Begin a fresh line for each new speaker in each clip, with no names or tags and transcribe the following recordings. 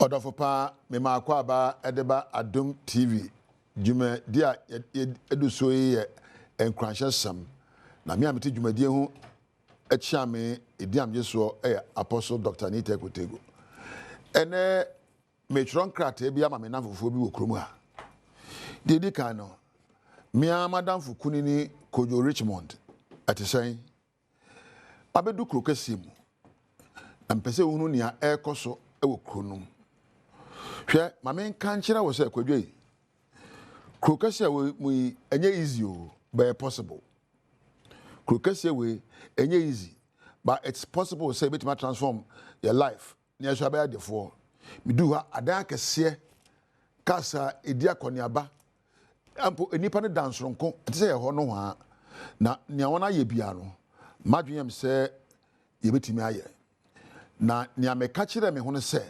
Odofopa me makwaba edeba Adom TV dwuma dia edu so ye enkranhye sam na me amete dwumadie ho achia me ediam yeso Apostle Dr. Nita Kotego ene me tron krata bia ma me nafofo bi wokrom ha dedi kan no me madam fukuni ni Kojo Richmond atesen abedu krokasim ampese hunu nia ekoso ewokronum hwe mame nka nkyira wo se kwadwei krokasia we enye easy o but possible krokasia we enye easy but it's possible say betima transform your life near so abaya defo me do ha adan kese kasa edi akoniaba ampo enipa ne dansronko ete say ho no ha na nia wona ye bia no madwem se ye betimi aye na nia me ka kire me ho ne say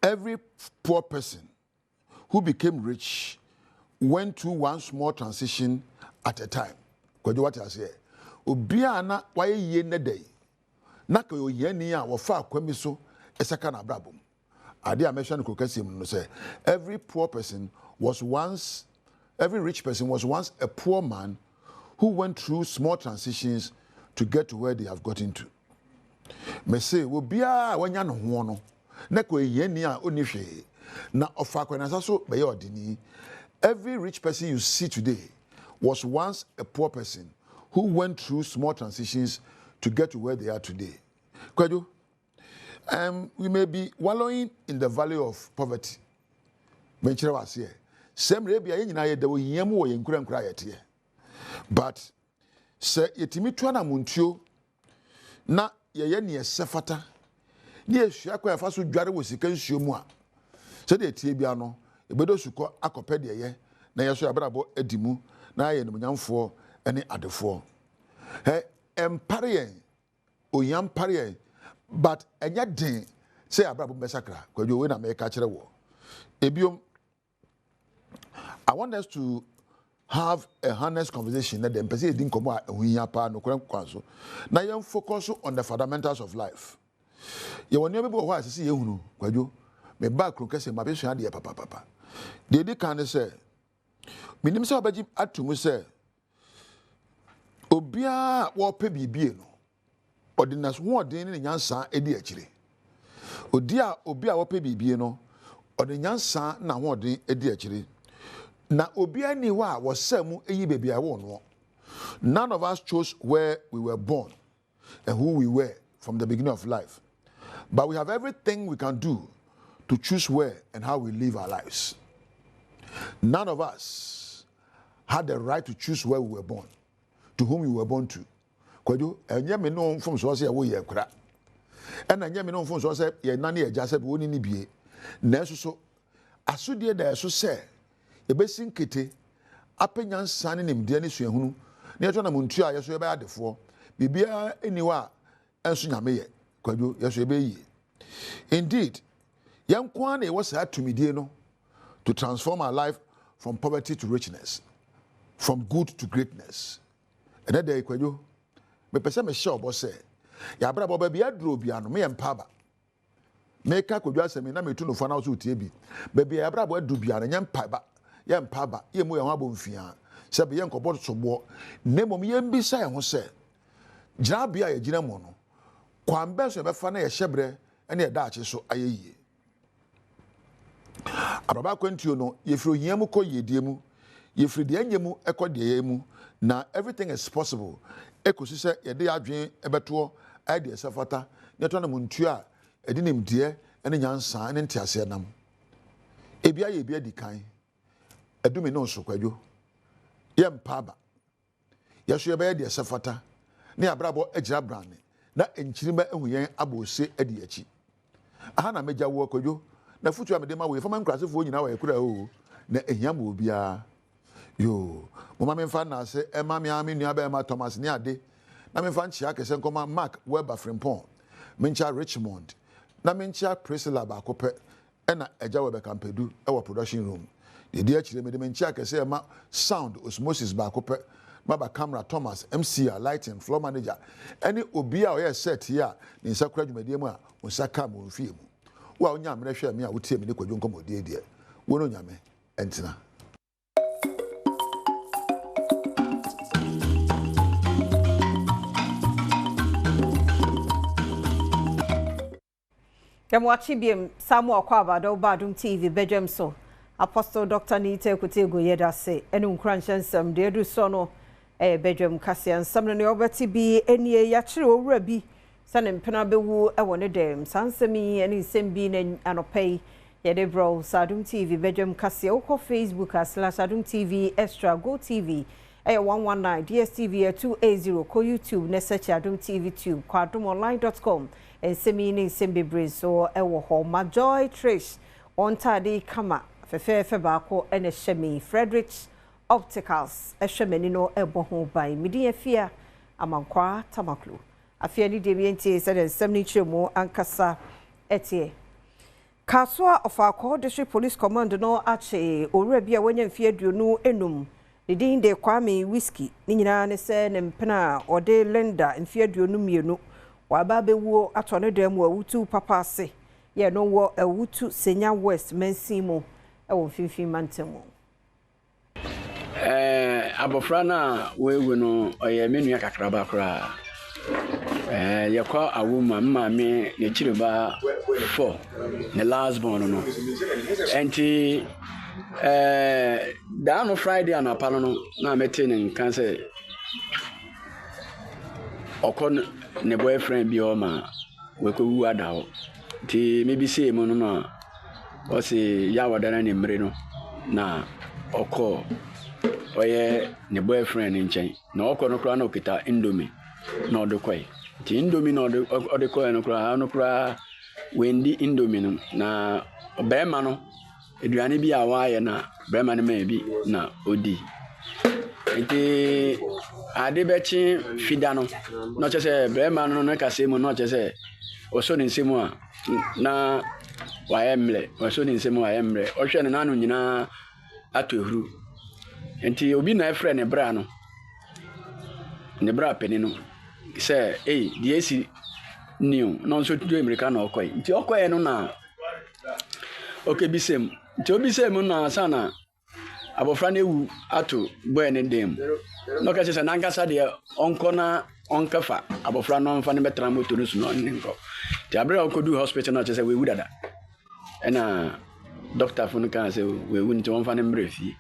every poor person who became rich went through one small transition at a time. Kwajo what I say? Obia na waye ye ne day. Na ka ye ni a wo fa akwami so esaka na brabom. Ade a mention kokasim no say every rich person was once a poor man who went through small transitions to get to where they have gotten to. Me say obia wanya no ho no na ka ye ni a oni hwe na ofa akwanasa so be ye odini. Every rich person you see today was once a poor person who went through small transitions to get to where they are today. Kwaju, we may be wallowing in the valley of poverty. Menchira was here. Same rebia nyina ye dawo hiam wo yenkura yete. But se yetimi twana muntuo na ye ne sefata. Ne ehua kwa fa so dware wo sika nsuo mu a. Se de tie bia no ebedo suko akopede ye na yeso abrabo adimu na ye nomnyamfo ene adefo empare oyam pare but enya den say abrabo besakra kwadwo we na me ka kire wo ebiom. I want us to have a honest conversation that the person edin komo a hunya pa no kwanso na yem focus on the fundamentals of life. Ye woni obi bo ho asisi ye hunu kwadwo me back krokese ma be hwa de papa dedi kan say minim say obaji atumu say obia wo pe bibie no ordinance ho odin ne nyansa edi akire obia wo pe bibie no ordinansa na ho odin edi akire na obia ni wa wo samu eyi bebia wo no. None of us chose where we were born and who we were from the beginning of life, but we have everything we can do to choose where and how we live our lives. None of us had the right to choose where we were born, to whom we were born to. Kwaju enye me no mfom so say wo ye kura. And enye me no mfom so say ye nane eja say woni ni bie. Na so asodie da so say e besin kete apenya nsane nimde ne suahunu. Na yeto na muntu a yeso ye ba adefo. Bibia eniwa enso nyame ye. Kwaju yeso ye be yi. Indeed, yankwane was had to midie no to transform our life from poverty to richness, from good to greatness. And that day, Kwajo, me pese me sure boss say, ya bra boba bia dro bia no me empaba. Me ka Kwajo asemi na me tu no fa na so tie bi. Baby ya bra boba du bia no nyempaba, ya empaba, ye mu ya ho abomfia. Se be ye nkobot sobo, ne mom ye mbisa ye ho se. Gira bia ye gira mo no. Kwambe so be fa na ye hyebre ene ye daache so ayeyi. Ababa kwentio no yefiro hiamu ko yediemu yefiri de anyemu ekodeyemu na everything is possible ekosise yede adwen ebeto ide sefata neto na muntu a edi nimde ene nyansa ene ntiase nam ebia ye bia dikan edume no so kwadwo ye mpaba yeso ye be de sefata ne abrabo agira brane na enchirima ehuyen abose edi achi aha na meja wo kwadwo na futu amedema we fama nkrasefo nyina wa ekura o na ehiam obia yo mama memfa na se ema me ami nua ba ema Thomas ni ade na memfa nchia kese nkoma Mark Weber Frimpong mencha Richmond na mencha Priscilla ba kope na eja Weber Kampedu e production room de dia chire me de mencha kese ema sound osmosis ba kope maba camera Thomas MC lighting floor manager any obia o ye set here ni nsakura dwumadie mu a nsaka mo mfie mu wa onya amre hwe me a wotie me ne kwadwo nkomodie die wono nyame entina
Kemwachi biem Samuel Kwabado Badwam TV Badwam so Apostle Dr. Nita Kutego Yeda say enu nkranchansam de edu so no Badwam kasian samno ne obeti bi enie ya kire owura bi sane mpena bewu e wone dem sansemi eni nsem na anopei yede bro Adom TV Badwam kasia ukọ Facebook /Adom TV Extra Go TV 119 DSTV 280 ko YouTube ne search Adom TV Tube kwa adomonline.com and semini sembebre so ewo ho Majoy Trish on tadi kama fefe baako ene shemi Frederick Opticals ehwemani no ebo ho ban midi afia amankwa tamaklu afia ni debienti said nsem chiremu ankasa etie Kaswa of our district police command no ache owura bia wanya mfie aduonu enum din de Kwame whiskey ni nyina ne se ne mpena ode lenda mfie aduonu mienu waba bewo atone dem awutu papa ase ye no wo awutu Senya West Mansimo ewo finfin mantemo
abofra na wewu no oye menu akakraba kra yakwa awuma mmame ne chiriba 4 ne last born no enti da no Friday anapa no na mete ne nkan se okon ne boyfriend bi o ma we ko wu adawo ti maybe say mo no na o se ya wadana ne mre no na oko oye ne boyfriend nchen na oko no kra na okita indomie na odokoi ti indomie na odekoi no kra wendi indomie no na obema no eduane bi a waaye na brema ne ma bi na odi enti ade bechi fida no no chese brema no na kase mu no chese oso ni nsemu a na waye mle oso ni nsemu waye mle ohwe ne nanu nyina atohuru enti obi na efre ne bra no ne bra peni no se die esi new no so tudo america na okoi enti okoi no na okebisem enti obisem na sana abofra na ewu ato boy ne dem no ka chese na nkasa de onko na onkafa abofra no mfa ne betra moto no su no nko ti abre okodu hospital na chese we wu dada ena doctor funu kan se we wu nti onfa ne mrefi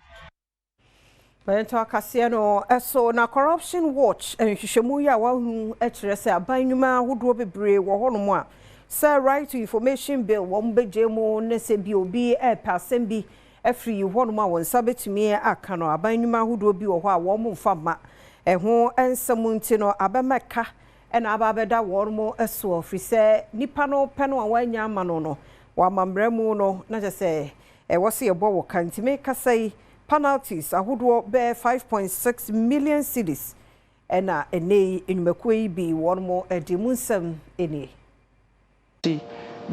Bento akasiano eso na corruption watch enhwehwemu ya wahu ekire se abannwuma hodo bebre wo hono a say right to information bill wo mbejemu ne se bi obi person bi afri hono ma won sabetumi aka no abannwuma hodo bi wo ho a wo mfa ma eho ensem nti no abemeka ena ababeda wo mo eso afri se nipa no peno a wanya ama no wa mambremu no na je se wo se ebo wo kanti me kasai penalties ahodo be 5.6 million cedis ena ene enumekoi bi one more edimunsem ene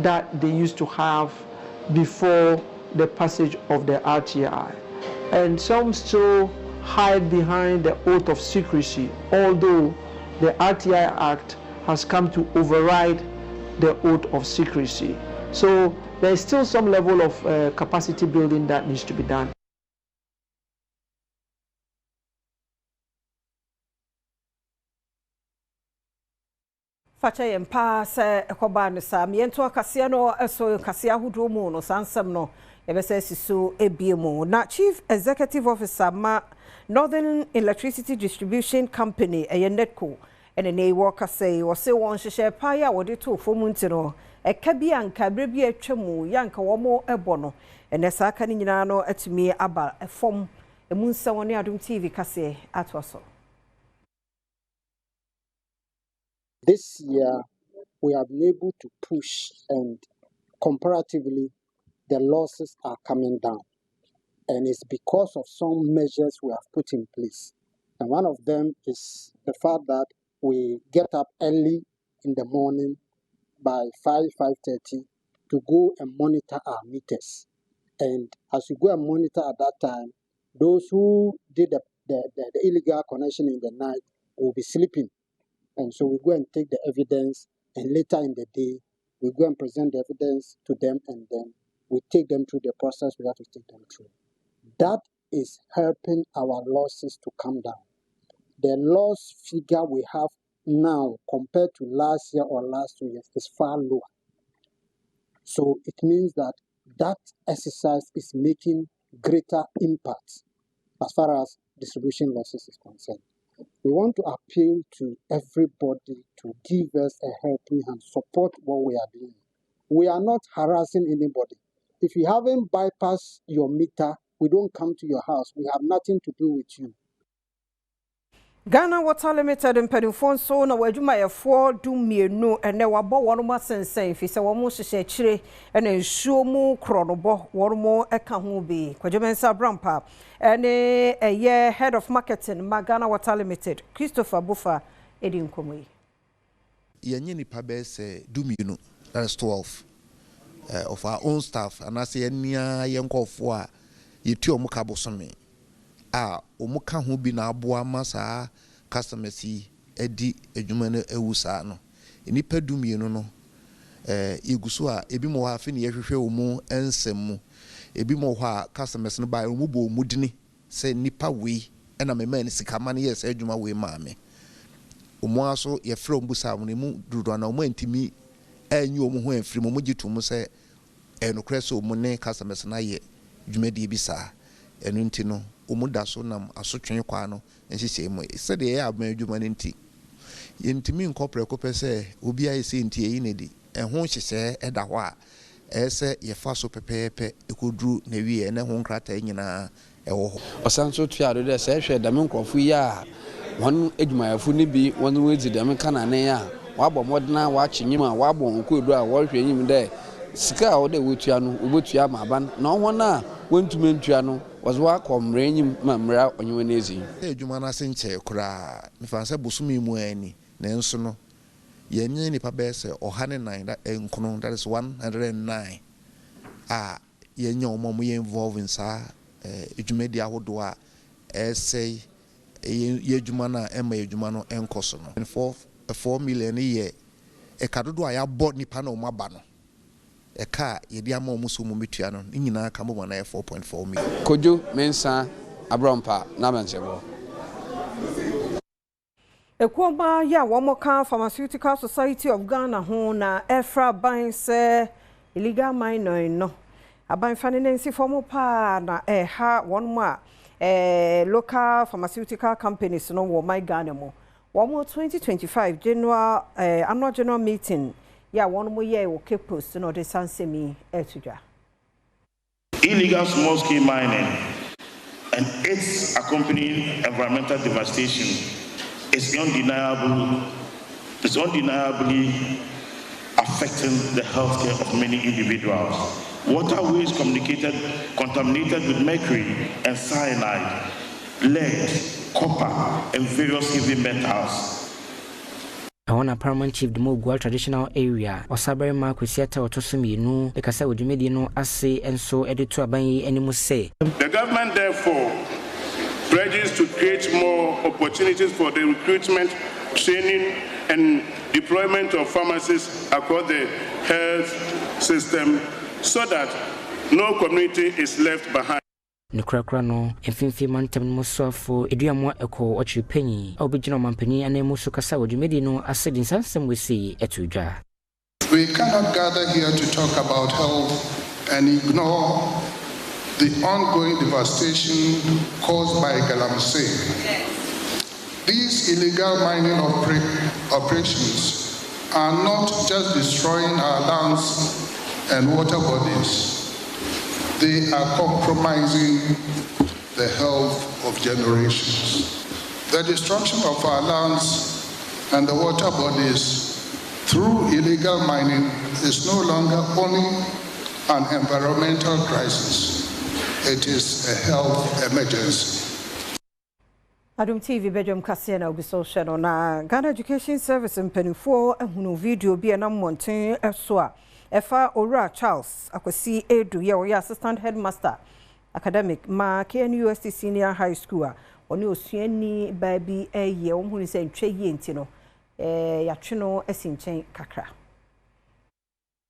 that they used to have before the passage of the RTI, and some still hide behind the oath of secrecy, although the RTI Act has come to override the oath of secrecy. So there is still some level of capacity building that needs to be done.
Facha yempa se ekoba ne sa miento akase no eso kase ahodo mu no sansem no yebese siso ebiemu na Chief Executive Officer ma Northern Electricity Distribution Company Netco ene ne wo kase wo se won hyehyɛ pa ya wo de to fomu ntino eka bi anka bre bi atwamu yanka wo mo ebo no ene sa aka ni nyina no atumi aba efom emu nsa woni Adom TV kase atwaso.
This year, we have been able to push, and comparatively, the losses are coming down. And it's because of some measures we have put in place. And one of them is the fact that we get up early in the morning by 5:30 to go and monitor our meters. And as you go and monitor at that time, those who did the illegal connection in the night will be sleeping. And so we go and take the evidence, and later in the day, We go and present the evidence to them, and then we take them through the process we have to take them through. That is helping our losses to come down. The loss figure we have now compared to last year or last 2 years is far lower. So it means that that exercise is making greater impact as far as distribution losses is concerned. We want to appeal to everybody to give us a helping hand, support what we are doing. We are not harassing anybody. If you haven't bypassed your meter, we don't come to your house. We have nothing to do with you.
Ghana Water Limited in Pedifon so na wadwuma ye 4 du mienu ene wabo wonoma sensen fi se womo hyehyɛ kyire ene nsuo mu kronobo womo eka ho bi kwajemensa brampa ene eye head of marketing ma Ghana Water Limited Christopher Bufa edi nkomo yi
yenye nipa be se du mienu, that is 12 of our own staff and as yenia yenkofo a yetu omo ka bosome omuka ho bi na aboa masa customers edi adwuma no ewusa no enipa dumienu no igusu a ebi mo ha fe ne yehwehwe omu ensem mu ebi mo ha customers no ba omu bo omudini se nipa we na mema ni sikama ne yes adwuma we maame omu aso ye frɛ ombusa mo ne mu dudu na omu antimi anyi omu ho afiri mo gitu mu se enokre so omu ne customers na ye dwuma de bi sa enu nti no umuda so nam asotwen kwa no nhihye mu se de ya aban adwuma ne nti yentimi nkopre kopɛ sɛ obi ayi se nti eyi ne di ɛho hyehyɛ ɛda hɔ a ɛsɛ yɛfa so pɛpɛɛpɛ ekoduru na wie ne ho nkrata nyinaa ɛwɔ hɔ
ɔsan so tuado de sɛ hwɛ dame nkrɔfo yi a wɔn adwumayɛfo ne bi wɔn wedi dame kanane a wabɔ modena waakyenyim a wabɔ nkodo a wɔhwɛ nyim dɛ sika a wɔde wotua no obotua ma aban na wɔn a wɔntumi ntua no was wa komrenyim mamra onyewenezi
adwuma na senche kura mifanse bosumi mu ani na enso no yenye nipa bese ohane9 that enkono that is 109 yenye omo ye involve in sa adwuma di ahodo a essay ye adwuma na ema adwuma no enkoso no 4 million ye ekadodo a ya bo nipa na omo aba no eka yedi ama omuso mu metua no nyina ka mo na 4.4 million
kojo mensa abrampa na mansebo
Ekoma ya womoka Pharmaceutical Society of Ghana ho na efra ban se illegal mining no aban fanenensi formo pa na ha wonmo a local pharmaceutical companies no wo my Ghana mo womo 2025 annual general meeting ya one more year okay post no de sansemi etudwa
illegal small scale mining and its accompanying environmental devastation is undeniably affecting the healthcare of many individuals. Waterways contaminated with mercury and cyanide, lead, copper, and various heavy metals.
I want a paramount chief the more traditional area or Sabari Mark with Seattle or Tosumi no the Casa with Medino assay and so editor Abay anymore say.
The government therefore pledges to create more opportunities for the recruitment, training, and deployment of pharmacists across the health system so that no community is left behind.
Nukrakra no emfimfi mantem no so afo eduamo eko ochi panyi obegina mampani anemu so kasa wodumedi no asedi sansem we see etudwa.
We cannot gather here to talk about health and ignore the ongoing devastation caused by galamsey. These illegal mining operations are not just destroying our lands and water bodies. They are compromising the health of generations. The destruction of our lands and the water bodies through illegal mining is no longer only an environmental crisis, it is a health emergency.
Adom TV Badwam kase na obi so hwe no na Ghana Education Service mpanifo ehunu video bi na monten eso a efa Ora Charles akwasi edu ye oya assistant headmaster academic ma KNUST Senior High School a oni osuani baabi eye ohunu se ntwe ye nti no ya twe no asinchen kakra.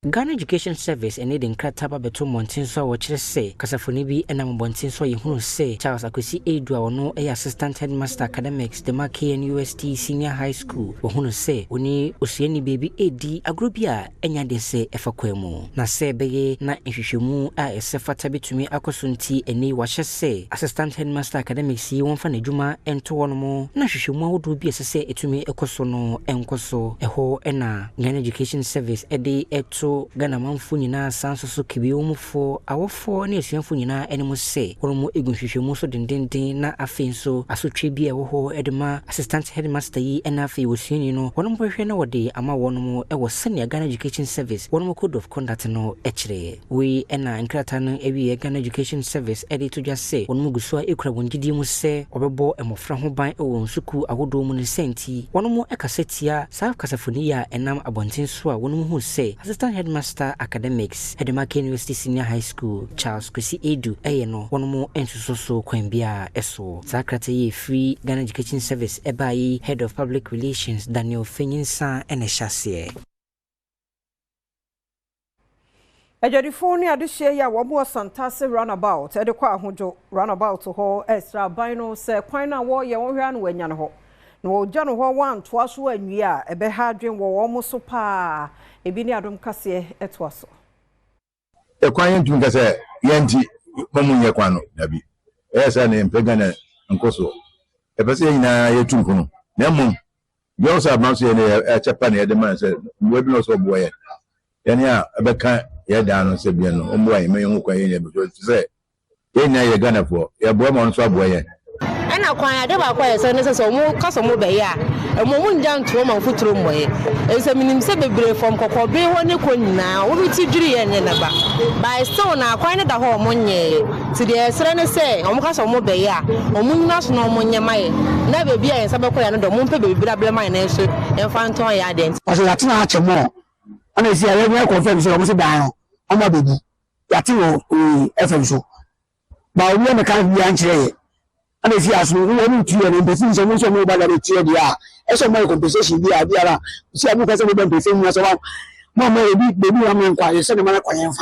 Ghana Education Service and Eden Krataba Beto Montinso, which is say, Casafonibi and Amabontinso, you say, Charles Akwesi Edua or no a assistant headmaster academics, the Maki and UST Senior High School, or who say, Uni Usiani baby AD, Agrubia, and Yade say, Efaquemo. Na se beye, na Ishumu, a Sefatabi to me, Akosunti, and Ne Washa say, assistant headmaster academics, you want Fanejuma, and Tuonomo, na Shushuma would be a say it to me, Ekosono, and Koso, a ho, and Ghana Education Service, a day, eto. Ghana manfo nyina sanso so kibiomfo awofo na esuafo nyina enemo se woromo egunhwehwemu so dendenden na afenso asotwe bia wo ho edema assistant headmaster yi na afi wosuani no wonom hwehwe na wode ama wonom ewo senior Ghana Education Service wonom code of conduct no ekire we na nkrata no ewie Ghana Education Service edi to just say wonom guso ekura wongidi mu se obebo emofra ho ban ewo nsuku awodo mu ne senti wonom ekasetia sa kasafoni ya enam abontinso a wonom hu se assistant Headmaster Academics, Edema University Senior High School, Charles Kwesi Edu, Ayeno, one more ensuso Quembia Eso, Sakrate Free Ghana Education Service, Ebai, Head of Public Relations, Daniel Fenyinsa, and Eshasier.
Ejadifoni adishye ya wabu santase runabout, edekwa hojo runabout ho extra bino se kwina wo ye wonhwa no wanya no ho. No jano ho wan toaso anwia ebe ha dwen wo wo so pa ebi ni Adom kase etoaso
e kwan ntumi kase yanti mamunye kwano dabi esa ne mpegana nkoso e pese nyina yetunku no na mum yo sa banso ye ne e chepa ne de man se we bi no so boye yani a ebeka ye da no se bia no ombo ayi me yo kwa ye ne bi se ye nya ye Ghana fo ye boye mo no so boye
ana kwanya de ba kwaya so ne so mu kaso mu be ya mo mu njan to ma futuro moye ense minim se bebre fom kokobe ho ne ko nyina wo bi ti dwiri ye ne ba by still na kwanya da ho mo nye ti de esre ne se o mu kaso mu be ya o mu nyina so no mo nye maye na be bia ense be kwaya no do mu mpe be bibira bele maye na so enfa nton ya de
o se lati na ache mo ana si ale me confirm so o mu se dan o ma bebi yati wo FM so ba o me kan bi an kire and if you ask me, we to an compensation, so mobile at the as a compensation, the idea. See, I'm going to be saying, Mamma, baby, I'm inquiring, send a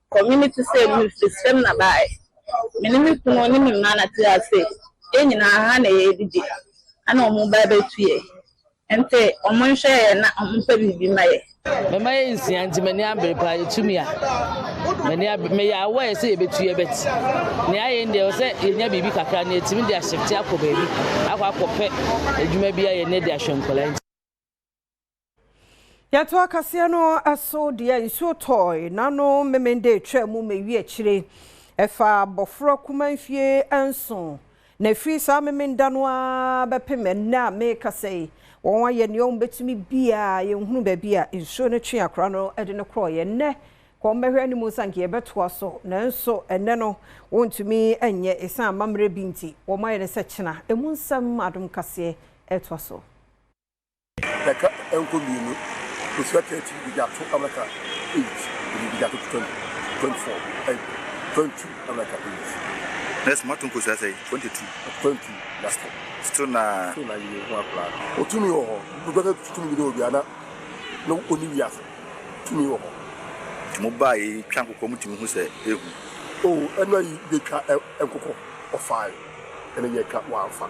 community say, system na buy. Minimum to one man at the say, in a hand, I know mobile to ye. And say, on one share, and I'm be my.
My is anti many reply to me. Many may I wear say a bit to a bit. Near in there say, you never be cacra near to me, they are shift up, baby. I have a pet, and you may be a nedation collect.
Yatwa Casiano aso dia iso toy nano memende twemu mewie chire efa bofro kumanfie anso na fi sa memenda no a bepem na make say won ye ne om betumi bia ye hunu ba bia inso ne twe akra no ede ne kro ye ne ko mehwe ni mu sanke ye beto so nanso ene no wontumi enye esan mamre binti wo maye ne se chena emu nsam Adom kase eto so
Daka enko mienu Respected we got 2 America each, we got 20, 24, 22 America each.
That's Matunko say 22.
20 last time.
Still na
you one plan. O to me oh, we got to me do biana. No only we have to me oh.
Mobile chanko community who say ehu.
Oh, anyway they ka enkoko of 5 and ye ka 1 fa.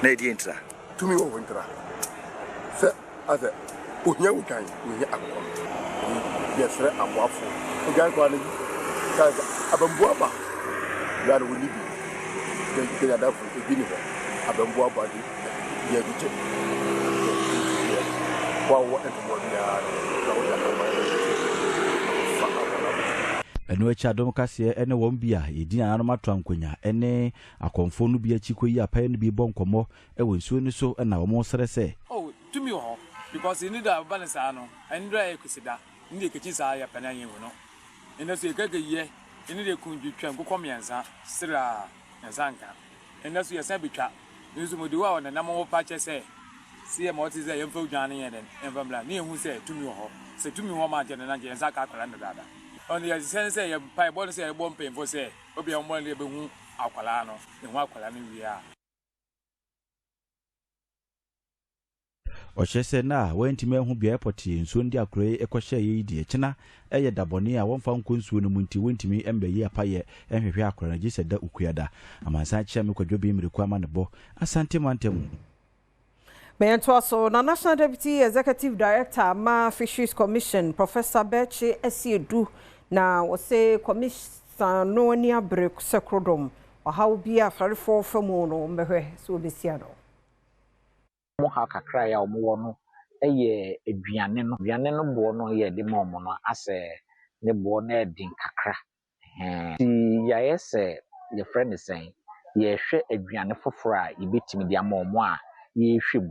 Na di entra.
To me oh entra. Say other Unya ukai, unya akwa. Yesre amwafo. Ugai kwa ni kaza abambuaba. Yaro woni bi. De ya dafu ebi ni ho. Abambuaba di ye gije. Wa wo entmo ya.
Eno echa Adom kase ene won bia yedi ananom atwankwanya ene akonfo no bia chikoyi apaye no bi bonkomo ewo nsuo ni so na wo mo sere se
tumi ho because you need a balance ano and dry kusida need kitchen sa ya pana yin no eno so ekeke ye you need kunju twan kokko miensa sira nsanka eno so yesa betwa nso modi wa na namo pa che se sie mo ti se yemfa dwane ye den enfamla ni ehu se tumi ho se tumi ho ma je na je nsa ka akara no dada on the sense say pai body say bomb pain for say obi am one le be hu akwala no ehu akwala no wi a
ɔhyɛ sɛ na wantimi ahu bia airport nsuo ndi akroe ɛkɔhyɛ yɛ di ɛkyena ɛyɛ dabɔne a wɔmfa nkɔ nsuo no mu nti wantimi ɛmbɛyi apayɛ ɛhwehwɛ akora na gye sɛ da ukuada amansan kyerɛ me kwadwo bi mmireko ama ne bɔ asante mantam.
So, the National Deputy Executive Director, Ma Fisheries Commission, Professor Beche Esiedu, now was say Commission no near break secrodom, or how be a very for Mono, Mehe, so be Siano.
Mohaka cry or mono, a year, a Bianeno, Bono, ye de Momono, as a Nebone Dinkakra. Yes, your friend is saying, ye share a Biane for fry, you beat me the amoa. Ye shim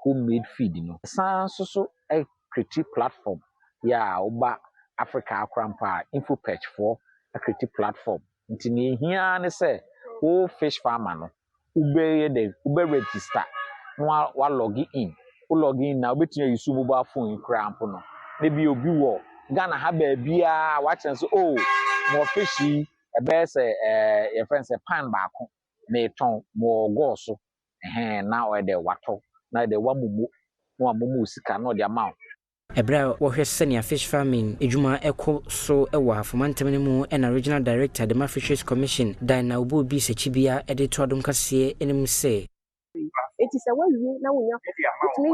homemade feed so a critique platform oba Africa Crampa info page for a critique platform ntini hia ne say wo fish farmer no ube register no wa log in na obetun use mobile phone cramp no na bi obi wo Ghana ha ba bia wa chen so mo fishy e be say your friend say pan baako me ton mo go so now the water now the wamumu no amumu sika no the amount
Ebra wo hwe senior fish farming ejuma eko so ewa afomantem ne mu and regional director the Fisheries Commission Dina Obu bi sechibia ede to adom kase enim say
it is a way na wonya put me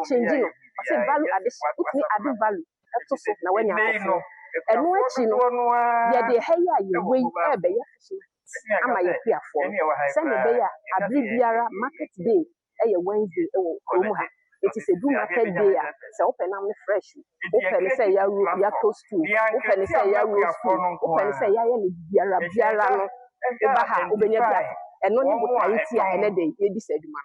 change no say value addition put me add value to so na wanya ko eno echi no ye de heya ye we e be ya fish ama ye pia for send be ya abribiara market day e Wednesday e wo ha it is a do market day so open am fresh open say ya toast to open say ya roast open say ya ye biara no e ba ha obenya bia eno ni botai tia ene day ye di seduma.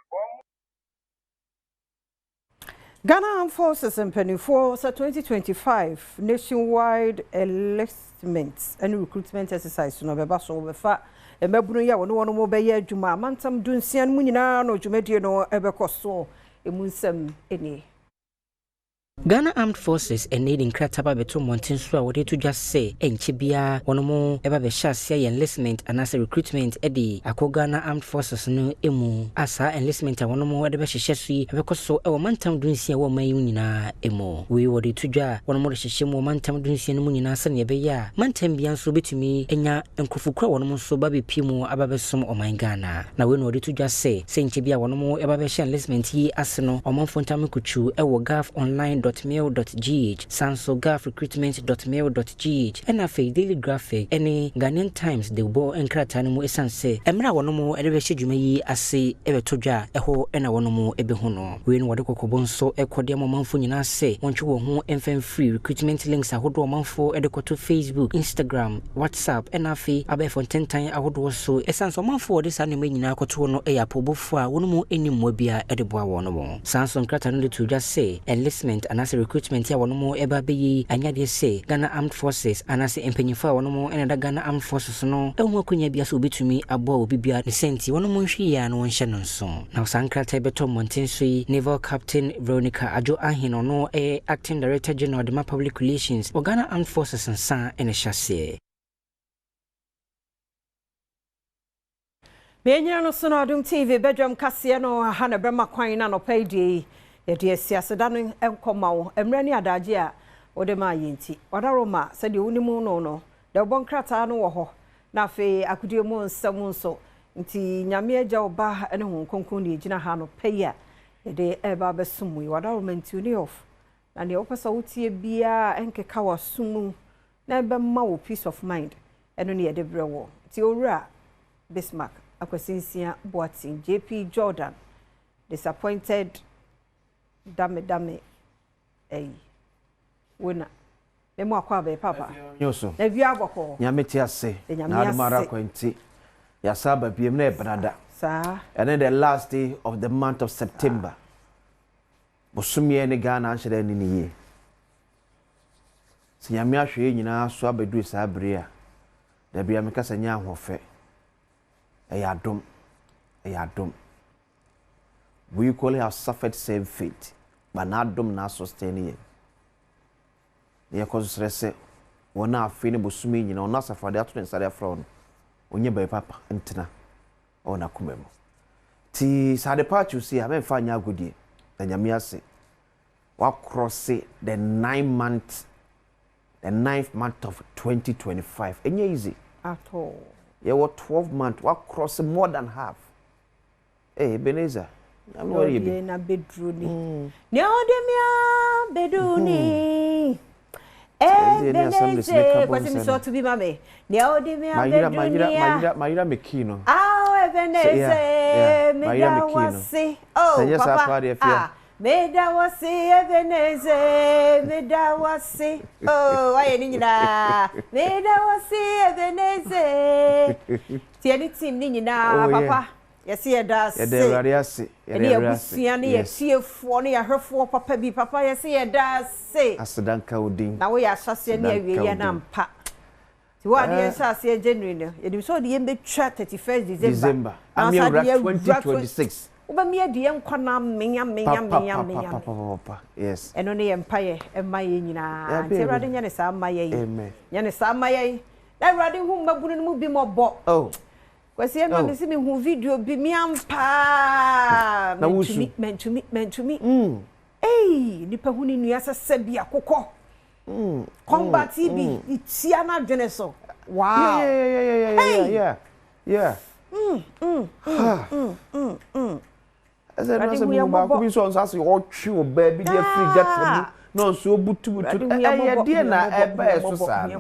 Ghana Armed Forces and Penny for 2025 nationwide enlistment and recruitment exercise no beba so befa emebunu ya wono wono mo beye adwuma mantam dunsian mu nyina no dwumadie no ebekoso emunsam eni
Ghana Armed Forces and needing Krataba beto Montin so what to just say enchibia one more eba be shasia enlistment and as a recruitment edi ako Ghana Armed Forces no emu asa enlistment one more de be hyehyesui ebekoso e wo mantam dunsia wo man nyina emu we wodi to dwa one more hyehye mo mantam dunsia no mu nyina se ne be ya mantam bia so betumi enya enkofukura one mo so ba be piemu ababesom o man Ghana na we no wodi to just say enchibia one more eba be hye enlistment yi aseno o manfontam kuchu e wo gaf online.mail.gh sansogafrecruitment.mail.gh and a daily graphic any Ghanaian Times de bo enkrata no mu esanse emra wono mu ede be hye yi ase ebetodwa eho ena wono mu ebehuno we no wode kokobon so ekode amanfo nyina se wonche wo ho emfan free recruitment links ahodo amanfo ede koto Facebook Instagram WhatsApp and afi abefo 10 tan ahodo so esanse amanfo wode sa no nyina koto no eyapobofo a wono mu enimwa bia ede bo wono mu sanso enkrata no to just say enlistment and as a recruitment ya wono mo eba beyi anyade se Ghana Armed Forces and as empanyifa wono mo ena da Ghana Armed Forces no ehu akonya bia so obetumi abo obibia ne senti wono mo nhwe ya no wonhye no nso na sankrata beto Montin so Naval Captain Veronica Ajo Ahino no Acting Director General of Public Relations of Ghana Armed Forces and San ene hyase
Benyana no sono Adom TV Badwam kase no ha na brema kwan na no paidi ye de siaseda no enkomawo emre ne adaje a wode ma yenti wadaroma se de wonimu no de bonkrata no wo ho na fe akudie mu nsam nso nti nyame agya oba ene ho konkon ne gina ha no peya ye de eba besumui wadaroma ntuni off na ne opesa wotie bia enkeka wasumu na ebe ma wo peace of mind eno ne ye de brewo ti owura Bismarck akwasinsia Boatin JP Jordan disappointed dame wona memo akwa be papa
yoso
na bia boko
nyame ti ase na adumara kwenti ya saba biem na ebrada
sa
and then the last day of the month of September bosumie ne Ghana anhyere ni niye si nyame ahwe nyina so abedu sa abrea da bia me kasa nya ahofe eyadom we equally have suffered same fate but na dom na sustain ye ye ko stress wona afi ne bosumi nyina ona safade ato ne sare afro no onye bai papa ntina ona kumemo ti sade pa chu si abe fa nya agodie Anyamiase. What cross the 9th month of 2025. Ain't easy
at all.
Yeah, what 12 months? What cross more than half? Hey, Ebenezer. I'm worried.
You're in a bedroom. No, bedroom. Ebenezer, what's in sort to be mammy? No,
Mayra Mekino.
Ah, Ebenezer, Mayra was say, oh, Papa. Meda was say, Ebenezer, Meda was say, oh, I ain't Meda was say, Ebenezer. Tianity, Nina, Papa. Yes, he does.
And he
was see funny, I heard for Papa be Papa, yes, he does say.
As the Danka Udin.
Now we are such a pa. To what the answer say genuine. It saw the end chat 31st December.
I'm here 2026.
Over me, the young Kwana,
yes.
And only empire and my Yina. Radin Yanisa, my amen. Yanisa, my that riding whom I wouldn't be more bought. Oh. Was here not see me who video be me ampa. Meant to me. Hey, Nipahuni Niasa Sebia Coco. Combat TB, it's Siana Geneso. Wow.
Yeah. I said, I said, so as you all chew, baby, dear free get no so butu. Dear, na so sad.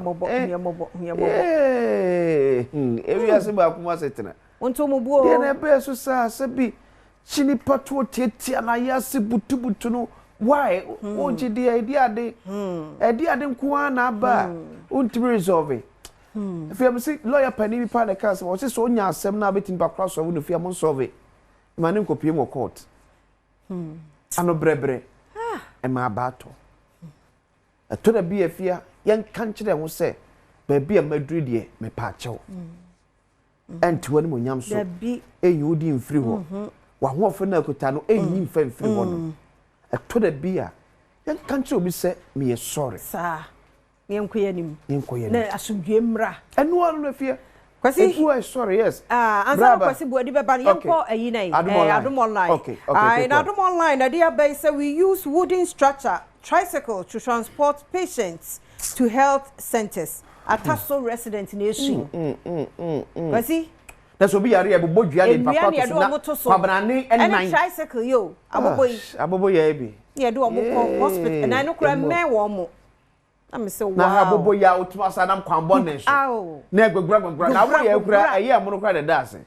Every as about Masetna.
Unto Mubu,
dear, so sad, Sabi. Chini patu tete, and I yasi butu to know why. Oh, dear idea, idea them kuana ba. Unti resolve it. If you have seen lawyer Penny Pana Castle, was this on your 7 betting back cross over the Fiamon Solve. Manin copy more court. Ano brebre. And my battle. I told a be a fear, young country that will say, baby a Madrid ye, me pacho. And to anyone yam so be a you in free one. One more for Nakutano, a you fan free one. I told a beer, young country will be said, me a sorry, sir.
Young queen,
I
should be mra.
And one of fear. Because sorry, yes.
Answer possible, Adom online.
Okay.
In Adom online, idea base we use wooden structure tricycle to transport patients to health centers. Ataso resident nation.
That's what we are able to do.
And tricycle, yo.
Aboboy,
yeah, do a hospital. And I know crime may warm. I'm so
wow. Now, boy, out to us, and I'm quambonation.
Oh,
never grab a year, monocratic dancing.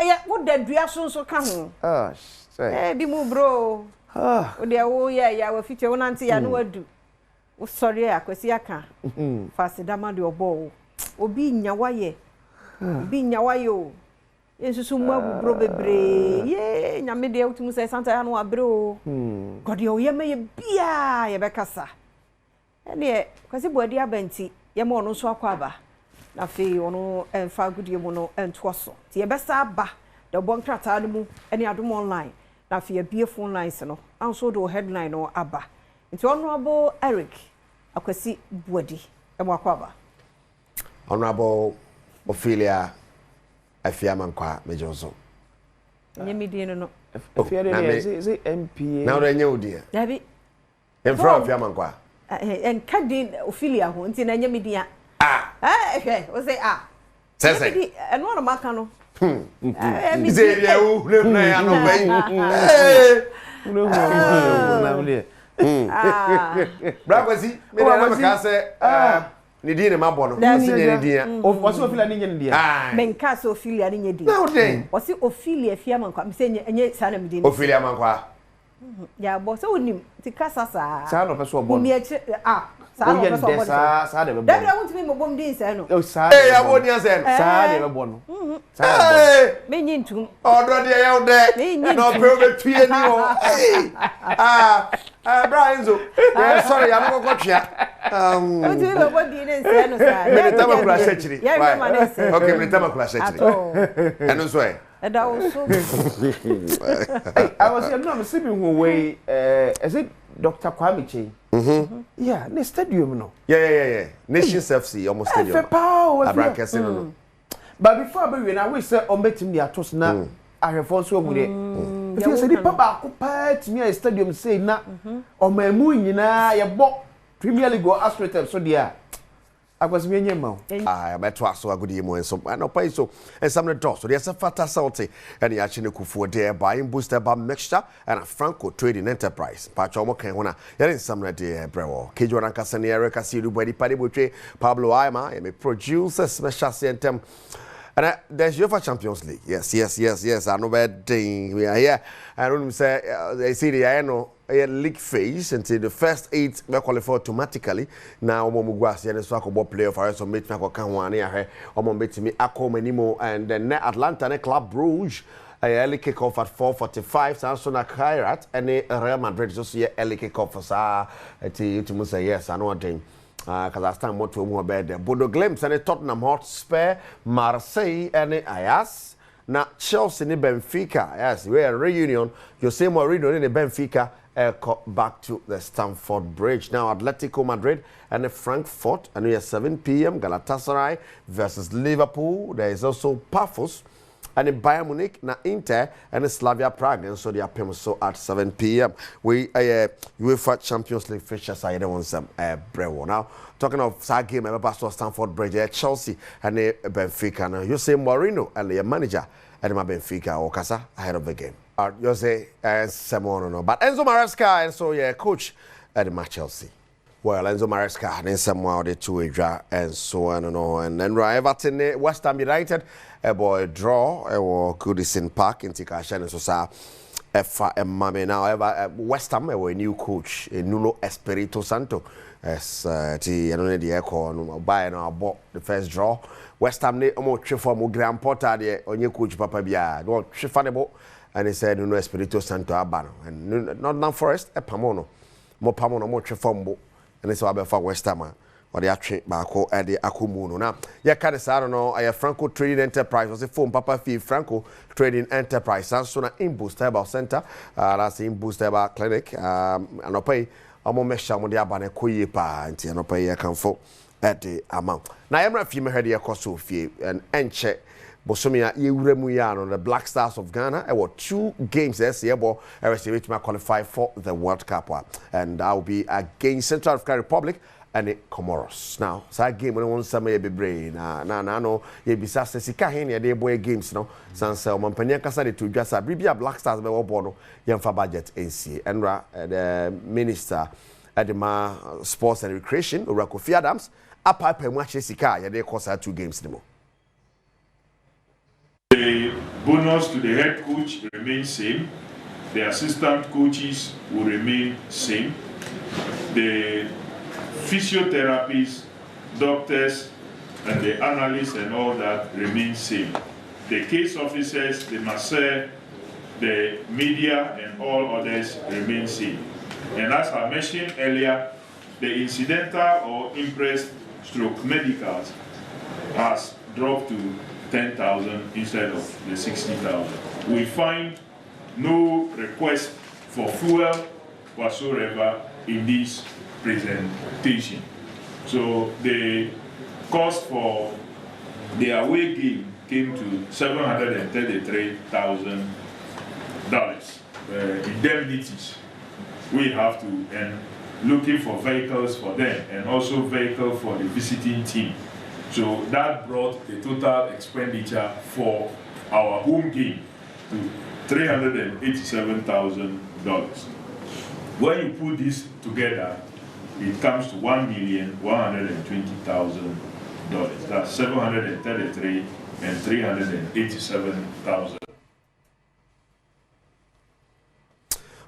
Yeah, what the reaction so come?
Oh,
say, be more, bro. Oh, dear, oh, yeah, we'll feature one auntie and what do. Oh, sorry, I could see a car. Fast dama do a bow. Oh, be in your way. Be in your way. Yes, so more probably. Yea, Namidia to say Santa Anua, bro. God, you may be a becassa. And yet, because the body are benti, Yamo no swakaba. Na fe ono and Fagudio mono and Twasso. The best ba, the bontra talimu, any Adom online. Na fe a beer phone lines no, and so do headline or abba. Into Honorable Eric, Akwasi Body, and Wakwaba.
Honorable Ophelia Afiamankwa Mejoso.
Yemi no.
Is it MP?
Now they know, dear.
Debbie.
In front of Yamankwa.
And Cadin Ophelia, who in any media. Okay, was say
Say,
and one of Macano.
Is it Brakwasi, Nidine Mabono,
was Ophelia India.
Men Casso Ophelia in your
dear.
Was it Ophelia Fiaman, saying, and yet San
Ophelia Mankwa.
Yeah, but so him to Casa.
Son of a swab.
Then I want to be more bomb this.
Oh, Saturday, I won't answer. Saturday, one.
Meaning to
already out there. No perfect to you. Brian, sorry, I'm not got you.
What did you say?
Okay, the time class actually. And that's why.
And also,
I was not sleeping away. Is it Dr. Kwame? Yeah, the stadium, no.
Yeah. Nations FC almost stadium.
But before I wish I met him there, I have also with it. if you say the papa occupied me a stadium say na o mamu nyina ye bo Premier League or aspirated so dia akwas me nyema ah beto aso agudi mo enso no pay so and some the doors so there's a fata salty and the actually kufu there buying booster bar mixture and a Franco trading enterprise pacho mo kan hona there some the brewo kejo na kasane ereka siru body padi botwe Pablo Aima me producer special sentem. And there's UEFA Champions League. Yes. I know bad thing. We are here. I don't say they see the league phase until the first 8 we qualify automatically. Now Omomugwasi and so I player for us so meet me can one here. Bet me Akomenimo and then Atlanta Club Brugge. Early kick off at 4:45. Samsung Kairat and Real Madrid just here early kick off for sa. To say yes. I know what thing. Because I stand more to more bed there. Bodo Glimt and Tottenham Hotspur, Marseille and Ajax. Now Chelsea and Benfica. Yes, we are reunion. Jose Mourinho and Benfica back to the Stamford Bridge. Now Atletico Madrid and Frankfurt. And we are 7 p.m. Galatasaray versus Liverpool. There is also Pafos. And in Bayern Munich, na Inter, and Slavia Prague, and so they are so at 7 p.m. We UEFA Champions League fixtures. I don't want some brewo. Now talking of that game, I pass to Stamford Bridge, Chelsea and Benfica. Now you say Mourinho and the manager and my Benfica or Casa ahead of the game. You say Simone no, but Enzo Maresca and so coach at my Chelsea. Well, Enzo Maresca and someone the two and so on and then Everton West Ham United. A boy draw or Goodison Park in Tikashan and so sa Mame now West Ham a new coach Nuno Espirito Santo as the echo buy no bought the first draw West Ham ne omo twe for mo Grand Porter de onye coach papa bia no twe fanebo and he said Nuno Espirito Santo abano and not Forest e pamono mo twe for mo and this wa for West Ham or the attract bako at the Akumuno. Now, I don't know, I Franco Trading Enterprise was a phone Papa Fee Franco Trading Enterprise. Sansona in Boostable Center, that's in Boostable Clinic. And I pay a momesha Modia Bane Kuyipa and I pay a comfort at the amount. Now, I'm not female head here, Kosofi and Enche Bosomia Uremuyano, the Black Stars of Ghana. I were 2 games this year, but I was qualify for the World Cup. And I will be against Central African Republic. And Comoros. Now, so game when one summer be brain. No, ye be sika hen ye boy games no. Sansa Mampania Casa to just a Bribia Black Stars be bono yam for budget NC. Enra the minister at the sports and recreation, Kofi Adams, apa much sika ye de course 2 games no.
The bonus to the head coach remains same. The assistant coaches will remain same. The physiotherapists, doctors, and the analysts and all that remain same. The case officers, the masseur, the media, and all others remain same. And as I mentioned earlier, the incidental or impressed stroke medicals has dropped to 10,000 instead of the 60,000. We find no request for fuel whatsoever in this presentation. So the cost for the away game came to $733,000. Indemnities we have to and looking for vehicles for them and also vehicle for the visiting team. So that brought the total expenditure for our home game to $387,000. When you put this together, it comes to $1,120,000. That's 733 and 387,000.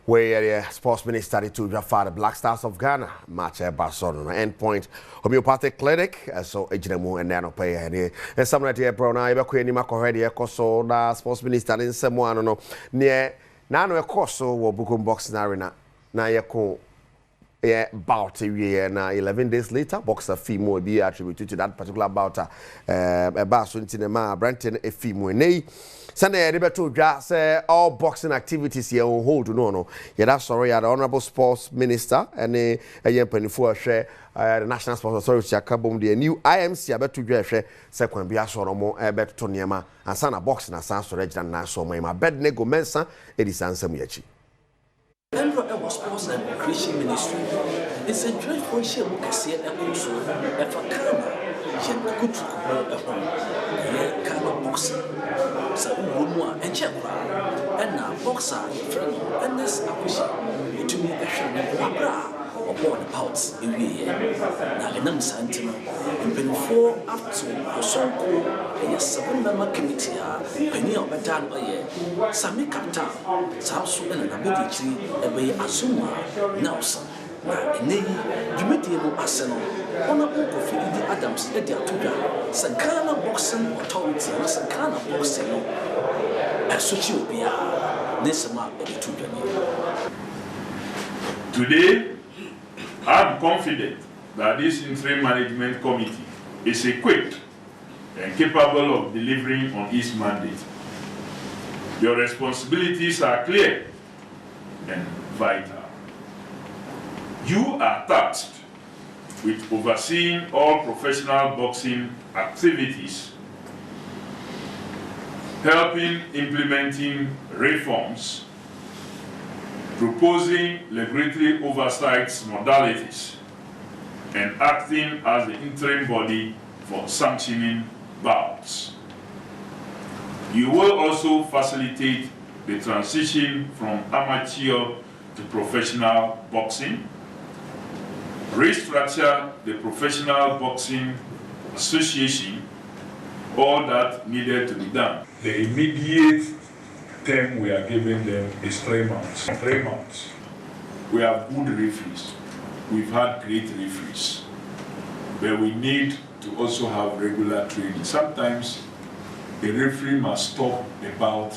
Where the sports minister to Jafar, the Black Stars of Ghana, match at Barcelona, endpoint homeopathic clinic, so Ejinemu and Nano pay and some of the Brona, Evacuating Macorredia, Coso, the sports minister in someone no near Nano Coso or Bukum Box Narina, Nayako. bout na 11 days later boxer fee more be attributed to that particular bout about so ntinema Branton a fee more nei Sunday de beto dwa say all boxing activities here on hold no that's sorry the honorable sports minister and a yempanifo ahwe the National Sports Authority akabom the new IMC abeto dwa ahwe say kwan bia so no mo beto niema ansa na boxing na san so regina na so ma bed nego mensa edisa ansam yachi
Andrew Sports and Recreation Ministry is a joint function of Cassia and also a Fakana, Jen Kano boxing. So, Rumwa and Chapra, and now boxer, friend, and this acquisition to me a shame of born pouts in the year. Now, the name Santima, and been 4 up to Osonko, and a 7-member committee, Penny of a town a year, Sami Captain, Samsu and Abedici, a bay Azuma, Nelson. Nay, you made the Arsenal, Honorable Kofi Adams, Edia Tuga, Sakana Boxing Authority, and Sakana Boxing, Asociopia, Nesama, Tuga.
Today, I'm confident that this interim management committee is equipped and capable of delivering on its mandate. Your responsibilities are clear and vital. You are tasked with overseeing all professional boxing activities, helping implementing reforms, proposing regulatory oversight modalities, and acting as the interim body for sanctioning bouts. You will also facilitate the transition from amateur to professional boxing, restructure the Professional Boxing Association, all that needed to be done.
The immediate term we are giving them is 3 months. 3 months.
We have good referees. We've had great referees. But we need to also have regular training. Sometimes a referee must stop a bout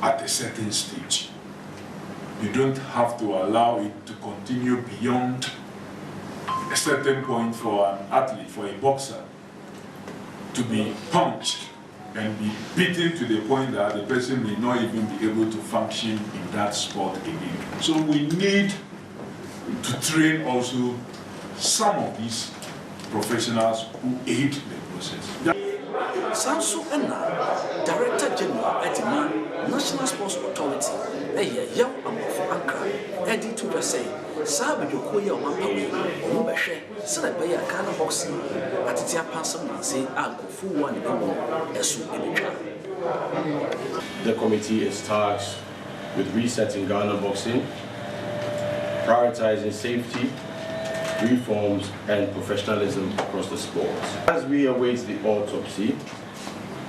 at a certain stage. You don't have to allow it to continue beyond a certain point for an athlete, for a boxer, to be punched and be beaten to the point that the person may not even be able to function in that sport again. So we need to train also some of these professionals who aid the process.
Sansu Enna, Director General at the National Sports Authority, a young Amofo Ankara, Eddie to say, Sabi Yokoya Mapawe, Mubeshe, Senabaya Kana Boxing, Atitia Passam, say, I'll go for one as
The committee is tasked with resetting Ghana boxing, prioritizing safety, reforms, and professionalism across the sport. As we await the autopsy,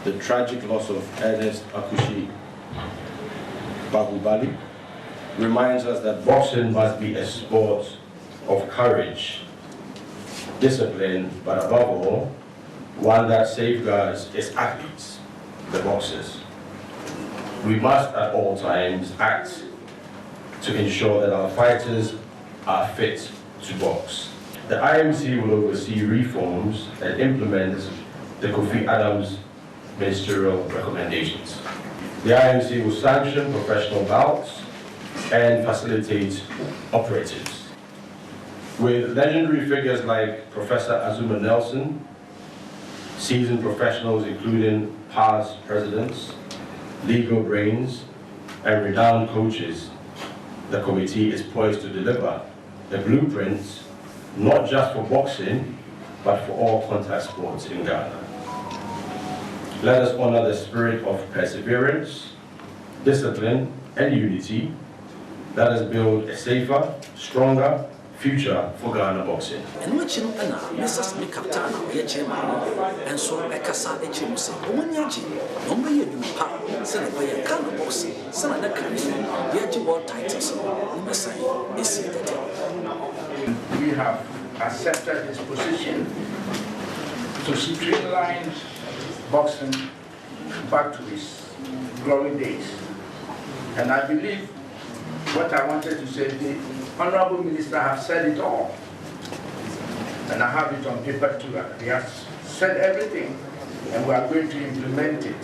the tragic loss of Ernest Akushi Bahubali reminds us that boxing must be a sport of courage, discipline, but above all, one that safeguards its athletes, the boxers. We must at all times act to ensure that our fighters are fit to box. The IMC will oversee reforms and implement the Kofi Adams ministerial recommendations. The IMC will sanction professional bouts and facilitate operatives. With legendary figures like Professor Azuma Nelson, seasoned professionals including past presidents, legal brains, and renowned coaches, the committee is poised to deliver the blueprints not just for boxing, but for all contact sports in Ghana. Let us honor the spirit of perseverance, discipline, and unity. Let us build a safer, stronger future for Ghana boxing.
And which you know, Mrs. Mikatana, and so a Casa HMC, when Yaji, Nomba Yadu, Senator Ghana boxing, Senator Kani, Yaji world titles, Messiah, is it?
We have accepted this position to streamline boxing back to its glory days. And I believe what I wanted to say. The Honorable Minister have said it all. And I have it on paper too. He has said everything, and we are going to implement it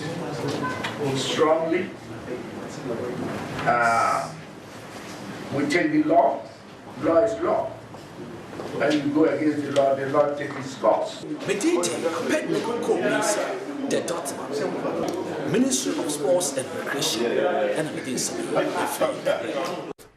strongly. We take the law. Law is law. When you go against the law takes its course.
The Ministry of Sports and Recreation and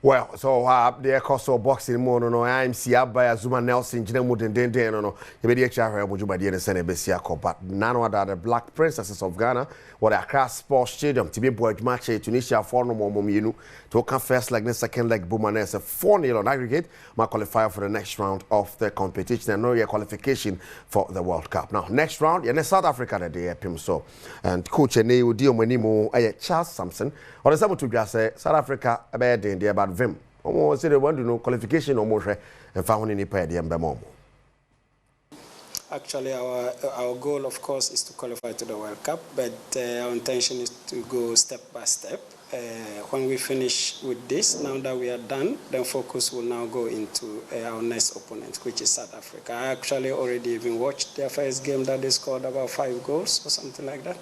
well, so the cost of boxing more no AMC by Zuma Nelson Jinemu den no you be the chair Mujuba the Senebesia but none other the Black Princesses of Ghana or the Accra Sports Stadium to be boy match Tunisia for no more mominu to come first leg the second leg Bumanes 4-0 on aggregate my qualifier for the next round of the competition and no year qualification for the World Cup. Now next round in South Africa the day so and coach ne udi omanimo Charles Sampson or the same to just say South Africa about the about Vim. Almost say they want to know qualification or more and found in the pay the Mbemo.
Actually, our goal, of course, is to qualify to the World Cup, but our intention is to go step by step. When we finish with this, now that we are done, then focus will now go into our next opponent, which is South Africa. I actually already even watched their first game that they scored about 5 goals or something like that.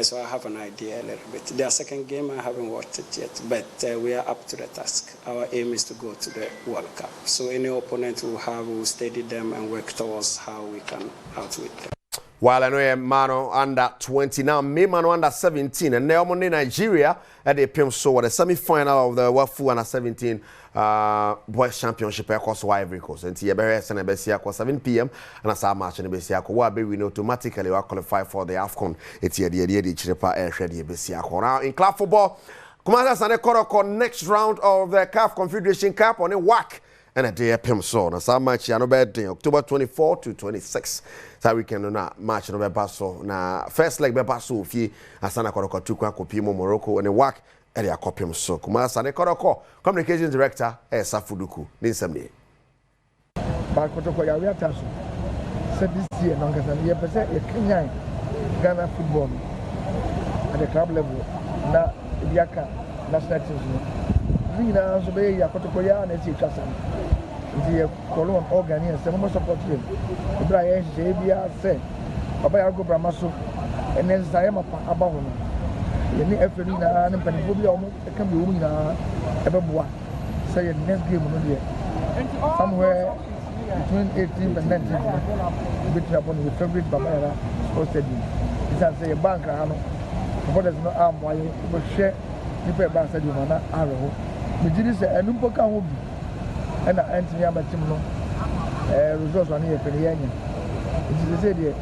So I have an idea a little bit. Their second game, I haven't watched it yet, but we are up to the task. Our aim is to go to the World Cup. So any opponent we have, we'll study them and work towards how we can outwit them.
While I know Mano under 20 now, me Mano under 17, and now Monday Nigeria at the PMSO the semi-final of the Wafu under 17 Boys Championship across Ivory Coast. And here Beres and Besia 7 p.m. and as our match in Besia, Wabe we automatically qualify for the AFCON. It's here the Chirepa Air Shady Besia. Now in club football, Commanders and Koroko next round of the CAF Confederation Cup on a whack. And a day PMSO. Now some match no bad day October 24 to 26. So we can na match no bad so na first leg be paso fi asana Koroko tukwa kopimo Morocco and a whack area PMSO. Kuma Sane Koroko communications director Safuduku Ninsamni.
Ba Kotoko ya wiata so. Said this year no ngasa ye pese e Kenya Ghana football at the club level na Ibiaka national team. Vina so be ya Kotoko ya na ti kasa. The column organizers, some support him. The Brian Jabia said, Abaya go Bramaso, and then Sayama Abahona. You need Efrina and Penibobia can be winner Ebabua. Say the next game somewhere between 18 and 19 between upon the favorite Bamera Sports Stadium. It's as a bank, what is not arm while you will share the paper stadium on that arrow. But it is a Numpoka will be. And I enter me about Timno, results on here for the union. It is a day,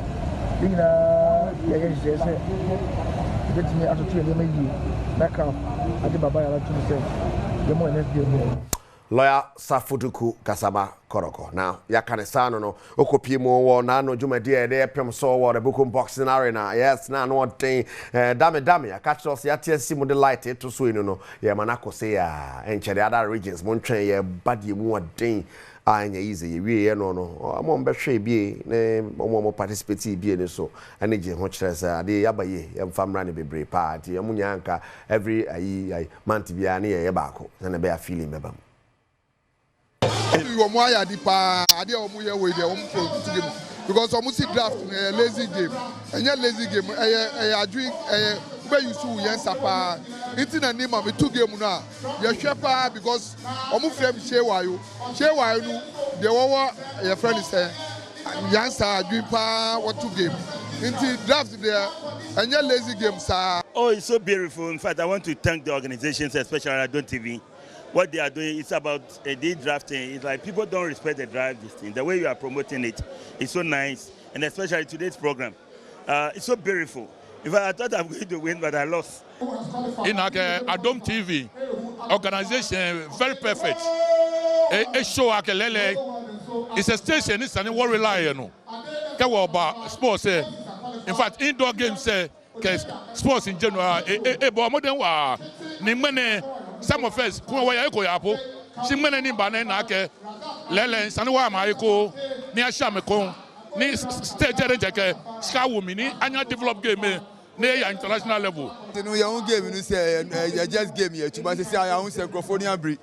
being a get me out of 2 maybe back up at the Baba to say, the more next game.
Lawyer Safuduku Kasaba Koroko. Now, Yakanesano no Okopimo war Nano Jumadia, there PMSO war the Bukum Boxing Arena. Yes, now no thing. Dame, I catch us Yatiasimu delighted to Swino. Yeah, Manako say, and the other regions, Montre, yeah, but you more thing. I'm easy. We no. I'm on betray be more participate be so. I need you much as the Yabaye, and fam running be brave party. Amunyanka every Mantibiani, Yabako, and a bear feeling babam.
You are dipa ade omuye we dey to game because omusi draft lazy game and your lazy game adwin where you see yen sapa it na name am 2 game na you shepa because omu frame shewayo no the wowo your friend is yansa adwin pa what 2 game into draft there and your lazy game sir.
Oh, it's so beautiful. In fact, I want to thank the organizations, especially Adom TV. What they are doing is about a day drafting. It's like people don't respect the draft this thing. The way you are promoting it is so nice, and especially today's program. It's so beautiful. In fact, I thought I'm going to win, but I lost.
In Adom TV, organization very perfect. A show it's a station. It's an worry lie, about sports. In fact, indoor games sports in general. Some of us, she many banana lele sanwa maiko ni ashameko ni stage jeke ska wumi ni anya develop game near international level.
You know, your own game, you say, you just game here. To say, I own Microphone breed.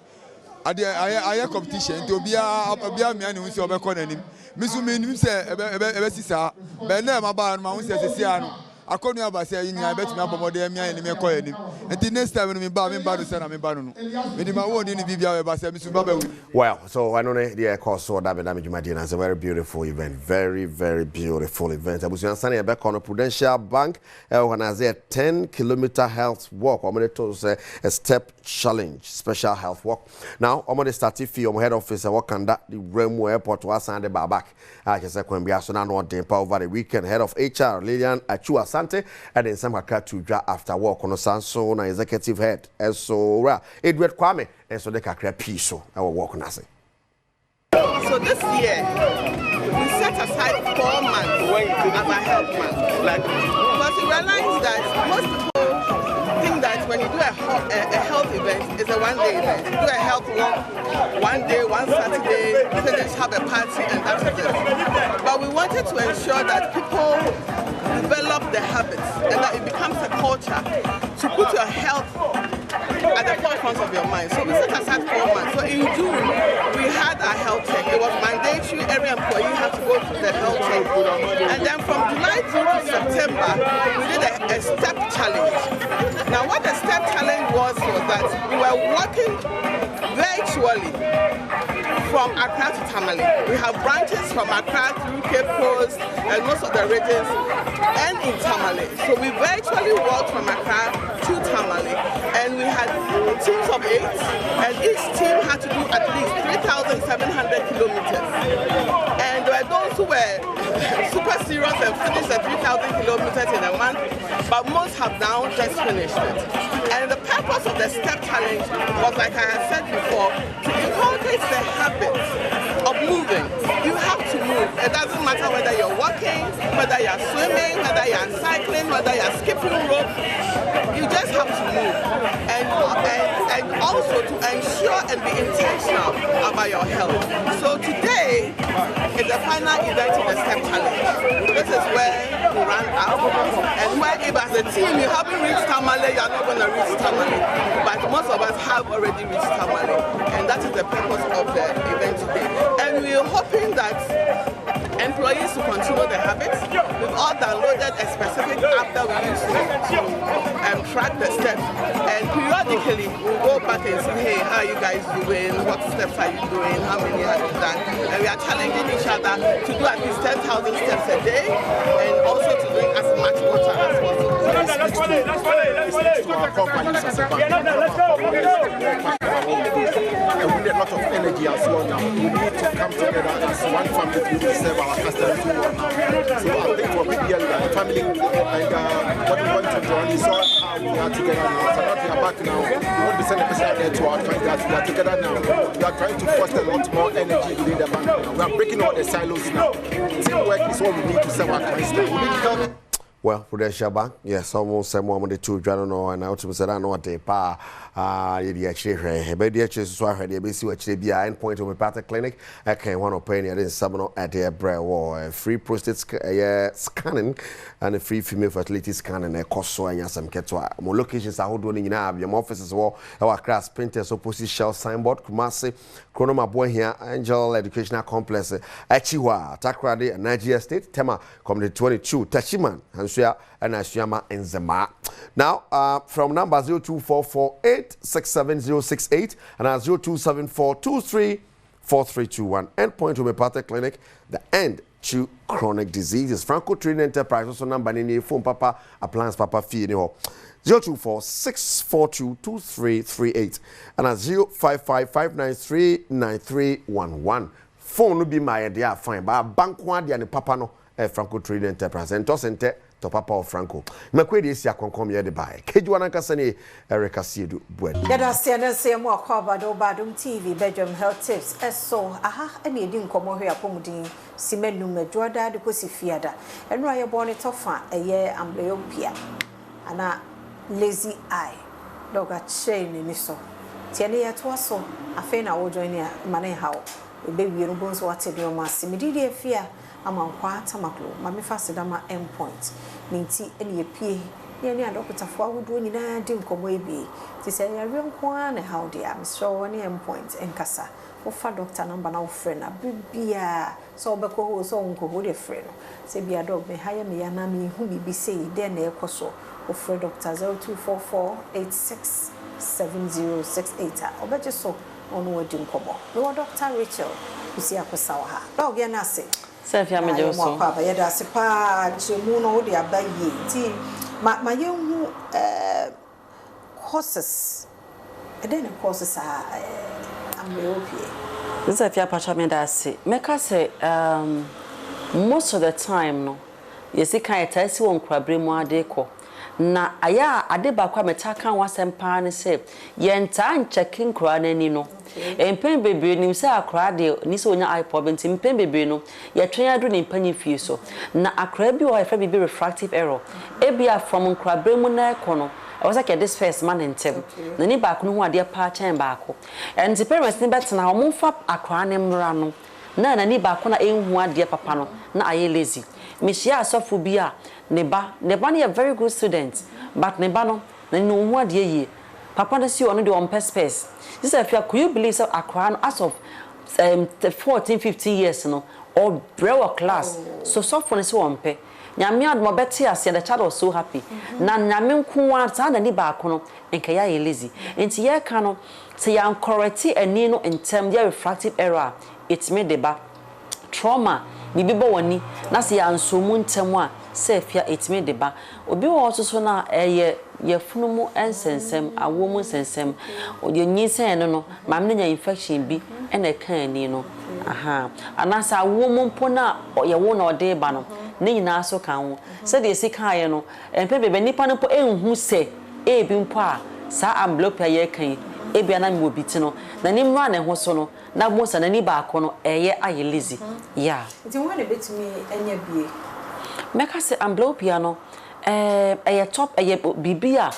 I competition to be a man who is over corner. Miss Umin say, Ebesisa, Benem about my own Sessiano. According to us, I bet me up about them and me calling him. And the next time when we buy him, Badwam, I'm in Badwam. With my own in the
Well, so I know the course so that it's a very beautiful event, very beautiful event. I was understanding back on a Prudential Bank organized a 10-kilometer health walk. I'm going to say a step challenge, special health walk. Now, I'm going to start if your head office work under the Remo Airport to us and the back. I can say when we are so now over the weekend. Head of HR Lillian Achua Sante and then some to after work on Sanso na executive head and so Edward Kwame and so they can create peace our work on us.
So this year we set aside 4 months as a health month, because we realize that most people think that when you do a health event, it's a one-day event. You do a health walk one day, one Saturday, finish, have a party, and that's it. But we wanted to ensure that people develop the habits and that it becomes a culture to put your health at the forefront of your mind. So we set aside 4 months. So in June, we had our health check. It was mandatory. Every employee had to go through the health check. And then from July through to September, we did a step challenge. Now what the step challenge was that we were working virtually from Accra to Tamale. We have branches from Accra through Cape Coast and most of the regions and in Tamale. So we virtually walked from Accra to Tamale, and we had teams of 8, and each team had to do at least 3,700 kilometers. And there were those who were super serious and finished the 3,000 kilometers in a month, but most have now just finished it. And the purpose of the step challenge was, like I had said before, to inculcate the habit of moving. You have to move. It doesn't matter whether you're walking, whether you're swimming, whether you're cycling, whether you're skipping rope. You just have to move. And also to ensure and be intentional about your health. So today is the final event in the step challenge. This is where we ran out. And where if as a team you haven't reached Tamale, you're not going to reach Tamale. But most of us have already reached Tamale. And that is the purpose of the event today. And we're hoping that employees to continue the habits. We've all downloaded a specific app that we use to track the steps. And periodically, we'll go back and see, hey, how are you guys doing? What steps are you doing? How many have you done? And we are challenging each other to do at least 10,000 steps a day and also to drink as much water as possible.
And we need a lot of energy as well now. We need to come together as one family to serve our customers. So I think for PPL, the family, and what we want to do, and you saw how we are together now. So now we are back now. We want to send a message there to our clients. We are together now. We are trying to foster a lot more energy within the bank now. We are breaking all the silos now. Teamwork is what we need to serve our clients now. We need help.
Well, Prudential Bank, yes, almost some more the 2 Jano and out to say I know what they pa the actually but the actually so I heard the BC actually be end point of a party clinic. I can one opinion in some at the bread war free prostate scanning and a free female fertility scanning a cost so and some ketwa. More locations are doing in your offices war our class printers opposite shell signboard Kumasi Chronoma boy here Angel Educational Complex Achiwa Takrade Nigeria State Tema Community 22 Tachiman and Asuyama and Zema. Now, from number 0244867068 and 0274234321. Endpoint homeopathic clinic, the end to chronic diseases. Franco Trading Enterprise, also number in phone papa, appliance papa fee. 02464222338 and 0555939311. Phone will be my idea fine, but bank one and papa no Franco Trading Enterprise and Tosente to papa of Franco. Makwedi is ya konkom ye de buy. Kejuana kasane Erica Siedu Buen.
Yada siana se mo akwa Badwam TV Badwam Health Tips. Eso aha ene edi nkomo hwe apomudin simenu medwoda de kosi fiada. Enra ye bone tofa eye amblyopia. Ana lazy eye. Doga chain ni so. Tiene ya to so afa na wo join ya mane hawo. Ebe wienu bonso watede o masimidi afia amankwa tamaklo mame fasidama endpoint minti ene ye pie ye ni adokotafo ahodo nyina di nkomo ebi ti se ya renko na how they am so any point enkasa wo fa doctor number na wo frɛ na bibia so obekɔ ho so nko ho de frɛ no se bia dog me haye me ya na me hu bibi sei de na ekoso wo frɛ doctor 0244867068 obeje so ono wadi nkomo no Dr. Rachel kusi akosawa ha dog ya na se
Sefia me je so
pa ya da se pa chemu no wo de abaye ti ma yehu courses then courses are amblyopia
Sefia pacha me da se meka se most of the time no yesi kan etasi won krabre mu ade ko na aya ade ba kwa meta kan wasempa ne se yenta nchecking kra na ni no empen bebre nim se akra de ni se onya iPod benti empen bebre no ye twen adu ni mpanyi fie so na akra bi o efa bi refractive error ebia from krabre mu na ko no I was like this first man in tem na ni ba ko no hu ade pa chen ba ko and the parents ni betena o mo fa akra ne mra no na ni ba ko na enhu ade papa no na aye lazy Mishia asofu bia neba na a very good student but neba no na no hu ade ye papa na si ono de on space this if you could you believe so akra as of 14-15 years no or brewer class so soft for so on pe nyame admo beti ase the child was so happy na nyame nko ata na ni ba ko no enka ya ye lazy enti ye ka no se ya correct ani no in term there refractive error it made the ba trauma bibibo woni na se ya nsomu ntem a se fia etime de ba obi wo so na ye funumu ensensem awomu sensem ye nyisen no mamne nya infection bi ena kan ni no aha anasa awomu mpo na ye wo na ode ba no ne nyina so kan wo se de sika ye no empe bebe nipa no po enhu se ebi mpo a sa amblyopia ye kan ebia na mi obiti no na ni mra na ho so no na mosa na ni ba ko no eye aye lazy yeah
nti won na betumi enya bie
meka se amblyopia no eye top eye bibia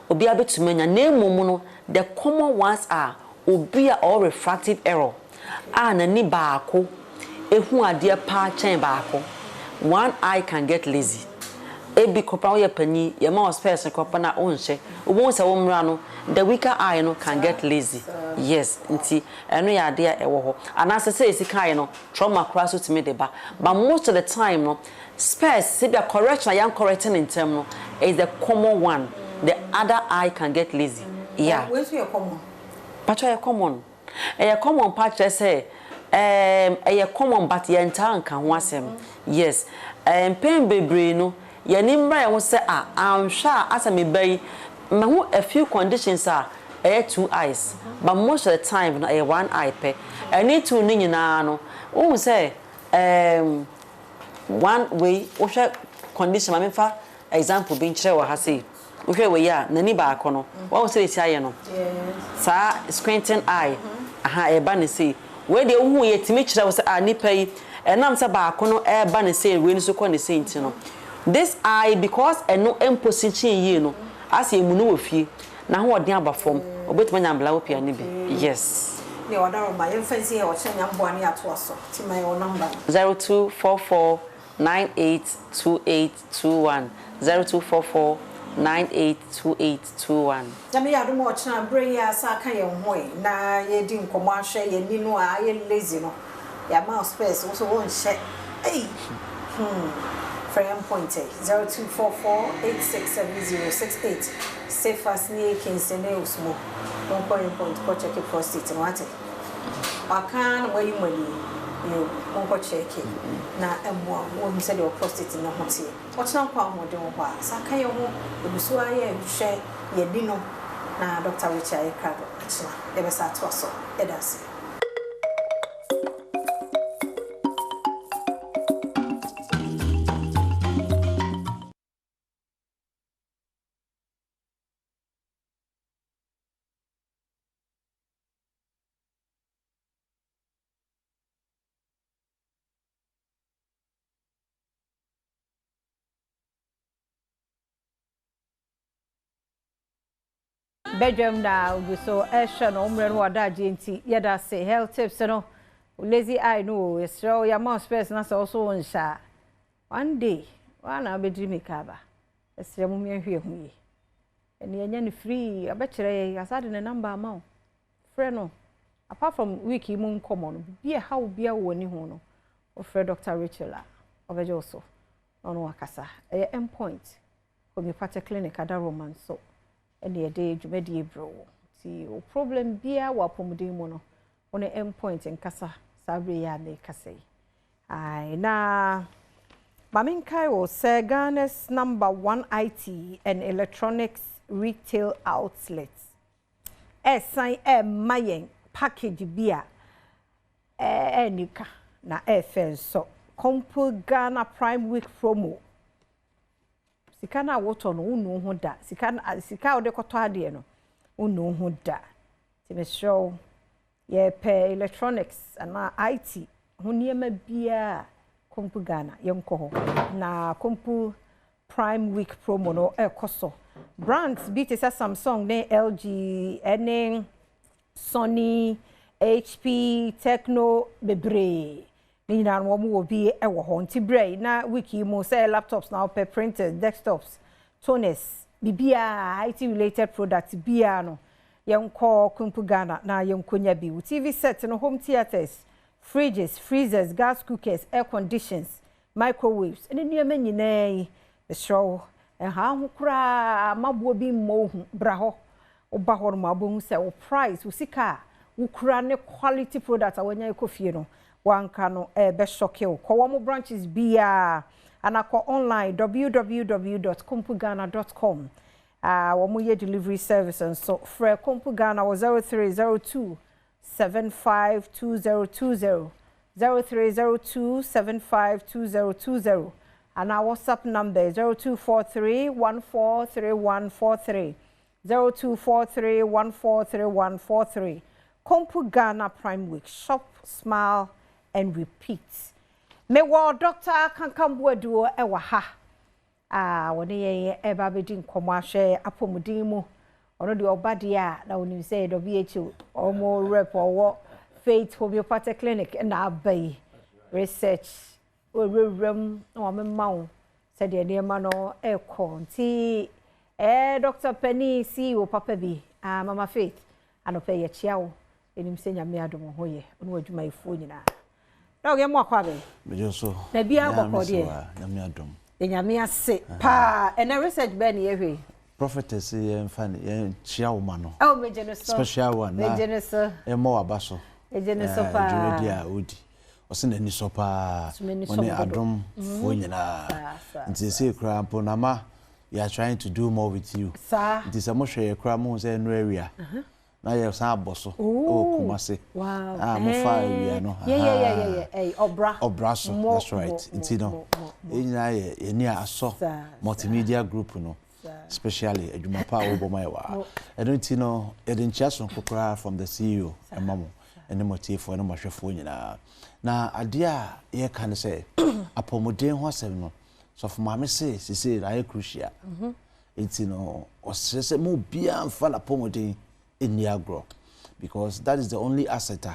obi abetumi nya na emom no the common ones are obi or refractive error na ni ba ko ehu ade pa chen ba ko one eye can get lazy ebi kopa ye pani ye ma space kopa na onhye obo se wo mra no the weaker eye no can get lazy yes nti eno ya ade e wo ho anase se esika no trauma cross to me de ba but most of the time no space se be correction yan correcting in term no is the common one the other eye can get lazy yeah
where's your common
patch your common common patch say common but ye ntan kan ho asem yes pen bebre no ye ni mra ye ho se anhwa asame bai mahu a few conditions are two eyes but most of the time no one eye pe any two ni nyina no who say one way o hwe condition ma me fa example bi nkyere wa ha say o hwe we ya nani ba akono wo say esi aye no sa squinting eye aha e ba ne say we de hu ye timi kyere wo say nipa yi enam sa ba akono e ba ne say we ni so ko ne say nti no this eye because eno position yi no as emu no wofie na ho odin abafom obetuma nyambla wo pia ne bi yes
ne wadaro ma yemfansi e wo che nyamboa ne ato aso ti my number
0244982821 0244982821
Jami ya dumo ochina bre ya sa kan ye ho na ye di nkomo ahwe ye ni no a ye lazy no ya ma space wo so won hye ei frame point 0244867068 safe as near kinsene usmo 1 point ko check prostate no ate akan where you money you ko check na emo wo mi say the prostate no hotie ochina kwa ho de ho a sa kan ye ho ebusu aye hwe ye di no na Dr. Richard Krado achina e be sa to so e dance Badwam na uguso ehwe no umre no wadaje enti yeda say health tips no lazy eye no esro ya mouse space na so so nsha one day wana be dream kaba esre mu me hwe hu yi ene enya ne free abekere asade ne number ama frɛ no apart from week mu nkomo no bia how bia woni ho no o frɛ Dr. Rachel obeje also ono wakasa endpoint homeopathic clinic ada Roman so ene ede dwumadi ebro ti o problem bia wa pomuden mu no on endpoint nkasa sabre ya me kasa ai na Maminkai was Ghana's #1 IT and electronics retail outlets. Sign mayen package beer nika na so Compo Ghana Prime Week promo. Sikana water no unu ho da. Sika ode koto ade no unu ho da. Ti show ye pe electronics and IT ho niema bia Compo Ghana yenko na Compo Prime Week promo no ekoso brands beat is Samsung ne LG ene Sony HP Tecno bebre ni na wo mu obi e wo ho nti bre na wiki mo say laptops now per printers desktops toners bibia IT related products bia no yenko Compo Ghana na yenkonya bi TV set no home theaters fridges, freezers, gas cookers, air conditions, microwaves. And then you mean the show and how kura mabu bi mo braho oba hor mabu say o price we sika we kura ne quality product awanya ekofie no wan kano be shock you ko wo branches bia anako online www.compugana.com wo mo ye delivery service and so for Compo Ghana was 0302 752020 0302752020 and our WhatsApp number is 0243143143 0243143143 Compo Ghana Prime Week shop smile and repeat me wo Dr. Kankambu Duo ewa ha woni ye eba bedi nkomo ahwe apomudin mu ono de obadia na oni say WHO omo rep owo Faith Homeopathic Clinic na abai research orewrem o memma said de ne ma no nti Dr. Penny CEO papa bi Mama Faith anope ye chiawo enim se nyame adom ho ye ono adwuma ifo nyina na oge mo akwa be mejo so na bia akwa de nyame adom nyame ase pa na research be na ye hwe
prophetess fan chiawo ma no
oh mejo so
special one na
mejo so
mo abaso
ejene so pa
juredi odi osina ni so pa oni adom fo nyina nti se kra mpo na ma you are trying to do more with you nti se mo hwe kra mo se no area na ye san aboso o kumase mo fa area no
yeah obra
so that's right nti no enyina ye eni aso multimedia group no especially adwuma pa wo boma yawa eno nti no edinchiaso kokra from the CEO emamo ene motifo ene mahwefo nyina na ade a ye kan say apomuden ho asem no so for mama say na crucial nti no osese mo bia mfa na apomuden eni agro because that is the only asset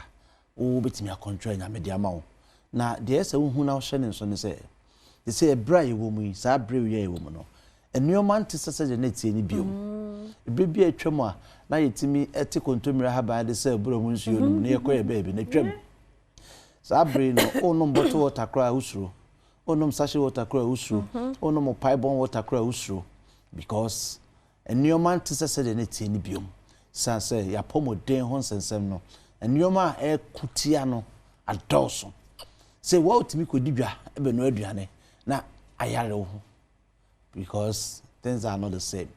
wo betimi akontrol nya media ma wo na de ese wo hu na wo hye ne so ne say they say e bra ye wo mu sa bra ye ye wo mu no enyoman te sese je na tie ni biom bebi atwam a na yetimi eti kontomira ha ba de se bro mu nsuo no na yekoye baby na twam sa bra no onom bottle water kra usuro onom sachet water kra usuro onom pipe bomb water kra usuro because enyoman te sese je na tie ni biom san se ya pomoden ho nsensem no enyoma e kutia no adolso se wo otimi kodidwa ebe no aduane na ayare wo because things are not the same.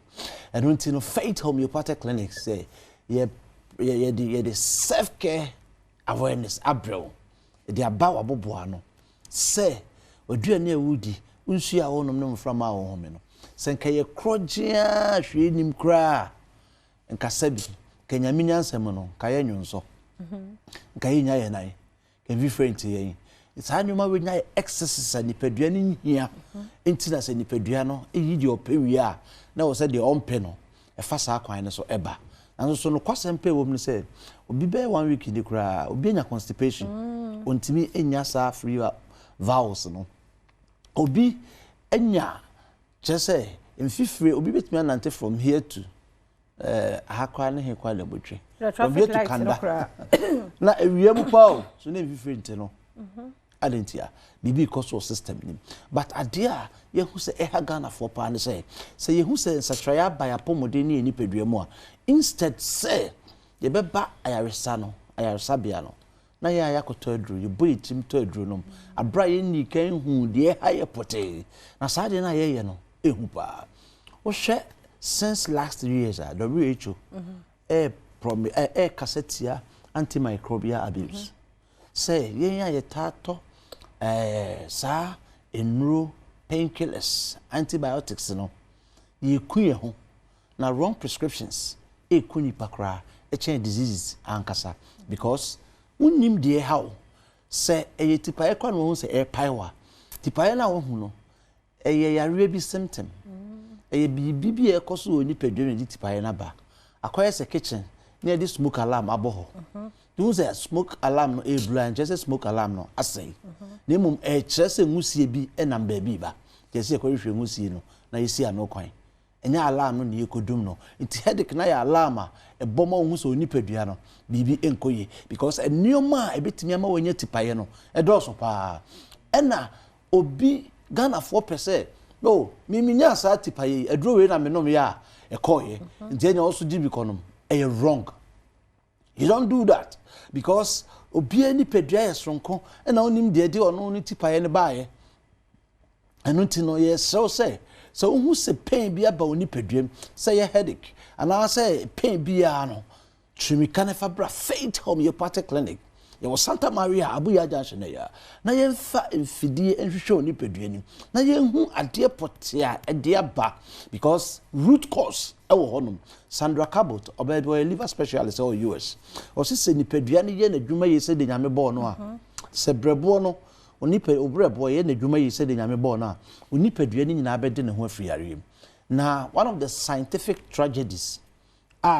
And when you know Faith Homeopathic Clinic say the self-care awareness abro the abawa boboano say oduane wudi unsu a wonom no from a wo home no senka ye krojia hwe nim kra nka sabi kanyami nyansem no kaye nwonso kaye nya ye nan can be friend to ye it's anuma we nya exercise nipadua ni hia entina se nipadua no eyidi opewi a na wo se de ompe no e fa sa kwan ne so eba nanso so no kwasempe wo mu se obi be 1 week ni kura obi nya constipation ontimi enya sa free vowels no obi enya chese
in fifre obi betumi anante from here to ahakwa ne hekwa lebotwe from here to Kanda na ewiem pa o so na fifre nte no adentia bibi koso system nim but adia ye hu se eha Ghana for pa ne say ye hu se satraya ba ya pomode ne ni peduamu a instead say ye beba ayaresa no ayaresa bia no na ye ayakoto aduru ye boy tim to aduru no abra ye ni kan hu de ha ye pote na sade na ye no ehu pa wo hwe since last 3 years WHO cassetia antimicrobial abuse say ye tato sa enro painkillers antibiotics no ye kuye ho na wrong prescriptions kuni pakra change diseases ankasa because unnim de how say tipaye kwa no say paiwa tipaye na wo hu no yare bi symptom bibi ekoso oni pedwe ni tipaye na ba akoye se kitchen near this smoke alarm aboho you say smoke alarm no blind just smoke alarm no asay na mum kyerese ngusie bi enam ba bi ba kyerese ekorehwe ngusie no na yesi ano kwan enya alarm no ne yekodum no nti headache na ya alarm a eboma hu so oni pedua no bibi enkoye because enioma ebetimi ama wanya tipaye no edoso pa ena obi Ghana 4% no miminya sa tipaye edro we na menom ya ekoye nti enya also dibi konom wrong. You don't do that because obi ani pedua yesronko na onim de de ono ni tipaye ne baaye eno ti no yeso say so who se pain bi aba oni peduam say your headache and I say pain bi no trimika ne fabra Faith Homeopathic Clinic ye was Santa Maria Abuya Junction ya na ye mfa mfidie nhwehwe oni peduani na ye hu ade potia ade aba because root cause ewo honum Sandra Cabot obebe liver specialist or US o se ni peduani ye na dwuma ye se de nyame bo no a se brebo no oni pe obrebo ye na dwuma ye se de nyame bo no a oni peduani nyina abede ne ho afriarem na one of the scientific tragedies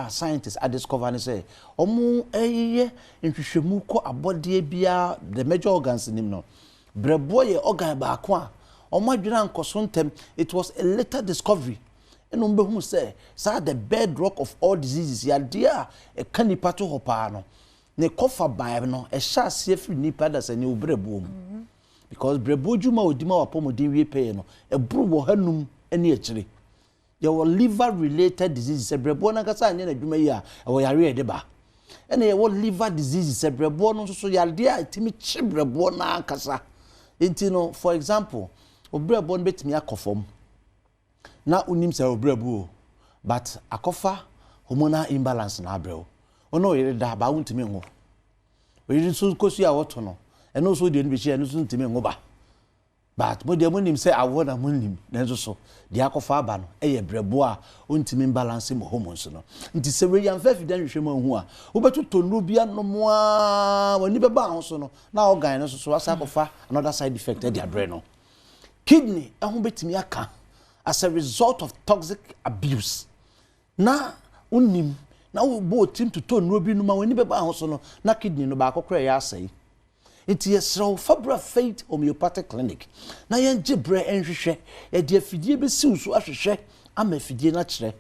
scientists are discovering say omu eye nhwehwemu ko abode bia the major organs nim no brebo ye organ ba ko a omu adwena nkoso ntem it was a later discovery eno mbe hu say the bedrock of all diseases ya dia e kanipa to hopa no ne kofa ban no e sha ase afri nipa da sane obrebo mu because brebo juma odima wapomodin wie pay no e buru wo hanum ene akire your liver related diseases brebo na kasa anya na dwuma yi a wo yare de ba ene your liver diseases brebo no so yare a timi chi brebo na kasa enti no for example obrebo no betimi akofom na unim se obrebo but akofa hormonal imbalance na abreo ono yere da ba untimi ngo oyiri so kosu ya woto no eno so de no be chi eno so untimi ngo ba but mo de mo nim say awona mo nim nenzo so de akofa aba no eye brebo a untimi imbalance mo hormones no nti se we yan fafi dan hwehwe mo hu a wo beto tonu bia no mo a wani beba ho so no na organ no so asa akofa another side effect e de abre no kidney ehun betimi aka as a result of toxic abuse na unim na wo bo tim to tonu bi no ma wani beba ho so no na kidney no ba akokra ya asai enti yesro fabra Faith Homeopathic Clinic na yen gibre enhwehwe e de afidie be siwso ahwehwe ama afidie na kire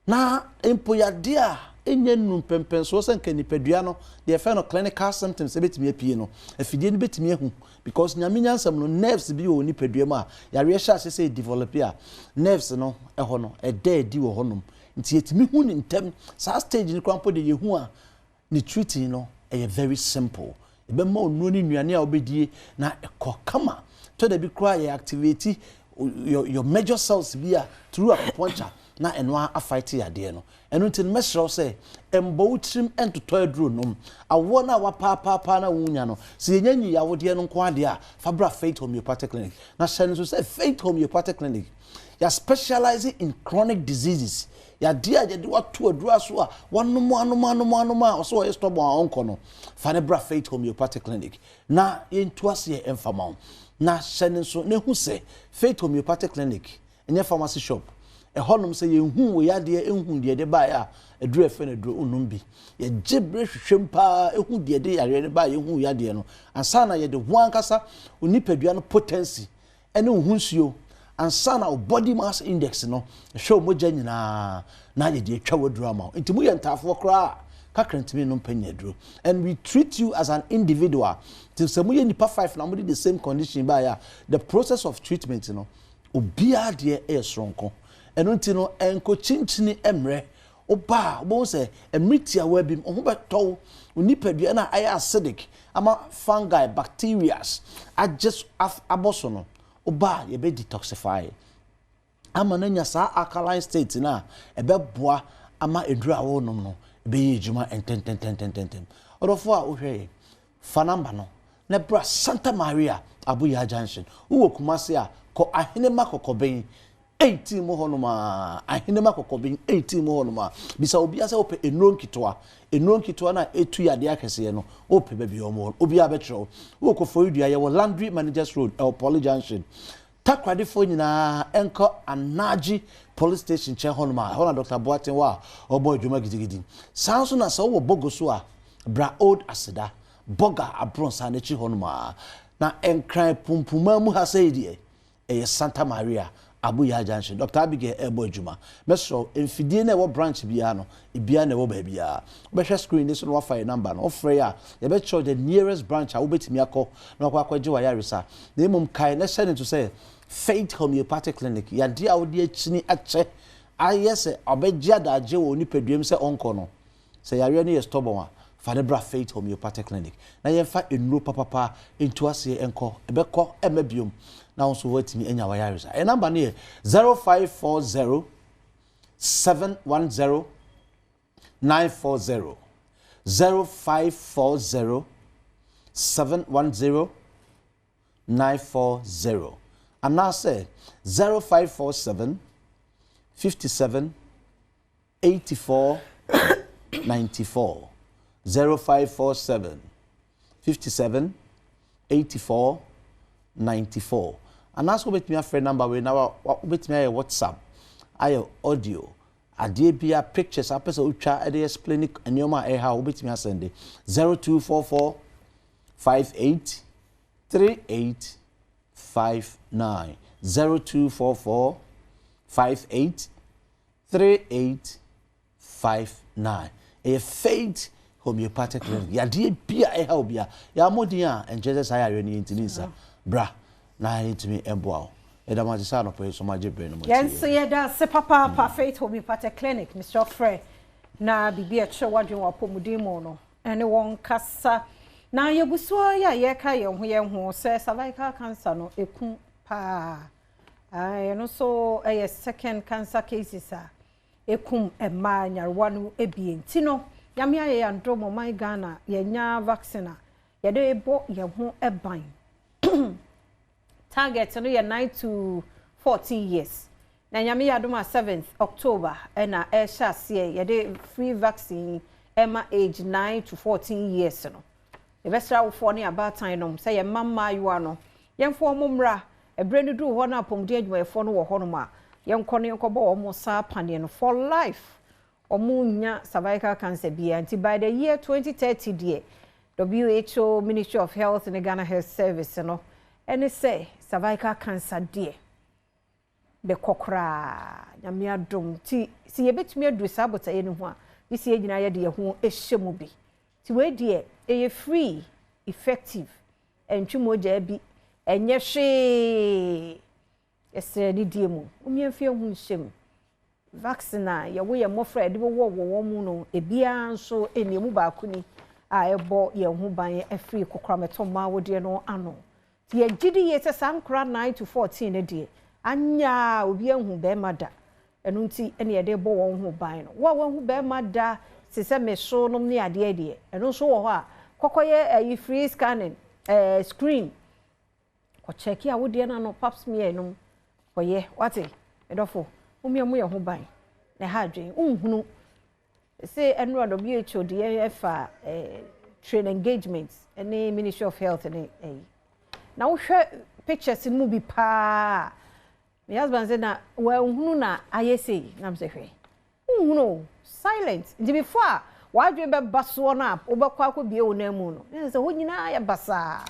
na empoyade a enye num pempenso so nka nipadua no de fe no clinical symptoms ebetimi apie no afidie no betimi ehu because nyamenyansam no nerves bi wo nipadua ma yare sha se develop a nerves no eho no edi wo honum nti etimi hu ni ntem sa stage ni kwampo de yehu a ni treating no very simple ebe ma onu ni nuane a obedie na ekokama to de bi kra ya activate your major cells bi a through acupuncture na enwa a fight ya de no enu tin mesro say embo utrim entoto aduro nom awo na wa pa na wunya no se yenyi ya wode no nko ade a fabra Faith Homeopathic Clinic na shane so say Faith Homeopathic Clinic ya specializing in chronic diseases ya dia je de watu aduro aso a wanum so ye stop on onko no fanebra Faith Homeopathic Clinic na yentu ase enfama na shane so ne hu say Faith Homeopathic Clinic enye pharmacy shop e honum say yenhu wo yade enhu de de ba ya aduro efe na aduro unum bi ye gibre hwehwempa ehu de de yare de ba yenhu yade no ansa na ye de ho ankasa onipadua no potency ene hu nsuo and sana body mass index no show moja nyina na ye de atwa drama nti mu ye ntafo kra kakrantimi no mpanyadro and we treat you as an individual till some ye nipa 5 na mo the same condition ba ya the process of treatment no obia de e sronko eno nti no enko chinchini emre oba bo se emritia wa bim oho beto onipa bia na aya acidic ama fungi bacterias just aboso no oba ye be detoxify ama nanya sa alkaline state na ebe boa ama edura wo nom no be ejuma enten orofo a ohwe fa number no na bra Santa Maria Abuya Junction wo Kumasi a ko ahenema kokoben 18 mo honoma ahenema kokoben 18 mo honoma bisa obi ase ope enron kitwa na etu yade akese no ope be bi omo obi abetro wo ko foyudua ye wo Landry Managers Road El Poly Junction takwade fo nyina enko Anaji police station che honoma hona Dr. Boatin wa obo adwuma gidigidi sanso na so wo bogoso a bra old aseda boga abronsa na chi honoma na enkran pumpuma mu ha sayidie Santa Maria Abuya Junction Dr. Abigail Ebo Juma meso enfidie na wo branch bia no ebia na wo ba bia obehwe screen this no wa fire number no ofre ya ye be show the nearest branch a wo betimi akọ na akwaje wa yarisa na emum kai na send to say Faith Homeopathic Clinic ya dia wo de achini ache ayese obegya da age wo ni peduem se onko no se yare no ye stubborn a Fadebra Faith Homeopathic Clinic na ye fa enro papa into ase enko ebekọ emabiom na also wetimi enya wa yarisa e number no 0540 710 940 0540 710 940 and now say 0547 57 84 94 0547 57 84 94 and that's what me a friend number we now with me WhatsApp ayo audio ade bia pictures apesa utwa ade explain anyoma e ha with me send 0244 58 38 59 0244 58 38 59 a Faith Homeopathic Clinic ya die bia e ha obia ya modia and Jesus aya ni intinisa bra na hitimi emboa eda ma jisa no pe so ma jebe no mo
yes ye da se papa Faith Homeopathic Clinic Mr. Frey na bibia che wadwen wa pomudimo no ene won kasa na yebuso ya ye ka ye ho se cervical cancer no eku pa no so second cancer cases a ekum ema nyarwa no ebie ntino yame aye andromo my Ghana ye nya vaccine ye de ebo ye ho eban target no ye 9 to 14 years na yame adoma 7th October na sha se ye de free vaccine ema age 9 to 14 years no e besra wo for ne about time no say ye mamma you ano ye fo momra ebre no du ho na pomde adwuma ye fo no wo ho no ma ye nkone nkobo o mo sa pane no for life omunya cervical cancer bia until by the year 2030 die WHO Ministry of Health in the Ghana Health Service no and say cervical cancer die be kokra nyame adom ti si ye betumi adu sabota ye ne ho a isi ye nyina ye de ho ehyemu bi ti we die e free effective entwumoja bi enye hwe esre ni die mu omiemfie hu nhyem vaccine ya wo ye mofra de wo mu no ebia nso eniemu ba kuni a ebo ye hu ban afri kokrameto ma wo de no ano ti ye gidi ye se sankra 9 to 14 ne de anya obi hu be mada enu nti ene ye de bo wo hu ban no wo hu be mada se se meso no ne ade ade enu nso wo ho a kokoye free scanning screen ko check ya wo de na no pap smear no koye wate edofo omiamu ye ho ban na ha dwen unhunu say enro do WHO de fa train engagements any Ministry of Health any na wo hwe pictures mu bi pa my husband said na wa unhunu na ayese na mse hwe unhunu silent ndi before wa dwen be baso na obekwa ko bie wo na mu no say ho nyina ya basa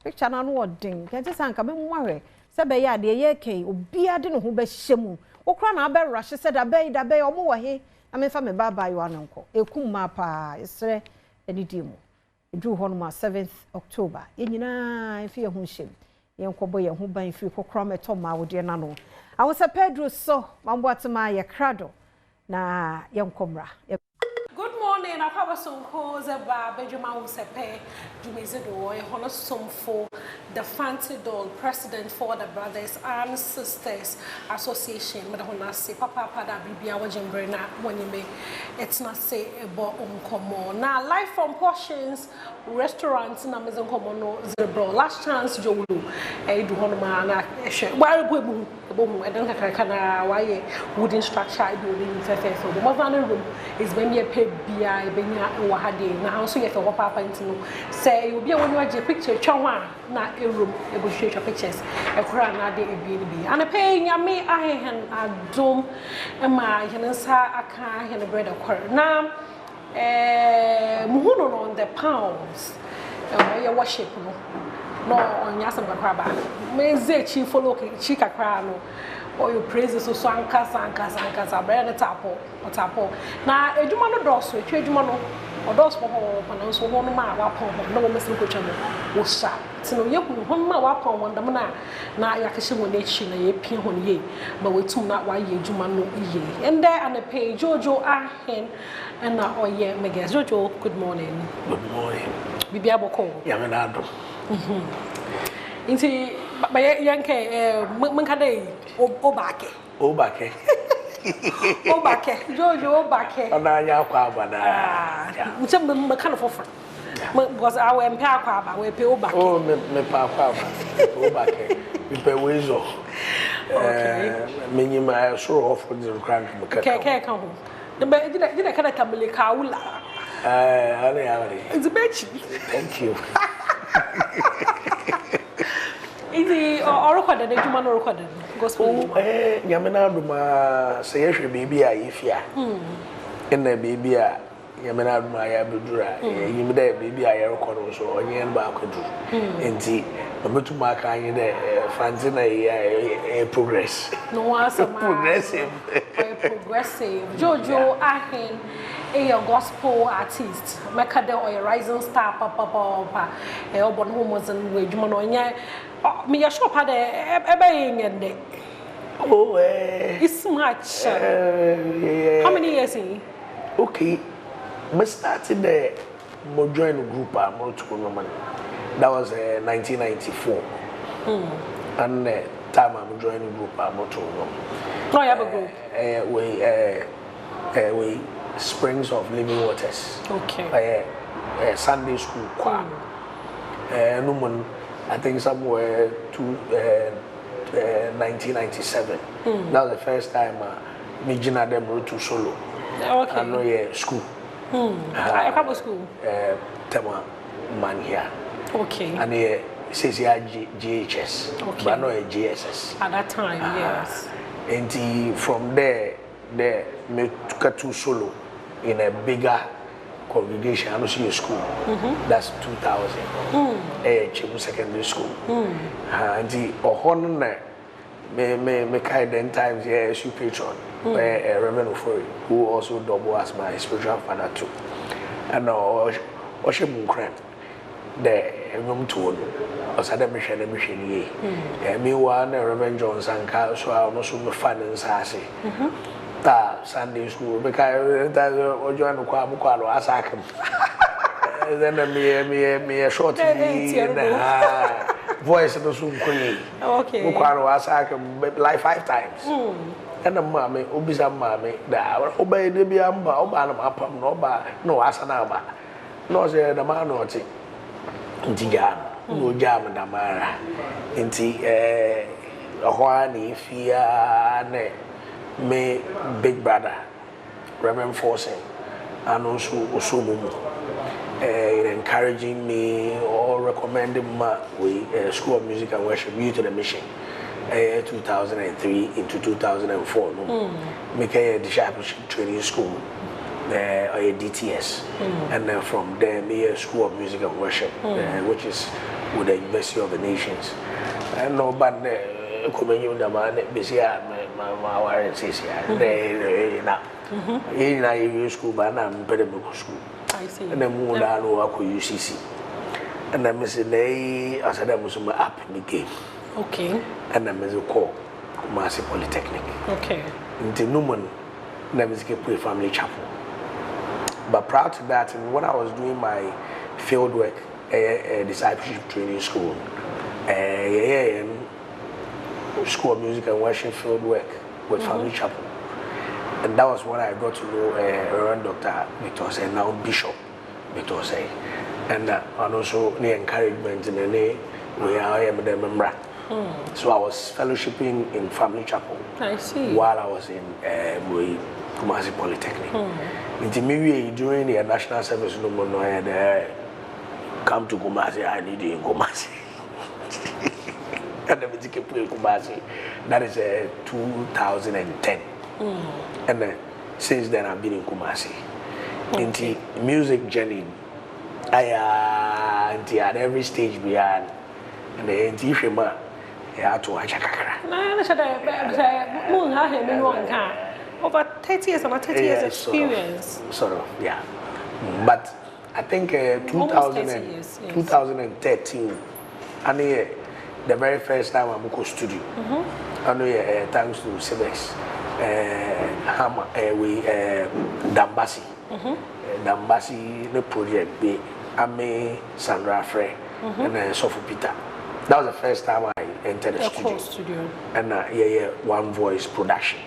picture na no odin kan say sanka me mmahwe Sebe ya de ye ken obi ade no ho be hyemu okra na be rush se da be omo wo he amefa me baba yo anonko ekum ma pa esre enidi mu edu ho no ma 7th October yenyina efi ye ho hyem yenkobo ye ho ban fi kokra meto ma wo de na no awose Pedro so mambo atema ye krado na yenkomra.
Good morning. I have some calls about Badwam Usepe, Jumezido, a honorsome for the Fancy Doll, president for the Brothers and Sisters Association. Madam say, Papa, Pada, Bibia, Wajimbrena, when you may, it's not say about Uncommon. Now, live from Portions restaurants, Namazon Comono, Zebro, last chance, Jolu, a Duhonoma, why boom, I don't have why wooden structure building, the mother room is maybe a pay BI, Benya, or Hadi, now so you have a papa into say you'll be when you watch a picture, Chawan, not a room, a bush pictures, a crown, a day, a baby, and a paying a me, I and a dome, and my and a car and a bread of her. Now, Muhuno on the pounds, your worship, no, on Yasam Craba, may say chief follow Chica Crano. Or you praise so sanka, brand tapo, or tapo. Now, a Jumano doss, a Jumano, or doss for home, and also one man wapon, no missing coach was shot. So you can home my wapon one damana. Now, Yakashin will let you a pin on ye, but we two not why ye Jumano ye. And there and the pay Jojo Ahen and now, oh, yeah, Megas Jojo, good morning.
Good morning.
Bibiaboko,
Yamanado.
Inti Yanke, Munkade, Obake.
Obake.
Obake, Jojo Obake.
And I
am kind of offer. Because our empire, we pay Obake.
Oh, me papa, Obake. We pay Wizo. Many my show off with the crank.
Okay, come home. The bed did I kind of come like Kaula? It's a bitch.
Thank you.
Is the recorded? The human recorded.
Gospel. Yamina Duma say baby if ya. In the baby Yamina Duma Yabudura. You there baby I record so on yen back to. Enti to mark I in the Francina progress.
No answer.
Progressive.
Progressive. Jojo Ahen. A gospel artist, Macadam or a rising star, Papa, a urban homos and wage mononia. Me a shop had a baying and day.
Oh,
it's much. How many years in?
Okay, I started the join group. I'm not woman. That was 1994. And time I'm joining group. I'm not woman.
No, you have a group.
We Springs of Living Waters.
Okay.
Sunday school choir. I think somewhere to 1997. That was the first time me Gina them wrote to solo.
Okay.
I know school.
I have a school.
Tema man here.
Okay.
And he says GHS.
Okay.
But I know a GSS.
At that time, yes.
And from there me took to solo in a bigger congregation. I don't see a school. That's 2000. Chibu Secondary School. And the Ohon me kind then times SU patron, Reverend Ofori, who also double as my spiritual father too. And Oshe Munkran, the room tour, or Sada Mission ye. Meanwhile, Reverend Johnson, so I also be fan and sassy. Sunday school because Ojuan Kwamukalo ask him. Then me a short voice of the Zoom Queen.
Okay.
Mukwano ask him like 5 times. And the mammy, Ubisa mammy, that obey the Biamba, Obanam upon no Asanaba. No, say the man or tea. Jam, no jam and Amara. Inti a Juani Fia. Me big brother, Reverend Forcing, and also Osumu, encouraging me or recommending me School of Music and Worship Youth to the Mission, 2003 into 2004. Make a discipleship training school, or a DTS, and then from there me a School of Music and Worship, which is with the University of the Nations. And no, but komenyu da ma besia ma ware sisia na na you school ba na mpede me school
I see
na mu da no akọ UCC na me se nei asada musuma app ni game
okay
na me ze call Kumasi Polytechnic
okay
into Numan na me ze play family chapel. But prior to that, when I was doing my field work discipleship training school School of Music and Worship field work with Family Chapel. And that was when I got to know Reverend Dr. Victor Say, now Bishop Victor Say. And also the encouragement in the name where I am the member. So I was fellowshipping in Family Chapel.
I see.
While I was in Kumasi Polytechnic. Maybe during the national service, no, I had come to Kumasi, I need you in Kumasi. And Kumasi. That is 2010. And since then I've been in Kumasi. In the music journey, I at every stage we had, and the Tifima, I had to watch a kakra.
Over 30 years, about 30 years experience.
Sort of, yeah. But I think 2013, and the very first time I moved to studio, and thanks to Sebex, Dambasi, Dambasi, the project, Ame Sandra Frey, and Sophie Peter. That was the first time I entered the studio. And One Voice production.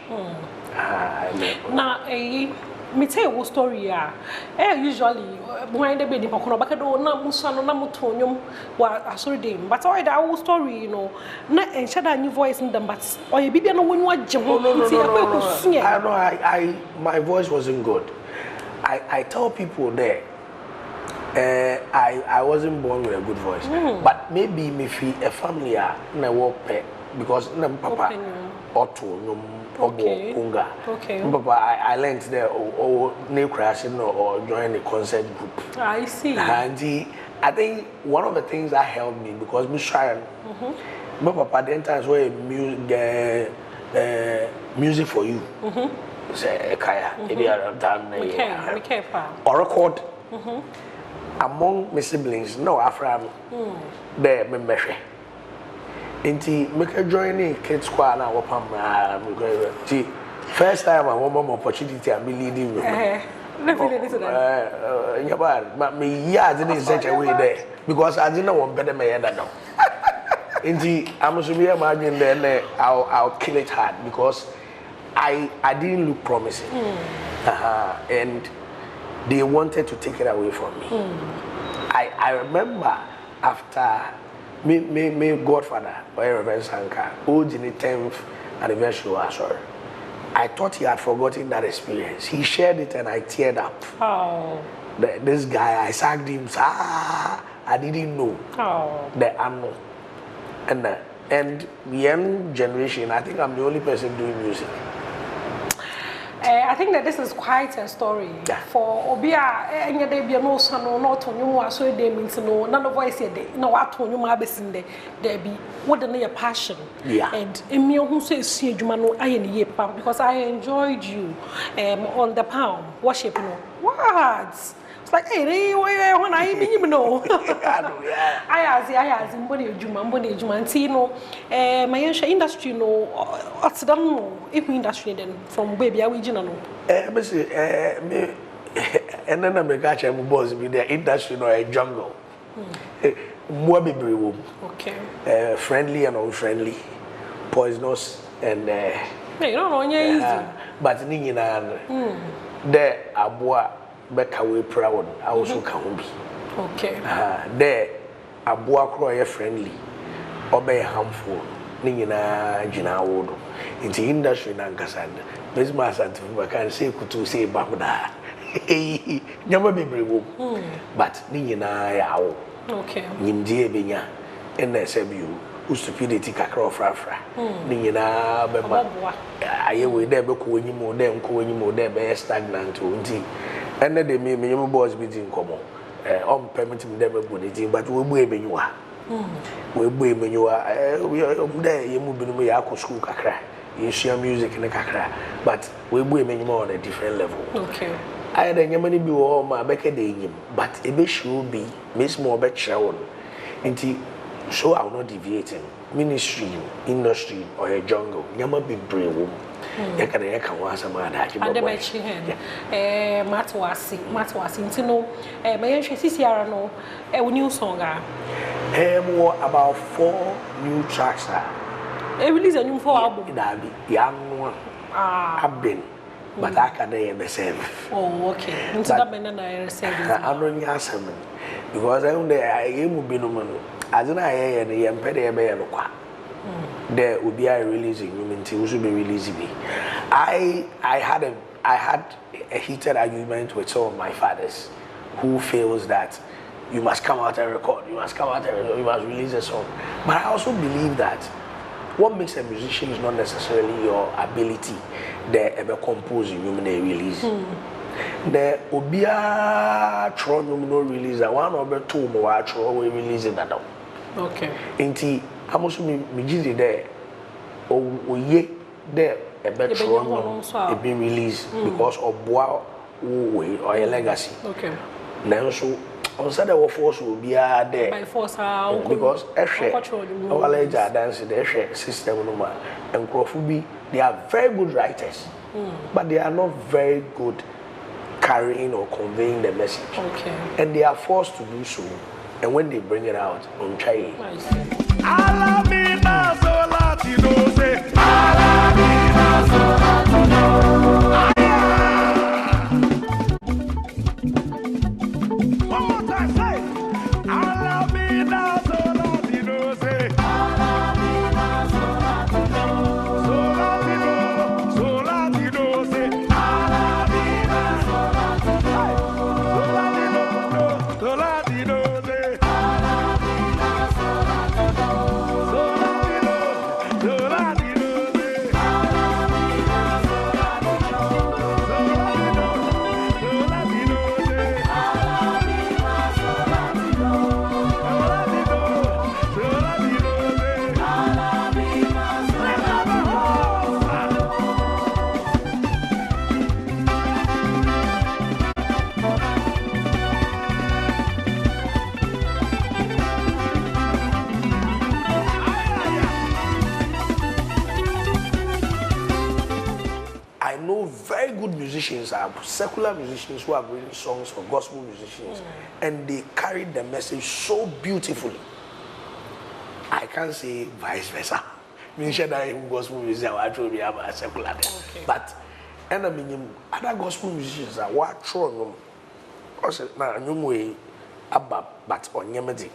Now, me tell you a story. Usually, when they be the Pacono, but I don't know Musano Namutonium, what sorry, but all that story, you know, not and shut a new voice in them, but or you be no one what you
I know my voice wasn't good. I tell people there. I wasn't born with a good voice, but maybe me feel a family na work because na papa auto
okay.
Kunga.
Okay.
Papa I learned there or new crashing or join the concert group.
I see.
And I think one of the things that helped me because me shy. My papa the times where music for you. Say kaya. Maybe I done.
Okay.
Or record. Among my siblings, no Afram, there membership. Inti make a joining kids squad now. First time I want more opportunity and be leading. But me yards in such a way there because I didn't know one better may than now. Inti I'm should be imagine then I'll kill it hard because I didn't look promising. And they wanted to take it away from me. I remember after me godfather, Reverend Sanka, who's in the 10th anniversary, I thought he had forgotten that experience. He shared it and I teared up.
Oh.
This guy, I sacked him. I didn't know.
Oh.
The animal. And the young generation, I think I'm the only person doing music.
I think that this is quite a story for Obia. Any day be no son or not on you are so they means no none of voice a day. No, what on you my best in there be what a passion.
Yeah.
And in me who says see you man I any because I enjoyed you on the pound worship no what. It's like hey when I even know. I ask mboni ejuma ntino my industry no what's done no if industry then from baby original no
me say me and then I'm catch my boss be the industry no a jungle more bebre wo
okay
friendly and unfriendly poisonous and
you don't know easy
but ni nyina there aboa beka we proud I also can be
okay
there aboa kro ye friendly obey harmful ni nyina gina wodo into industry na nkasanda business and can say kutu say babuda nyama bebre wo but ni nyina yawo
okay
nyimdie benya ena sebiu stupidity kakra ofrafra ni nyina beba aye we there be ko anyimo there nko anyimo there be stagnant unti ene de me nyama boss bi din komo permit me there be but we bu ebenyiwa we boy me you are there you move no ya ko school kakra you share music ne kakra but we boy me you on a different level.
Okay.
I don't know many be all my back at the but a bit should be miss more back shower. So I'm not deviating. Ministry, industry, or a jungle, never be brave. You can want some other.
And the matching hand, Matwasi, into no, my CCR no, a new song.
More about 4 new tracks.
A release a new 4 album.
Young one. I've been. But I can't hear myself.
Oh, okay. Into that man I say
I'm running answer because I'm there. I am be no man. I don't know. I am petty. There will be a releasing women to be releasing me. I had a heated argument with some of my fathers who feels that you must come out and record. You must come out and you must release a song. But I also believe that what makes a musician is not necessarily your ability. They ever compose you may release. The Obia Tron no release one over 2 more Tron we release it that.
Okay.
Inti I must me jizzy there. Oh ye there a better Tron it be released because of bois way or a legacy.
Okay.
Now so on Saturday force will be there
by force
because our legend dance the system no man and Crawford they are very good writers, but they are not very good carrying or conveying the message.
Okay.
And they are forced to do so. And when they bring it out, on try. Secular musicians who have written songs for gospel musicians and they carry the message so beautifully. I can't say vice versa. I share that gospel musicians are actually about secular. But and I mean other gospel musicians are what thrown also now new way about but on Yemedi.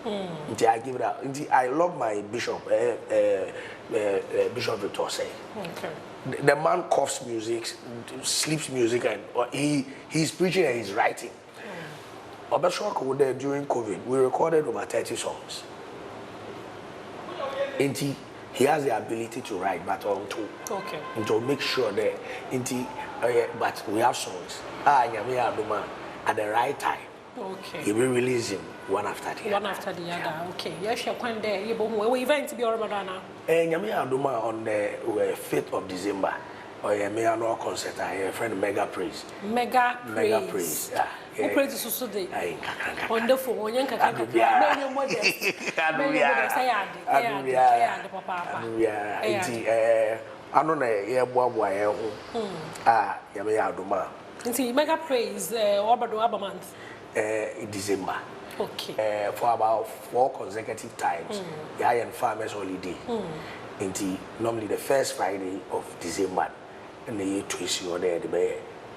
I give it out. I love my bishop, Bishop Victor say.
Okay.
The man coughs music, sleeps music, and he's preaching and he's writing. During COVID, we recorded over 30 songs. And he has the ability to write, but on to and to make sure that but we have songs. At the right time.
Okay.
He will release him one after the other.
One after the other. Okay. Yes, you're quite there. We event to be over now.
Nyame Adoma on the 5th of December. Or Nyame annual concert. A friend Mega Praise.
Mega Praise. Yeah. Who praise is so day. Wonderful. When you can come. No more just.
I don't know. Yeah, boy. Nyame Adoma.
See, Mega Praise. Over month.
In December.
Okay.
For about 4 consecutive times. Yeah, and farmers holiday. Normally the first Friday of December. And the year twist you there the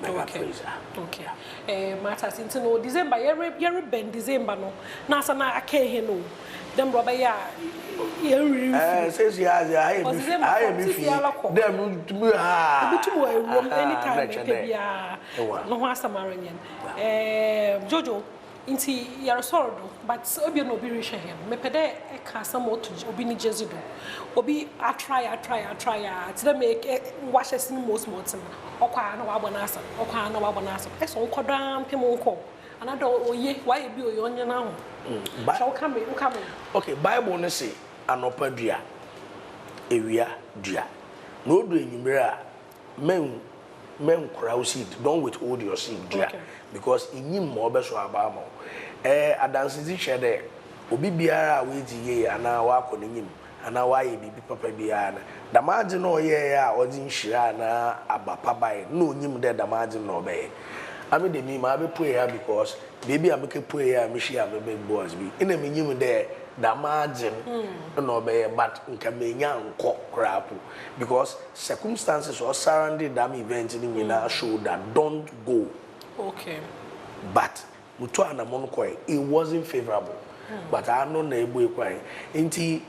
Mega Praise.
Okay. Matters into no December. You're been December no. Nasa na ake no. Them rubber ya.
Says I am them
anytime no one Samaritan. Jojo inti you're sorry but obi no be reach him me pede e ka samo to obi ni jezido obi I try to them make wash us most mortem okwa na wabona asa e so nkodan pem nko another oye why be oye now shall come
okay Bible no say anopa dua ewia dua no do enyimere a men crowd seed don't withhold your seed dua because inyim mo obeso abamo adansi hwede obi biara we giye ana wa akoninyim ana wa ye bibi papa biara damaje no ye ya odi nhira na abapa bai no onyim de damaje no be ami de mi ma be pray ya because baby ameke pray ya me share me big boys bi ina me nyim de damaje no be but nka menya nko krapu because circumstances or surrounding that event in nyina show that don't go
okay
but mutu anamon koi it wasn't favorable but I know na ebu ekwai nti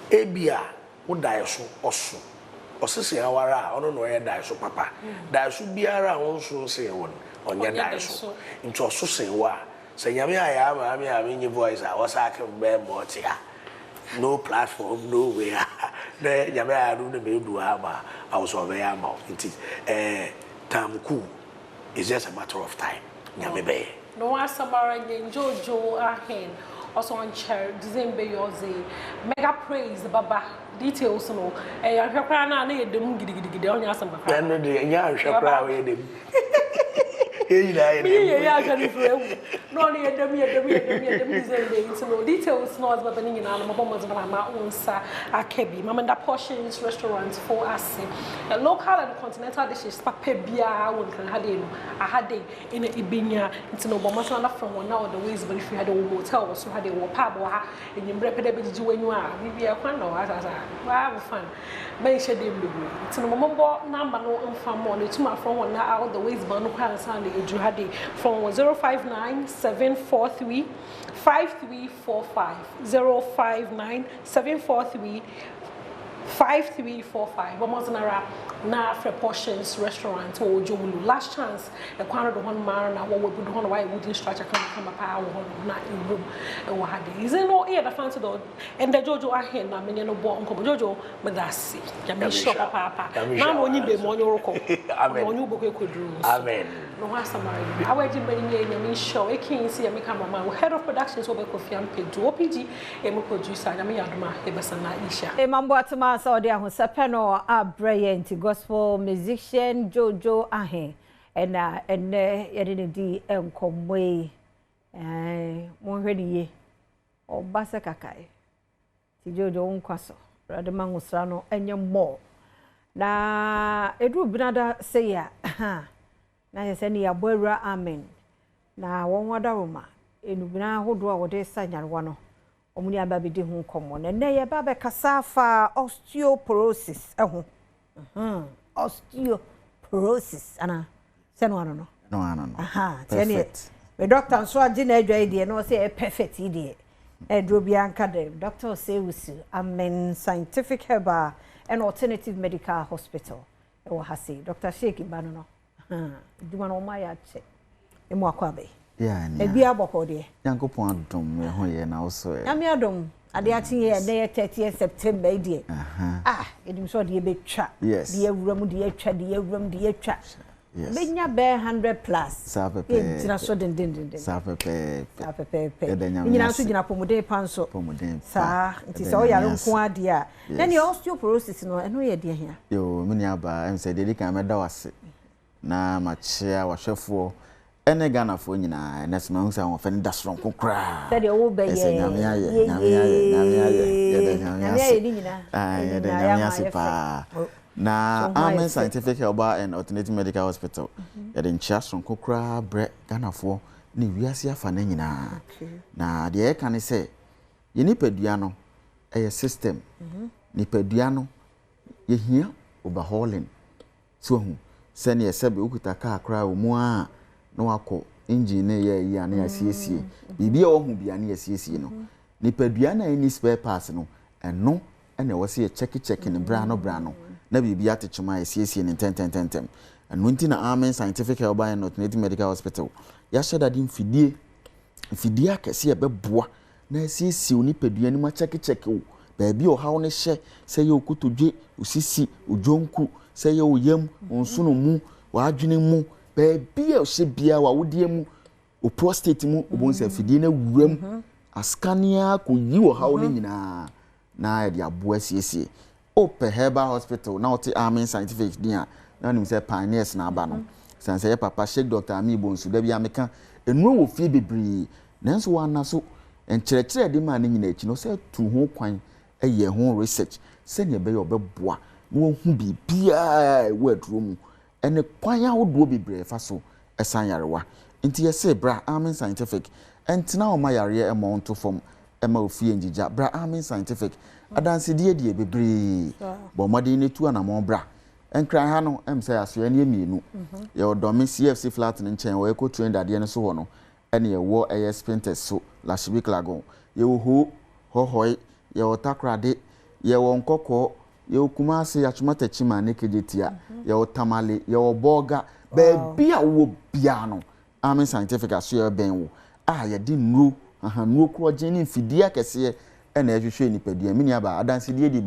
ebia wo dai so oso osese awara ono no ye dai so papa dai so biara won so se won onye dai so nti oso se wa se nyame aya ma me a me voice a wasa ka be motia no platform no way na nyame aya do me do ama I was over ya ma nti time cool it's just a matter of time nyame be
no asamara Jojo ahen also on chair December yoze mega praise baba details no ahwekra na na yedem gidigidi onya asam kakra
no de nya ahwekra we yedem
yeah actually for no ni yedem December into no details no as baba ni na no mabo mo ma onsa akebi mama da portions restaurants for us local and continental dishes papa bia won kan hade no ahade in ibinya into no bomo so na from one now the ways but if you had a hotel so hade wo pub ha enyimbre pede begigi wanyu a bibia kwan no asasa wa fun ben shede mbebu into no mombo number no mfa mo no tuma from one now all the ways but no kwan sound edu hade from 059 743 5345 059 743 5345 Bomozanara na Portions restaurant or Jomulu last chance a corner of one man what would do why wouldn't structure come up power not in room and what had is no air the fancy dog and the Jojo are here now many no born Jojo but that's it Yami shop papa now only be more amen you book could do
amen
no one summary I went in many show a king see me cameraman head of productions over coffee and pay to OPG a producer Yami Adoma Ebasana Isha
a mambo atma Saudi Ahusapeno a brilliant gospel musician Jojo Ahe and yedidi enkomwe monhwedi ye obasa kakai ti Jojo unkwaso brother mangusra no enye mo na edu binada say ya na yese ni abwura amen na wonwada roma enubina hodo a wode sanyarwa no omuni ababidi hu komo na ye ba be kasafa osteoporosis eho osteoporosis ana seno ano
no
aha tene me doctor so agi na adwa ide no say perfect ide edrobia nka de doctor say wusu amen scientific herbal and alternative medical hospital e wo hase dr sheik banu no duma no ma ya che e mo akwabe
yeah
e bia boko de
yankopon adom me ho ye na also e
ami adom ade atinye na 30 September idie edim so de betwa de awuram de atwa de awuram de atwa benya be 100 plus
sapepe
tina so den
sapepe
nyina so gina pomode panso sa nti so yare nko ade a na ne osteoporosis no eno ye de hia
yo mini aba em se de kan meda wase na machia wahwefo ene Ghana fo nyina na sema hu sa won fe nda sron kokra
se de wo be ye
nyame ye nyame asipa na Amen Scientific Herbal and Alternative Medical Hospital yede nchia sron kokra bre Ghana fo ni wiase afa na nyina na de e kan se ye nipadua no eye system nipadua no ye hia overhauling so hu se ne sebe ukuta ka akra omu a no akọ engine ye yi ana asiesie bibia wo hu bia na asiesie no nipadua na any spare parts no eno ene wo se check ne bra no na bibia techuma asiesie ne tentem eno nti na Amen Scientific Herbal and Alternative Medical Hospital ya sheda di mfidie akese ye beboa na asiesie nipadua ni ma check wo baabi o hawo ne hye se ye okutodwe osisi ojonku se ye oyam onsuno mu wadwene mu baabi a ohye bia wa wodie mu
o prostate mu obon se fidie na wuram askania ko yi wo hawo ne nyina na de abo asiesie open herbal hospital na oti army scientific dia na nim se pioneers na aba no sanse ye papa sheik Dr. Ami Bonsu da bia meka enuro wo fie bebre nanso wana so enkyerɛkyerɛ de ma ne nyina achi no se tu ho kwan eye ho research se ne be yo beboa wo hu bibia wo aduro mu ene kwan awodo bebre fa so esan yarewa nti yese bra army scientific entina o ma yare amount from ema ofie njija bra army scientific adanse die bebre bo made ne tu anamon bra enkran ha no em say aso ene emienu ye odomi CFC flat ne nchen wo eko train dade ne so wo no ene ye wo eye sprinters so la shibik lagon ye wo hohoi ye otakrade ye wo nkoko ye okumase yachumata chima ne kejetia ye otamale ye oboga bebia wo bia no army scientific aso ye ben wo ye di nru nru kro gene fidie akese ene ehwehwe nipadua mini aba adanse die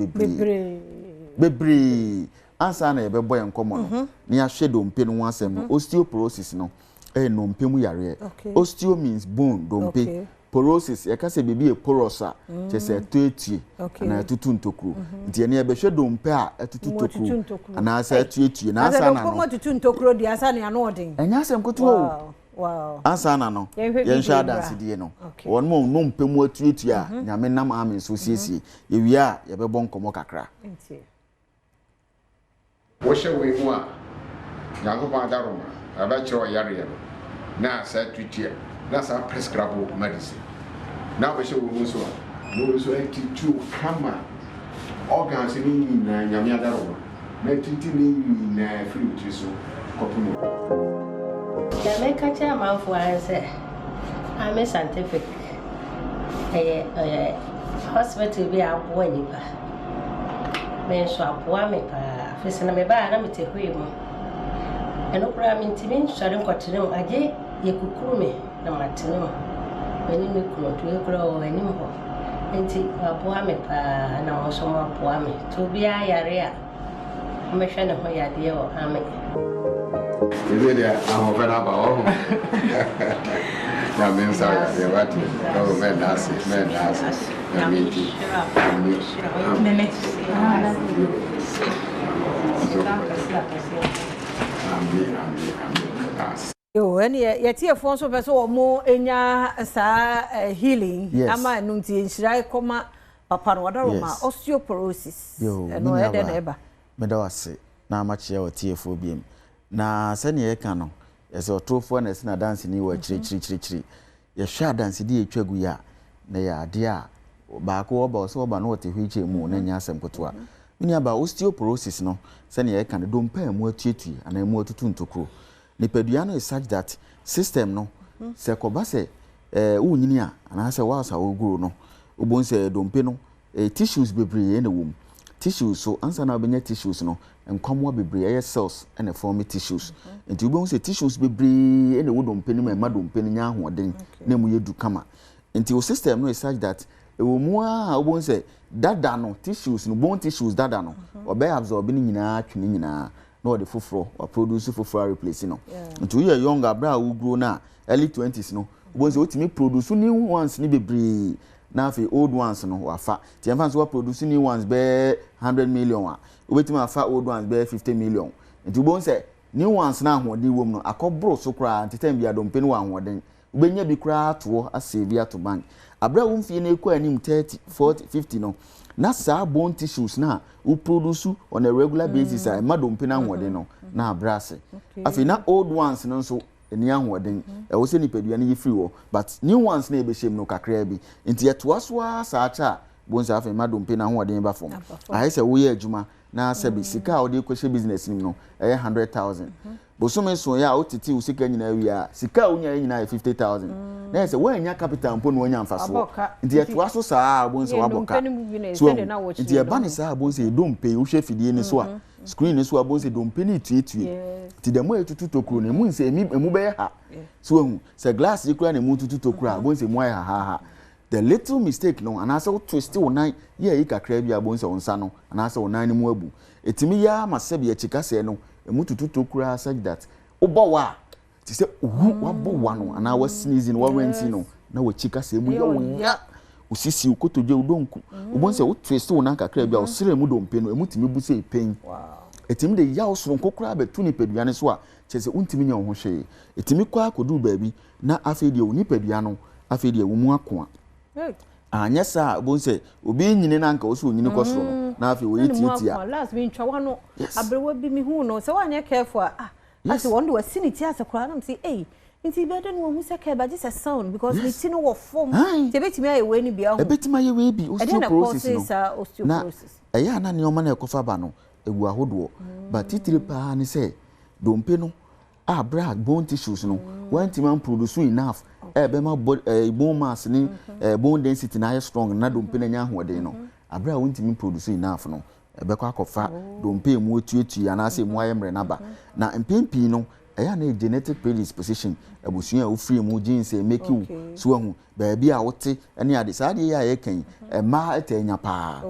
bebre ansa na ebe boy nkomo no ni ahwe dompe no asem osteoporosis no nompe mu yare osteo means bone dompe porosis e ka se bebi e porosa che se tuetie na tutu ntokuru nti ene ebe hwe dompe a tutu ntokuru ana asa tuetie na asa na
no tutu ntokuru di asa na no odin
enya asem kotu
wow
ansa na no yen hwa dance die no won mo nompe mu atuetie a nyame nam amen so siesie ye wi a ye be bon komo kakra
nti
wo hye we mu a nyankopon adaroma abachiro yare na sa tutia na sa prescribe medicine na wo hye we mu so no so entitu kama organs ni na nyame adaroma na entitu ni na free so kopuno
ya me ka cha ma fu anse I'm scientific hospital bi abo nipa me so abo me pa fese na me ba na me te hwe mu eno kura me ntimi nsare nkotene mu age ye kukuru me na matene mu eni me kuno to ye kura o eni mo enti abo me pa na wo so mo abo me to bia yare a me hwe ne ho yade o ame
Is it I'm open up our now means I what oh man that's
yo ene ye tie fon so pese o mo enya sa healing ama nunti nshira koma papa no wadaroma osteoporosis eno ede na eba
medawase na amache o tie fo biem na sani ye ka no yese otofo na sina dance ni wa chiri ye hwa dance di etwagu ya na ya ade a ba ko oba so oba no wote hwiche mu na nya asem kotoa mini aba osteoporosis no sani ye ka no dompa mu atuetue ana mu atutu ntokro nipadua no is such that system no se koba se unyini a ana se wa sa oguro no obonse dompe no tissues bebre na wom tissues so ansa na obenya tissues no enkwamwa bebre cells and form tissues enti ubon se tissues bebre ene wodompe ni ma dompe ni nya ahoden na mu yedu kama enti o system no is such that ewo mu a obon se dada no tissues no bone tissues dada no obe absorb ni nyina twini nyina na o de foforo o produce foforo replace no enti we younger bra wo grow na early 20s no obon se otimi produce new ones ni bebre na fi old ones no wafa ti emfa so produce new ones be 100 million a obetima afa old ones be 50 million nti ubon se new ones na ahode wom no akobro so kra ntetem bia dompe no ahoden ubenya bi kra to asave to bank abra wo mfie na ekwa anim 30 40 50 no na sa bone tissues na u produce on a regular basis a madompe na ahoden no na abrase afi na old ones no so eni ahoden e wo se nipadua ne yefiri wo but new ones na ebehye no kakra bi nti etoasoa saacha bonza afi madompe na ahoden ba fom ayi se wo ye adwuma na sabi sika o de kwehye business nim no 100,000 bosome so ya otiti usika nyina wi sika onya nyina 50,000 na se wo anya capital mpo no onya mfaso nti etoaso saa bonza waboka so nti e bani saa bonza edompe wo hwe fidie ni so a screen so abonse dompe ni tuetue ti demo etutu tokuro ne mu nse emu be ha so hu se glass ikura ne mu tutu tokuro abonse mu ha the little mistake no and asa twist wo nan ye kakra bi abonse onsa no and asa wo nan ni mu abu etimi ya masebi e chika se no emu tutu tokuro such that obo wa ti se wabo wano ana wa sneezing wa wenti no na wa chika se mu ya osisi ukotodwe udonku ubonse wo twese wo nan kakra bia osere mu dompe no emu timi bu se pen etimi de ya osoro kokora betu ni peduane so a chese untimi nya ho hwe etimi kwa kodu baabi na afi de oni pedua no afi de wo mu akoa anya sa bonse obi nyine na nka oso nyine kosoro no na afi wo yiti ya
last me ntwa wano abrewa bi mi hu no se wanya careful ase wonder was sinity as a crowd am say eh nti better no hu se care but this a sound because me ti no wo form te betimi aye we ni bia ho
betimi aye we bi osteoporosis
no
eya na ne o ma na ekofa ba no ewu ahodo but titire pa ni se dompe no abra bone tissues no when man produce enough be ma bone mass ni bone density na strong na dompe na nya hoden no abra won timi produce enough no ebe kwa kofa dompe mu otuetu ya na se mu ayemre na ba na mpempi no eya na genetic predisposition abusuan a ofri mu genes e make you so ahu ba bia wote ene ade sa ade ya ye kan ma etanya pa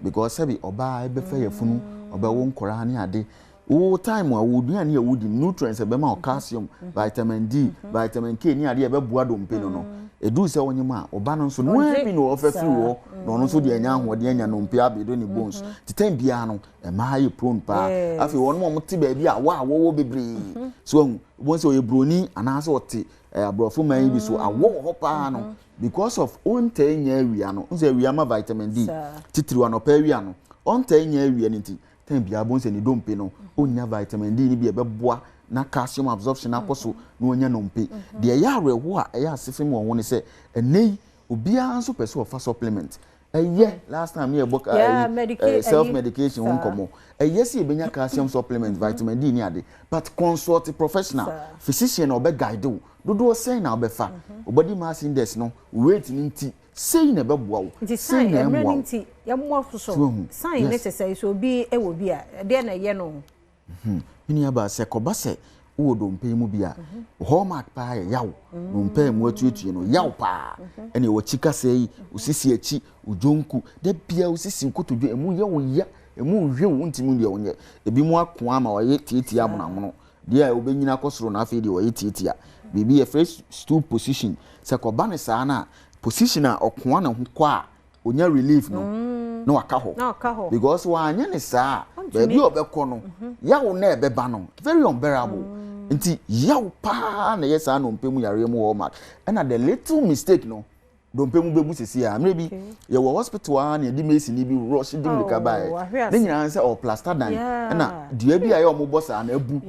because sabi oba ebe fa yafunu oba won kora ne ade o time a woduan ne awudi nutrients ebe ma calcium vitamin D vitamin K ni ade ebe bua dompe no edu se wonyima oba no so no bi no ofa free wo no no so de anya ahode anya no mpe abedo ni bones titan bia no e ma ye prone pa afi won mo ti ba bi a wo bebre so won se o ye broni ana se o ti abrofo man bi so awo ho pa no because of onta nya awia no nse awia ma vitamin D titiri wa no pa awia no onta nya awia ni ti tan bia bon se ni dompe no onya vitamin D ni bi e beboa na calcium absorption akoso no onya nompe de ya arewo a ya asefem won ne se enei obia nso pese of supplement last time me book self medication won komo si ebenya calcium supplement vitamin D ni ade but consult a professional physician or be guide do say na obefa obody mass index no weight ni nti say na beboa wo
say na emwa nti ya mo so sign necessary so bi e wo bi a de na ye no
mini aba se koba se wo dompe mu bia hallmark pa yawo dompe mu atuetue no yawo pa ene wo chika sei usisi achi ujonku da bia usisi nkotodwe emu yawo ya emu hwe wo ntimi de wonye ebi mu ako ama waye tietia amonamono de a obenyina kosoro na afi de waye tietia bibi e fresh stool position se koba ne saa na position a okwa na ho kwa onya relief no no waka ho because wa anya ne saa baby obekọ no yawo na ebeba no very unbearable nti yawo pa na yesa no mpemu yare mu Walmart and the little mistake no dompe mu bebu sesi a maybe ye wo hospital a na di mesi ni bi rush di meka bae ne nyina say o plaster dan na dia bi aye o mo boss na abu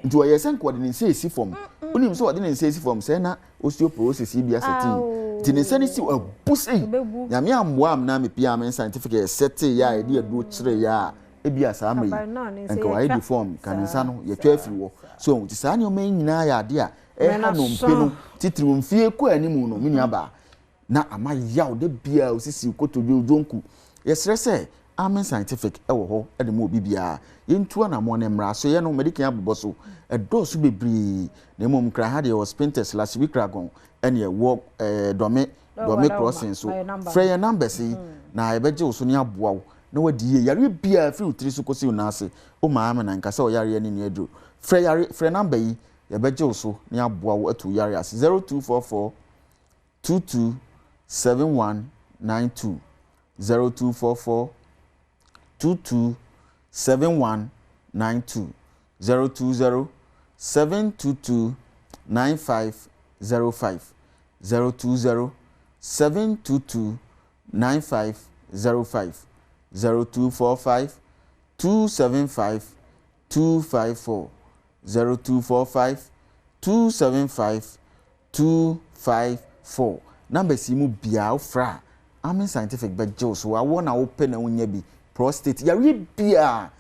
nti o ye sen ko de nse esi form unim so o de nse esi form say na osteoporosis bi asetin ti ne sani si abusi nyame amboa am na me pia men scientific set ya e de adu kire ya ebi asa amri enka wa di form kan nsa no ye twa afi wo so ti sa ne o men nyina ya ade a e ha no mpe no titiri mfie ko animu no mini aba na ama yaw de bia osisi kotodwe ujonku yesre se amen scientific ewo ho e de mo obi bia yentua na mo ne mra so ye no medical aboboso e do so bebri na mo mkra ha de hospitals last week dragon ene wo dome crossing so frey numbers na e beje so ne aboa wo na wadi ye yare bia free utiri so kosi una ase o ma ama na nkasa o yare ne ne adro frey number yi ye beje so ne aboa wo atu yare ase 0244 227192 0244 227192 020 722 9505 020 722 9505 0245 275 254 0245 275 254 number simu bia ofra amen scientific bejo so awo na open na wonya bi prostate yare bia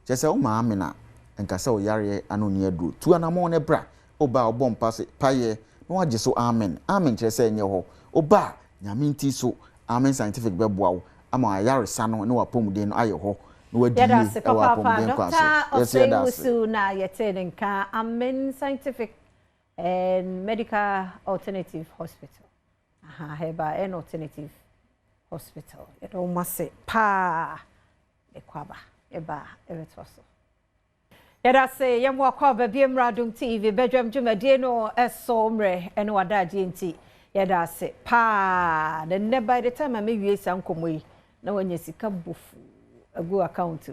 chese o ma amena nkasa o yare anoni adu tu anamo ne bra oba obom passe paye no wage so amen chese enye ho oba nyame nti so amen scientific beboa wo ama yare sano ne wapomuden no aye ho no wadi e wapomuden kwa so
yes yes na yete nka amen scientific and medical alternative hospital heba an alternative hospital it almost say pa ekwaba eba ewetoso Yada say yam wa kwa baby Adom TV Badwam dwumadie no esomre ene wadaje nti yada say pa the by the time I me wie sankomo yi na wanya sika bofu agu account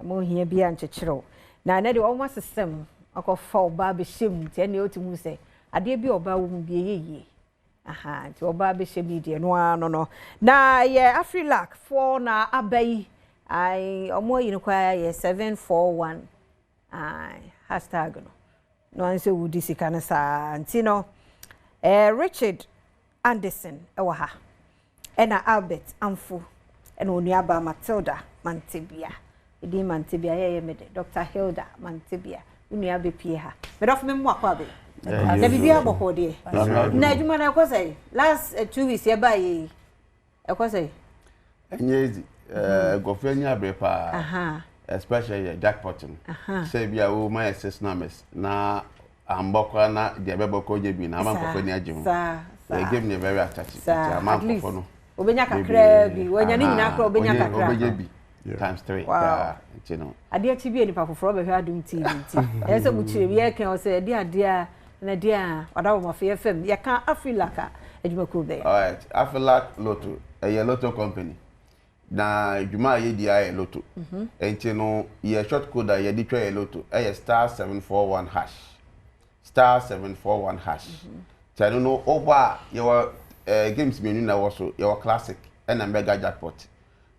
mo hia bia nchekyerɛw na na de oma system akɔfa oba be shem nti ene otimu say ade bi oba wo mu bi yeye aha nti oba be shem bi de no ano no na ye Afrilac for na abai I omo yi no kwa ye 741 hashtag no anse wudi sika na sa nti no Richard Anderson ewa ha ena Albert Amfu ena onuaba Matilda Mantebia edi Mantebia ye mede Dr. Hilda Mantebia onuaba pie ha medof me mo akwa be na bibia bokode na adwuma na kwasai last 2 weeks ye ba ye kwasai
enyezi gofenya brepa especially jackpot say bia wo my 6 numbers na ambokwa na de beboko je bi na amankofo ni agye ho the game ne very attractive amankofo no
obenya kakra bi wanya ni nyina akra obenya kakra
obenya bi times 3 you know
ade achi bi enipa foforo be hwa Adom TV nti ese mu chire bi e kan o say ade a na de a wadawo ma fe FM ya kan Afrilac adwuma ko be
all right Afrilac Lotto a lotto company na juma ye di aye lotto enti no ye short code ye di twa ye lotto star 741 hash star 741 hash tell no over your games menu na wo your classic and mega jackpot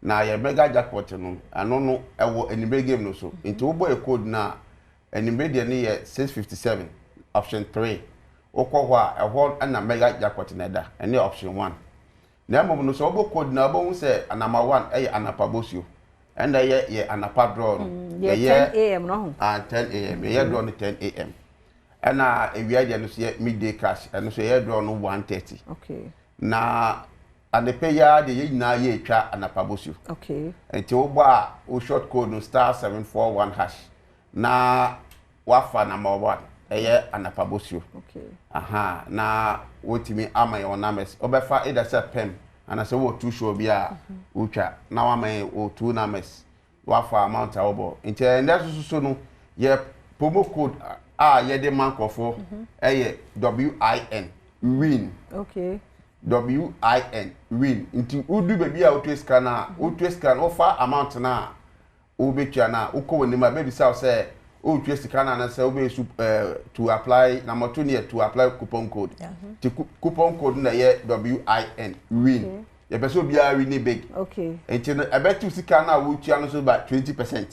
na ye mega jackpot no ano no ewo enibe game no so enti wo boy code na enibe de ne ye 657 option 3 okwa eho na mega jackpot na da ene option 1 na mom no so obo code na obo say anama 1 anapa bosio and ye anapa draw no
ye 10 am no
10 am ye draw no 10 am and ewia dia no so midday cash and so ye draw no 1:30
okay
na adepe ya de ye nyina ye twa anapa bosio
okay
enti obo a o short code no star 741 hash na wafa na 1 anapa bosio
okay
aha na wotimi ama ye onames obefa ida se pem ana se wo tu show bia utwa na wa mai o tu names wafa amount a obo nti nda so no ye promo code ye de mankofo WIN win
okay
WIN win nti udu baby a otu scan ofa amount na obetwa na ukowonima baby say o twesi kana na say obe to apply number 2 near to apply coupon code the coupon code na ye WIN win ye person bia win big
okay
enti no abetu sika na wo tua no so ba 20%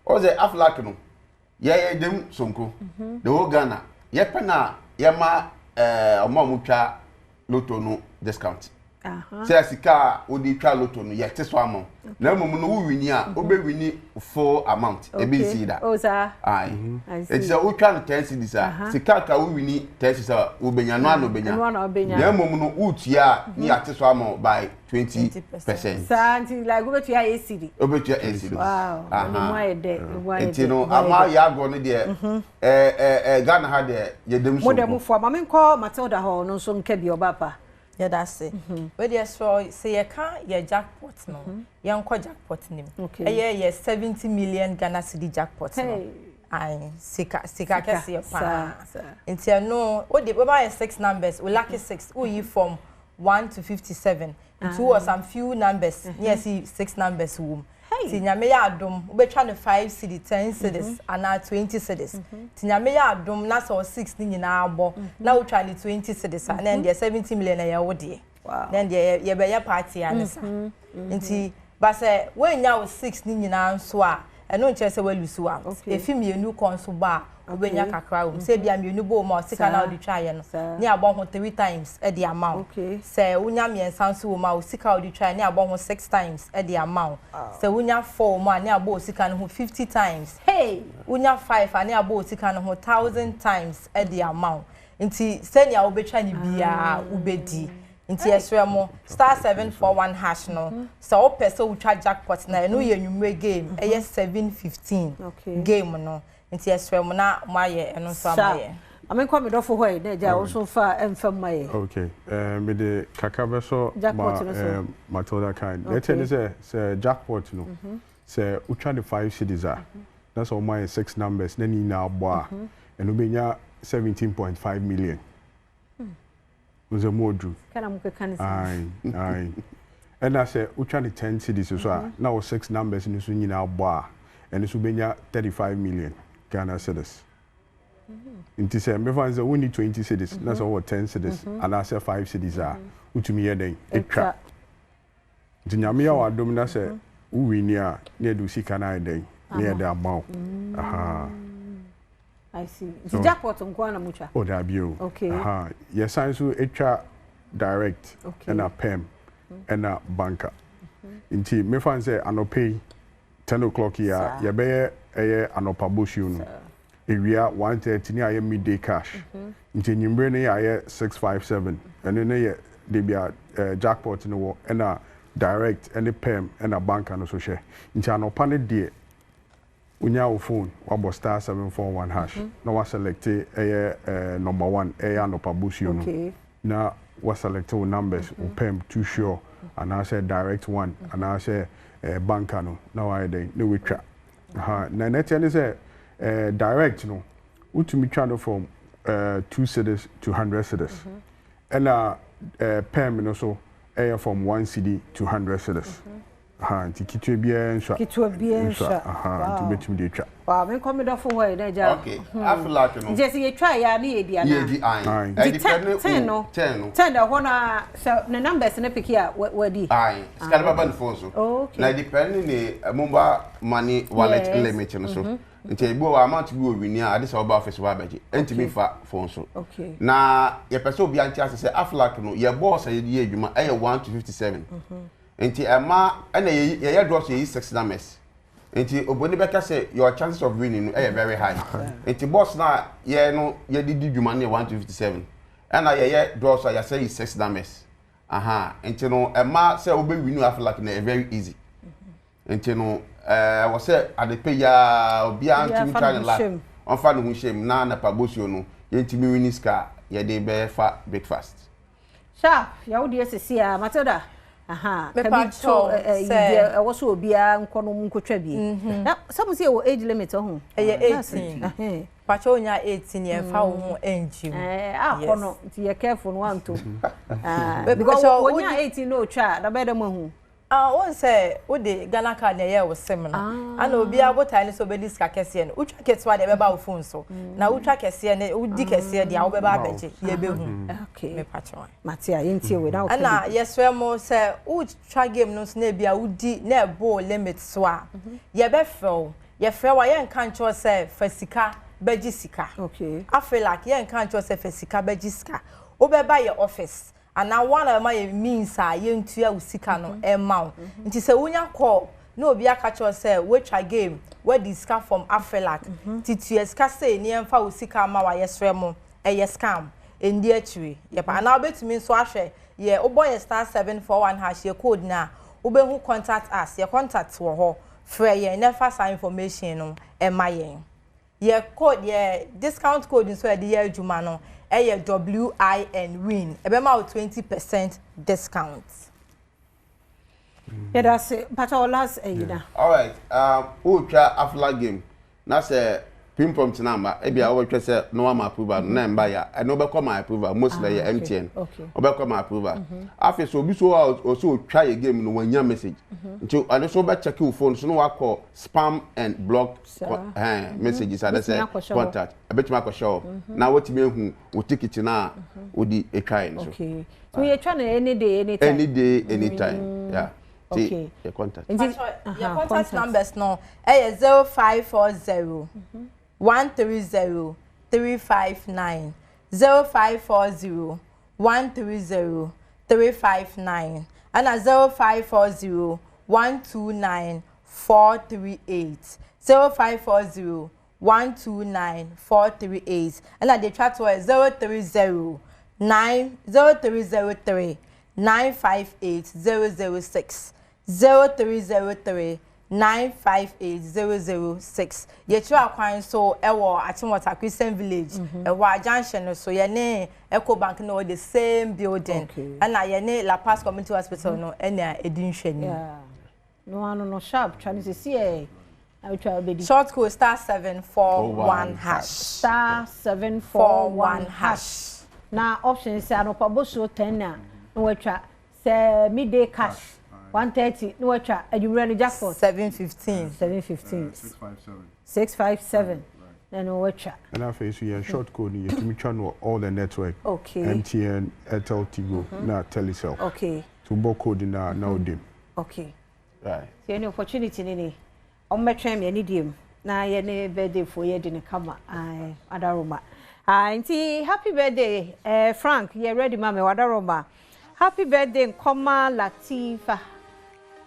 o ze Afrilac no ye dem sonko the whole Ghana ye pena ye ma omamutwa lotto no discount say sika odi twa lotto no ye te so amount na mum no wo wini a obe wini full amount e be see that
oh sir
it's a wo twa no 10 cedis a sika ka wo wini 10 cedis a obenya no ano obenya na mum no utia ni ate so amount by 20%.
Santi like go to your city.
Obetu your city.
Wow. Why de?
Enti no ama ya go no de Ghana ha de yedem so.
Mo dem fo ma men call Matilda ho no so nka bi obapa.
Yeah, that's it. We dey so say you can your jackpot no. You nko jackpot nim. Ye 70 million Ghana cedi jackpot no. Ai sika kesi pa. Enti no o dey buy 6 numbers, we lucky 6. O yi from 1 to 57. Two or some few numbers. Yes, 6 numbers womb. Tinyame ya Adom, ubetwa no 5 cedi 10 cedis and 20 cedis. Tinyame ya Adom na so 6 ni nyina abo. Na wo twa ni 20 cedis and then the 70 million ya wo de.
Wow.
Then the ye be ya party anisa. Nti ba se we nya wo 6 ni nyina nso a eno nche se we lusu a. Efi mienu konso ba obenya kakra wo se bia mienu bo ma sika na odi twa ye no ni abon ho 3 times e the amount se unya miensa nso wo ma o sika odi twa ni abon ho 6 times e the amount se unya 4 ma ni abon sika no ho 50 times unya 5 ani abon sika no ho 1000 times e the amount nti se ni a obetwa ni bia ubedi nti esremo star 741 hash no se o pese utwa jackpot na eno ye nwumre game e ye 715 game no nti esrem na maye eno so amaye
amen kwa me dofo hoy na ja wo so fa emfam maye
okay me de kaka beso ma Matilda kind let's say jackpot no
say we try the 5 cities are. That's all my 6 numbers. Then in our bar, and we 17.5 million. Was a more drew. Aye. And I said, we try the 10 cities as well. Now 6 numbers in the in our bar, and this will be 35 million Ghana cedis. In say, me find we need 20 cities. That's all 10 cities, and I say 5 cities are. Which me then a trap. The Nyamia or Domina say, we near do see can I day near the amount. Aha.
I see. The jackpot on Guana Mucha.
Oh, that be you.
Okay.
Aha. Yes, I so HR direct and a PEM and a banker. Inti me fan say I no pay 10 o'clock here. You be a no publish you. Area 130 near midday cash. Inti nyimbre ne ya 657 and then they be a jackpot in the war and a direct and a PEM and a banker no so share. Inti an open day. Unya phone wabo star 741 hash. Now we select number 1 no publish you.
Okay.
Now we select numbers PEM too sure and I say direct 1 and I say banker no. Now I dey no we try. Na net and say direct no. Utumi try no from 2 cities to 100 cities. And PEM no so from 1 city to 100 cities. Nti kitwe bia nswa.
Kitwe bia nswa.
Nti betimi dey twa.
Wow, me come da for where na ja.
Okay. I feel like no.
Just you try ya na ye dia na.
Ye di aye. E depend
10 no. 10 da hona so na numbers na pick here wadi.
Aye. Skala baba the phone so.
Okay.
Na depend ni mobile money wallet limit no so. Nti e bo amount bi owini a ade say oba office wa baje. Enti me fa phone so.
Okay.
Na ye person obi anti ase say aflak no ye boss ye di adwuma e 1 to 57. Enti ema na ye draws ye 6 numbers. Enti oboni beka say your chances of winning are very high. Enti boss na ye no ye di dwuma na 1 to 57. And ye draws ya say 6 numbers. Aha, enti no ema say obe win aflak na very easy. Enti no I say adepe ya obi anti try the last. On fa no shame na pa bosio no ye ntimi win ska ye dey be fa breakfast.
Sharp, ya wodi esisi a Matilda. Aha,
Pepacho
say was obia nkono nkotwa bi. Na some say wo age limit ho.
18. Pacho nya 18 ye fa wo ho enji.
Akono ti ye careful one to. Because when you 18 no twa da be dem ho.
One say wo de Ghana card na ye wo sim no. Ana obi abota ni so be diska kese no. Utwa ketwa de be ba wo phone so. Na utwa kese ne udi kese de a wo be ba beje ye be hu.
Okay.
Me pacho.
Matia yentie we na.
Ana yeswe mo say utwa game no so na bia udi na ball limit so a. Ye be fell. Ye fell wa ye nka ncho say fasika beji sika.
Okay.
I feel like ye nka ncho say fasika beji sika. Wo be ba your office. And now one of my means are young to your sikano and mount. It is a wunya call. No be a catch or say, which I game, where this come from Afrelak. Titias Casse, near Fausika Mawa, yes, Remo, a yes scam, in the tree. Yep, and I'll bet me swashe, ye, oh boy, star 741 hash your code now. Ube who contact us, your contacts were ho, free, never sign information, and my yen. Ye code, ye discount code in so the year Jumano. WIN win. About 20% discount.
Yeah, that's it. But our last
all right. Who try after game? That's a pinpoint number. Maybe I will just say no one approval. Number ya. I know become my approval. Mostly MTN.
Okay.
Or become my approval. After so be so out also try a game no one year message. Until I also be check your phone. So no I call spam and block messages. I say contact. I bet you make a show. Now what me who will take it now would be a kind.
Okay. So you're trying any day, anytime.
Any day, anytime. Yeah.
Okay.
Your contact.
Your contact numbers no. 0540 130 359 0540 130 359 and 0540 129 438 0540 129 438 and the chat was 030 0303 958 006 0303 958 006. Yet you are quite so ewa Achimota Christian Village. Ewa junction so ye ne Eco Bank no the same building. And I ye ne La Paz Community Hospital no enya edinhwe ni.
no sharp trying to see I try be
short code *741 hash
*741 hash na option say anopa so 10 na no we try say midday cash 130 no we try adwumre no jackpot
715
657 na no we try
and I face you short code you to me channel all the network
okay
MTN Airtel Tigo na Telecel
okay
to bo code na now dem
okay
right
see any opportunity ni on metwem me ni diem na ye ne birthday for ye di ne kama ai adaroma auntie happy birthday Frank you ready mama wadaroma happy birthday nkoma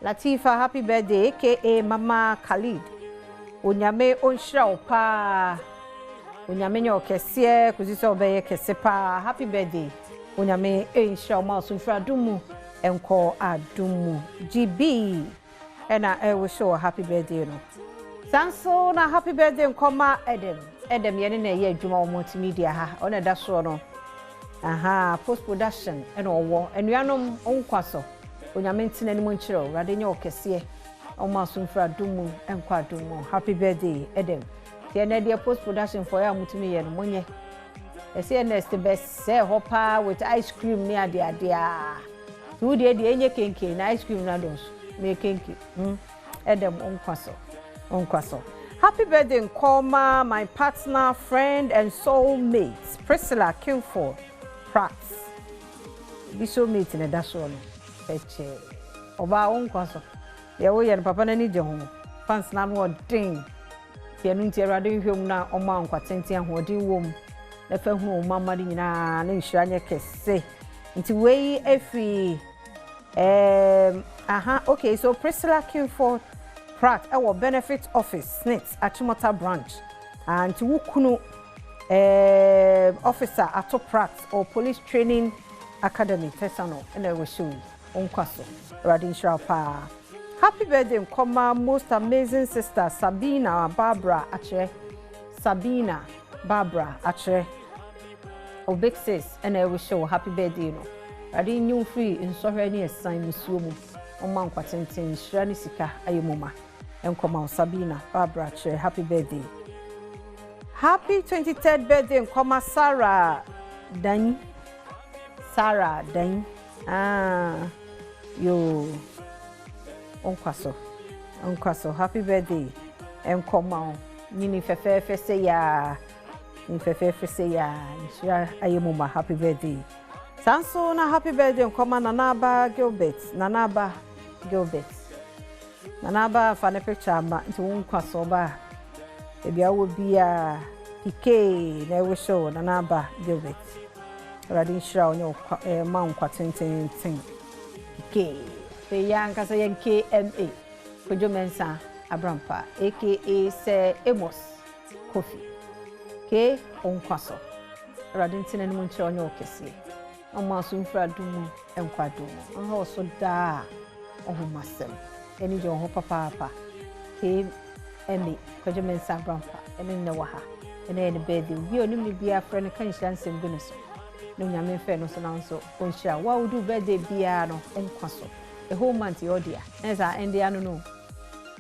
Latifa happy birthday aka Mama Khalid onyame onhira opa onyame nye okese kuzise obeye kese pa happy birthday onyame enhira o ma sunfra dumu enko adumu GB ena we show happy birthday no sanso na happy birthday nkoma Edem yene na ye adwuma o multimedia ha ona da so no aha post production ena owo enuanom onkwaso onyame ntina ni mo nchiro rade nye okese o ma sunfra dumu enko adumu happy birthday Edem yene dia post production for ya mutumi ye no monye ese next best say hopa with ice cream near dia tu de enye kenke na ice cream na dos me kenke Edem onkwaso happy birthday Nkoma my partner friend and soulmate Priscilla Kilford Pratt bi soulmate na daso no eche oba onkwaso ye wo ye papa na ni je ho fans na no odin tie nu tie rade hwem na oma nkwatenten ahodin wom na fa hu mama ni nyina na nhiranye kese nti wei efi okay so Priscilla Kilford Pratt our benefit office SNIT Achimota branch and wukunu officer ato Pratt or police training academy Tesano and I wish you onkwaso Radin Shrapa happy birthday Nkoma most amazing sister Sabina Barbara Ache o big sis and I wish you happy birthday no Radin new free in so any sign musumu Oman kwatenten shirani sika ayemoma Nkoma Sabina Barbara Che happy birthday happy 23rd birthday Nkoma Sarah Dan yo onkwaso happy birthday Nkoma nyini fefefe se ya shira ayemoma happy birthday sanso na happy birthday Nkoma Nanaba Gilbert Nanaba fa ne picture ma nti wonkwaso ba ebia wo bia PK na we show Nanaba Gilbert radin shira onye ma nkwatenten PK pe yanka se yen KMA kojo mensa abrampa aka se Amos Kofi ke onkwaso radin tinani mo nchira onye okese Oma sunfra dumu enkwadumu aha so da ohumasem eni je ho papa ke emi kwajemen sabrampa eni ne wa ha eni eni birthday bi oni mi bia friend kan hyansem bi no so no nyame fe no so na so onhira wa would do birthday bia no enkwaso the whole month your dear esa endi anu no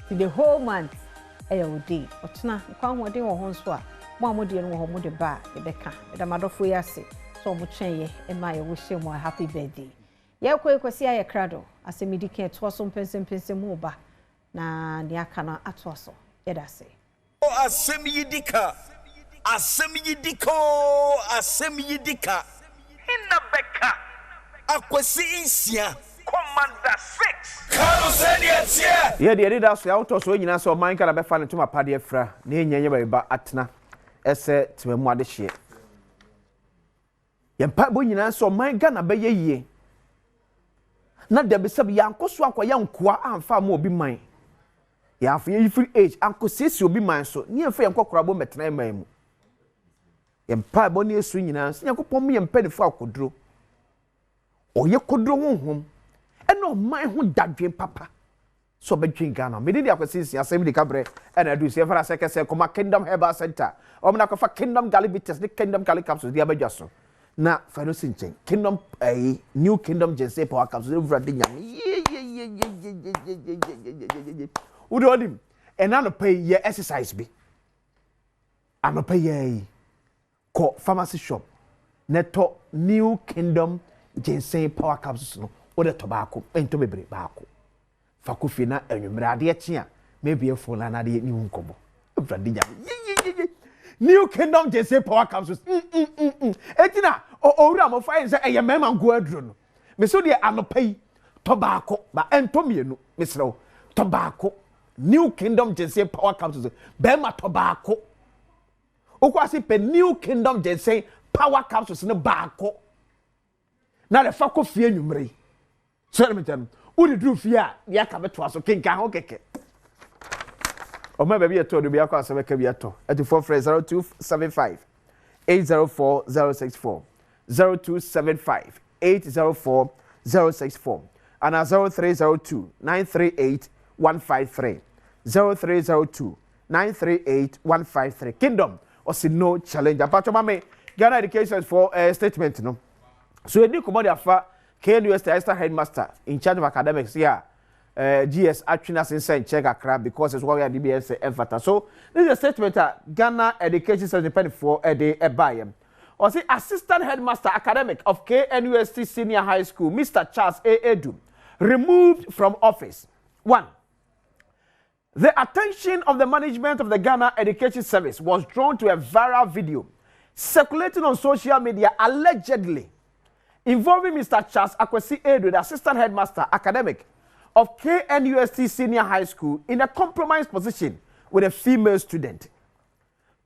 the whole month odi otna kwa hode wo ho so a mo amode no wo ho de ba e beka e da madofo yase so mo twenye e ma ye wo hye mo happy birthday ye kwesi aye krado asemidi ke to so mpensem mo ba na ne aka na ato so ye da se
asemidika hinna beka akwesi insia Commander 6 Kano Senior
ye de da so ya auto so nyina so man kala be fa ne tuma pade fra na enyenye ba atena ese temamu ade hye ye mpa bo nyina so man Ghana be yeye na de be sab yankoso akoya nkoa amfa ma obi man ya afa ye free age ankosesi obi man so ne emfa yankokora bo metena man mu ye mpa bo ne esu nyina so yakopom ye mpa ne fa akodro oye kodro honhom eno man ho dadwen papa so bedwen Ghana me dey akwasisi asem di kabre ena adu se fara sekese koma Kingdom Herbal Center omna kofa Kingdom Galibites ne Kingdom Gali capsules dia badwa so na fa no sinchen Kingdom New Kingdom Jense power capsules every day nyame
Udo onim. And I pay ye exercise be. I'm a pay ye. Call pharmacy shop. Neto New Kingdom ginseng power capsules no. Or the tobacco. Ento be bako. Fakufina enumere ade chia. Maybe a phone and ade ni unkobo. New Kingdom ginseng power capsules. Etina owura mo fa say eye mema go aduro no. Me so de anopai tobacco ba ento mienu. Me sro tobacco. New Kingdom ginseng power capsules. Bema tobacco. Okwasi pe New Kingdom ginseng power capsules no baako. Na the fako fie nwumre. So let me tell you, udi dru fie a ya ka beto aso kenka ho keke. O ma baby eto do bi akwa aso beka bi eto. 0275 804 064 0275 804 064 and 0302 938 153 0302 938 153 Kingdom or see no challenge. Apart from me, Ghana Education for statement no. So you need come afa KNUST Assistant Headmaster in charge of academics here. GS actually since check Accra because it's what we are DBS Evata. So this is a statement that Ghana Education Service depend for a day a buy. Or say Assistant Headmaster Academic of KNUST Senior High School, Mr. Charles A. Adom, removed from office. 1. The attention of the management of the Ghana Education Service was drawn to a viral video circulating on social media allegedly involving Mr. Charles Akwesi Adom, the Assistant Headmaster Academic of KNUST Senior High School, in a compromised position with a female student.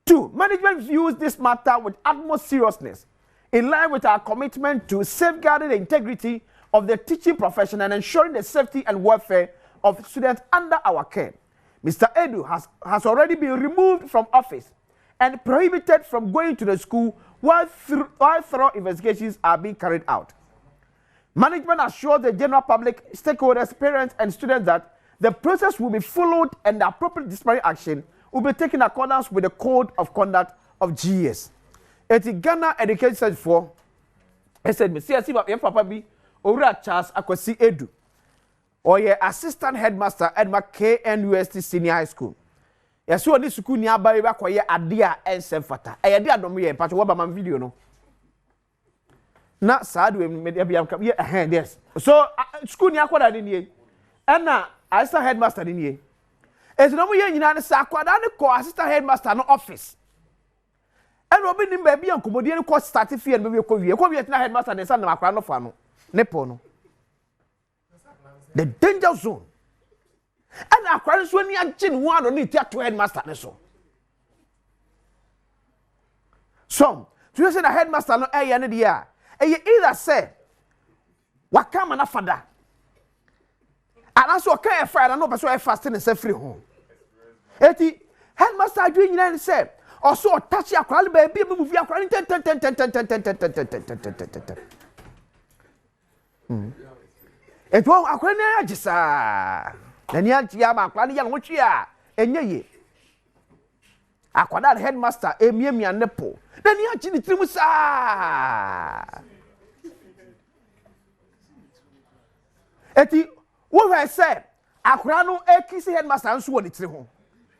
2. Management views this matter with utmost seriousness, in line with our commitment to safeguarding the integrity of the teaching profession and ensuring the safety and welfare of students under our care. Mr. Adom has already been removed from office and prohibited from going to the school while thorough investigations are being carried out. Management assures the general public, stakeholders, parents, and students that the process will be followed and the appropriate disciplinary action will be taken in accordance with the Code of Conduct of GS. At the Ghana Education Service for, I said, Mr. Papa B, Ora Charles Akwesi Adom, or your Assistant Headmaster at KNUST Senior High School. Yes, so this school near by Bakoya Adia and Senfata. I did not know part of my video. No, not sad we made a hand. Yes, so school near Quad in ye, and now Assistant Headmaster in ye. As no more United Sakwa, and Assistant Headmaster no office. And Robin in baby and Comodian court started fee and maybe come here Headmaster and son of Macrano Fano, Nepono. The danger zone. And our crimes when you chin one on it to headmaster. Some, to you say the headmaster no air and the year. And you either say, what come and after and also okay, Friday, no, but so I fasting and set free home. Eti, headmaster doing you and say, or so touch your crowd, baby, move your crowd 10. It won't acquire just then Yama, Claudia, which ya, and ye. Aquadat headmaster, Emiemi and Nepo. Then Yachi Trimusa. Eti, what I said, Aquano, a kissy headmaster, and swore it home.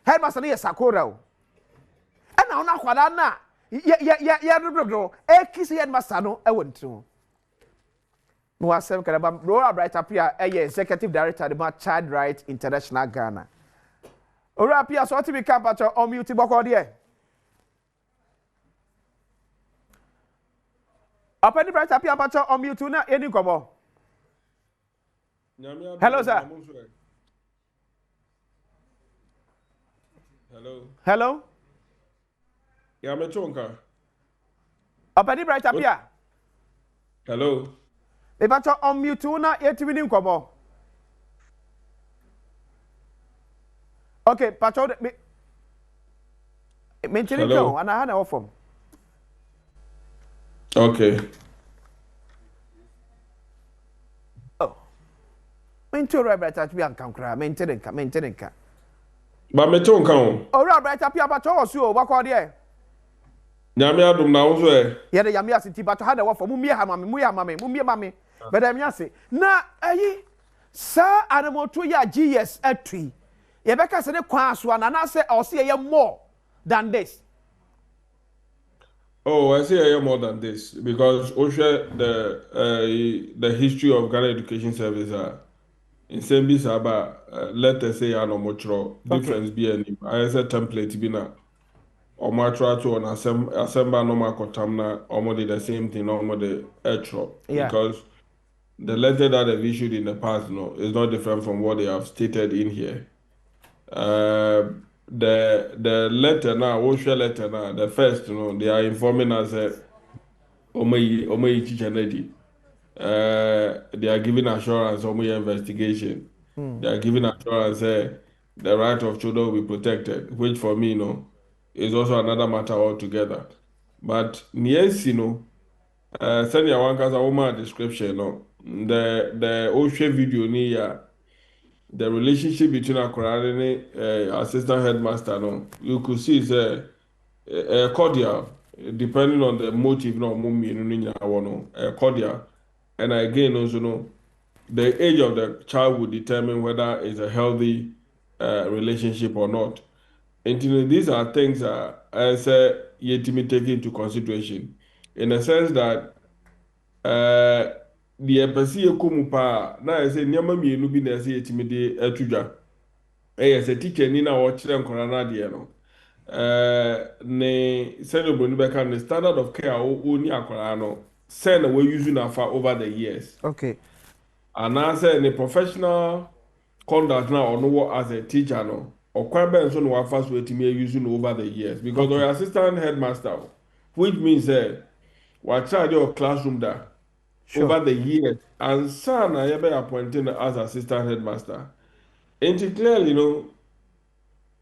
Headmaster near Sakura. And now, Aquadana, a kissy headmaster, no, I went to. No, I said, Laura Bright up here, Executive Director of the Child Rights International Ghana. Ora Pia, so to be campato on mute Bocordier. Up any bright up here, on mute tuna, any cobo. Hello, sir. Hello.
Yamechonka.
Up any bright up here.
Hello.
If I talk on mute, yet we knew come on. Okay, Patrol me. Maintaining go, and I had an offer.
Okay.
Oh. Maintain right at me and come cry, maintaining.
But me too come.
Oh, right up here, Patrol, so what are there?
Nyame adum na wo so
yeah, the Yamia City, but had a offer. Mumia, mammy. But I'm yasi. Na, Sir, Anamoto ya GS etri. Yebeka se ne kwan so na say or see more than this.
Oh, I say more than this because Osha the history of Ghana Education Service in Sembi Saba let us say no much difference be any. I say template be na or try to on assemble normal kotamna almost the same thing almost the etro because the letter that they've issued in the past is not different from what they have stated in here. The letter now, Osha letter now, the first, they are informing us that they are giving assurance on investigation. They are giving assurance the right of children will be protected, which for me, is also another matter altogether. But yes, send your one cause a woman description, the Osha video near. The relationship between Akorade and assistant headmaster, you could see is cordial, depending on the motive, cordial. And again, also, the age of the child will determine whether it's a healthy relationship or not. And these are things that I say you take into consideration, in the sense that the empathy pa na I say nyama mienu bi na say etimide atudwa say teacher ni na wo kire nkora na de no ne celebrate be kan the standard of care o ni akora no say na we use na for over the years. And I say the professional conduct now or no as a teacher no or quite ben so no wa fast we etimi using over the years because your assistant headmaster, which means we charge your classroom there over the years, and son I ever appointed as assistant headmaster. And clearly,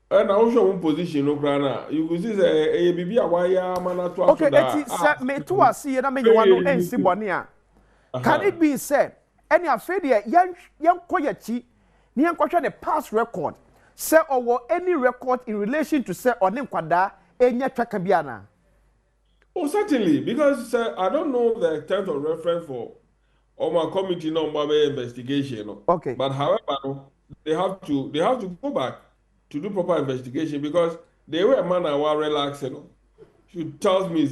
and also one position, you could see a baby a wire man to
okay, it is me to see and I mean you want to see bonia. Can it be said any afraid young koyachi, near question a past record, say or any record in relation to say or name kwada enya twakabiana?
Oh, certainly, because I don't know the terms of reference for my committee investigation.
Okay.
But however, they have to go back to do proper investigation because they were a man who relaxing. She tells me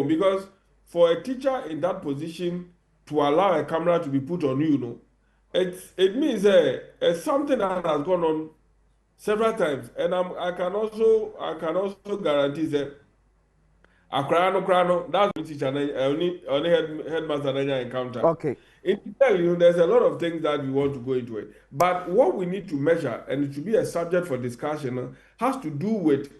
because for a teacher in that position to allow a camera to be put on you, it means it's something that has gone on several times, and I can also guarantee that Akrano, that's the teacher only headmaster encounter.
Okay.
There's a lot of things that we want to go into it, but what we need to measure, and it should be a subject for discussion, has to do with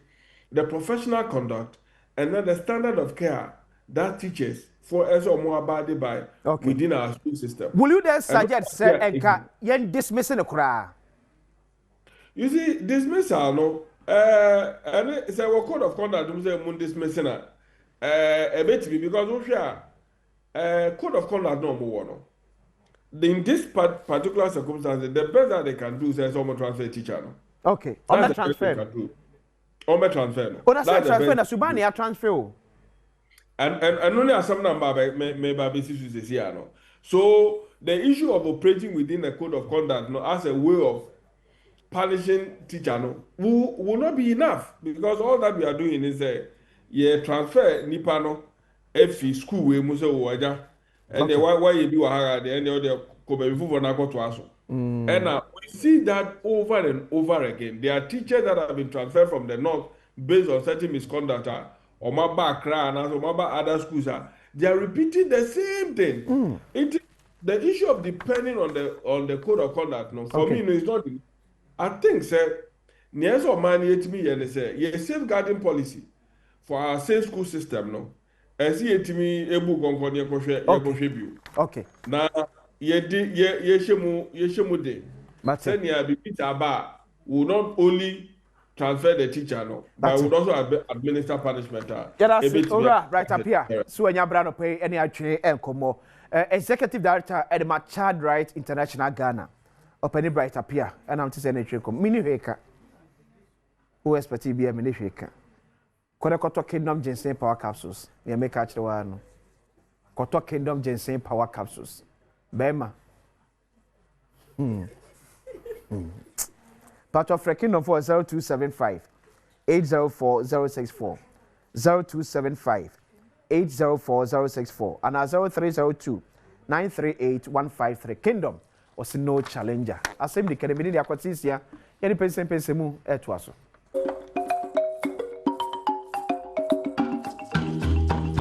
the professional conduct and then the standard of care that teachers for us or more about it by within our school system.
Will you then suggest say yen dismissing a cry?
You see, dismissal, no, and it's a code of conduct, dismissing a bit because we are code of conduct no more. In this particular circumstance, the best that they can do is someone transfer teacher. No?
Okay, on the transfer.
On the transfer.
No. That's the transfer. Na subani transfer.
And only as some number may basis here. No. So the issue of operating within the code of conduct, as a way of punishing teacher, will not be enough because all that we are doing is transfer nipano every school we must waja and why you do the end of the and we see that over and over again. There are teachers that have been transferred from the north based on certain misconduct or my background or my other schools they are repeating the same thing. The issue of depending on the code of conduct for me it's not. I think near some money it me and say safeguarding policy for our same school system as it me able concord
okay
now yeshemu de but send ya be aba will not only transfer the teacher but would also administer punishment.
Right up here so when you brand pay any enkomo executive director at the Child Right International Ghana open bright up here and I'm to say mini heka who expect to be a mini heka Korekoto Kingdom Ginseng Power Capsules. We make catch the one. Koto Kingdom Ginseng Power Capsules. Bema. Part of Kingdom for 0275 804 064 0275 804 064 and 0302 938 153 Kingdom was no challenger. Asem the Academy the Aquatisia, any person mu etwaso.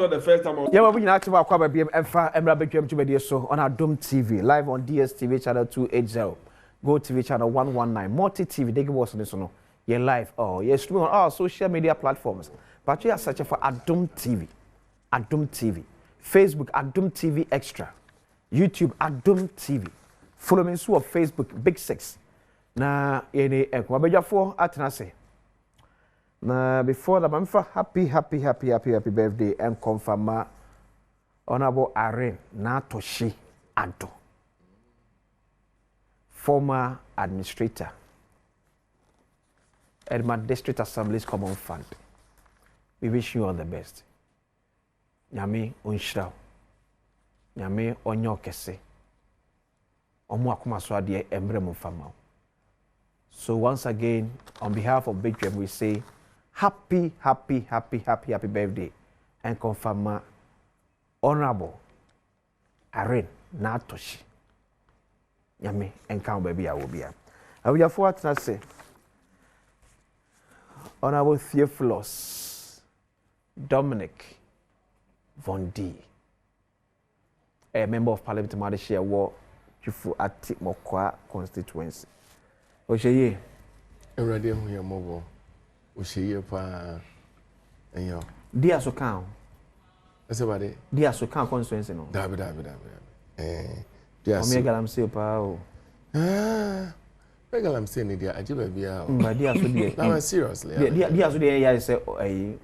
The first time
yeah, we are to our BM Emra Beckham to so on Adom TV, live on DSTV channel 280, Go TV channel 119, Multi TV, they give us this no. You're live, oh, yes, streaming on all social media platforms. But you are searching for Adom TV, Facebook Adom TV Extra, YouTube Adom TV. Follow me on Facebook Big 6. Na any ekwabeja for atenase. Na before that, I'm for happy birthday and confirm Honorable Aren Natoshi Ado, former administrator, Edmund District Assembly's Common Fund. We wish you all the best. Nyame unshraw. Nyame onyo kese. Omo akoma so ade embre mo fama. So once again, on behalf of Big Dream, we say happy birthday and confirm Honorable Aren Natoshi. Nyame enkan baby a will be. I will for what I say. Honorable Theophilus Dominic Von D, a member of Parliament Madishia War Chifu Ati Mokwa constituency. Osheye.
Already on your mobile. Osheye pa enyo.
Dia so kan.
That's about it.
Dia so kan constituency no.
Dabi. Dia so.
Omega lam say pa o.
Omega lam say ni dia ajiba bia o.
But dia so dia.
No, seriously.
Dia so dia ya say ai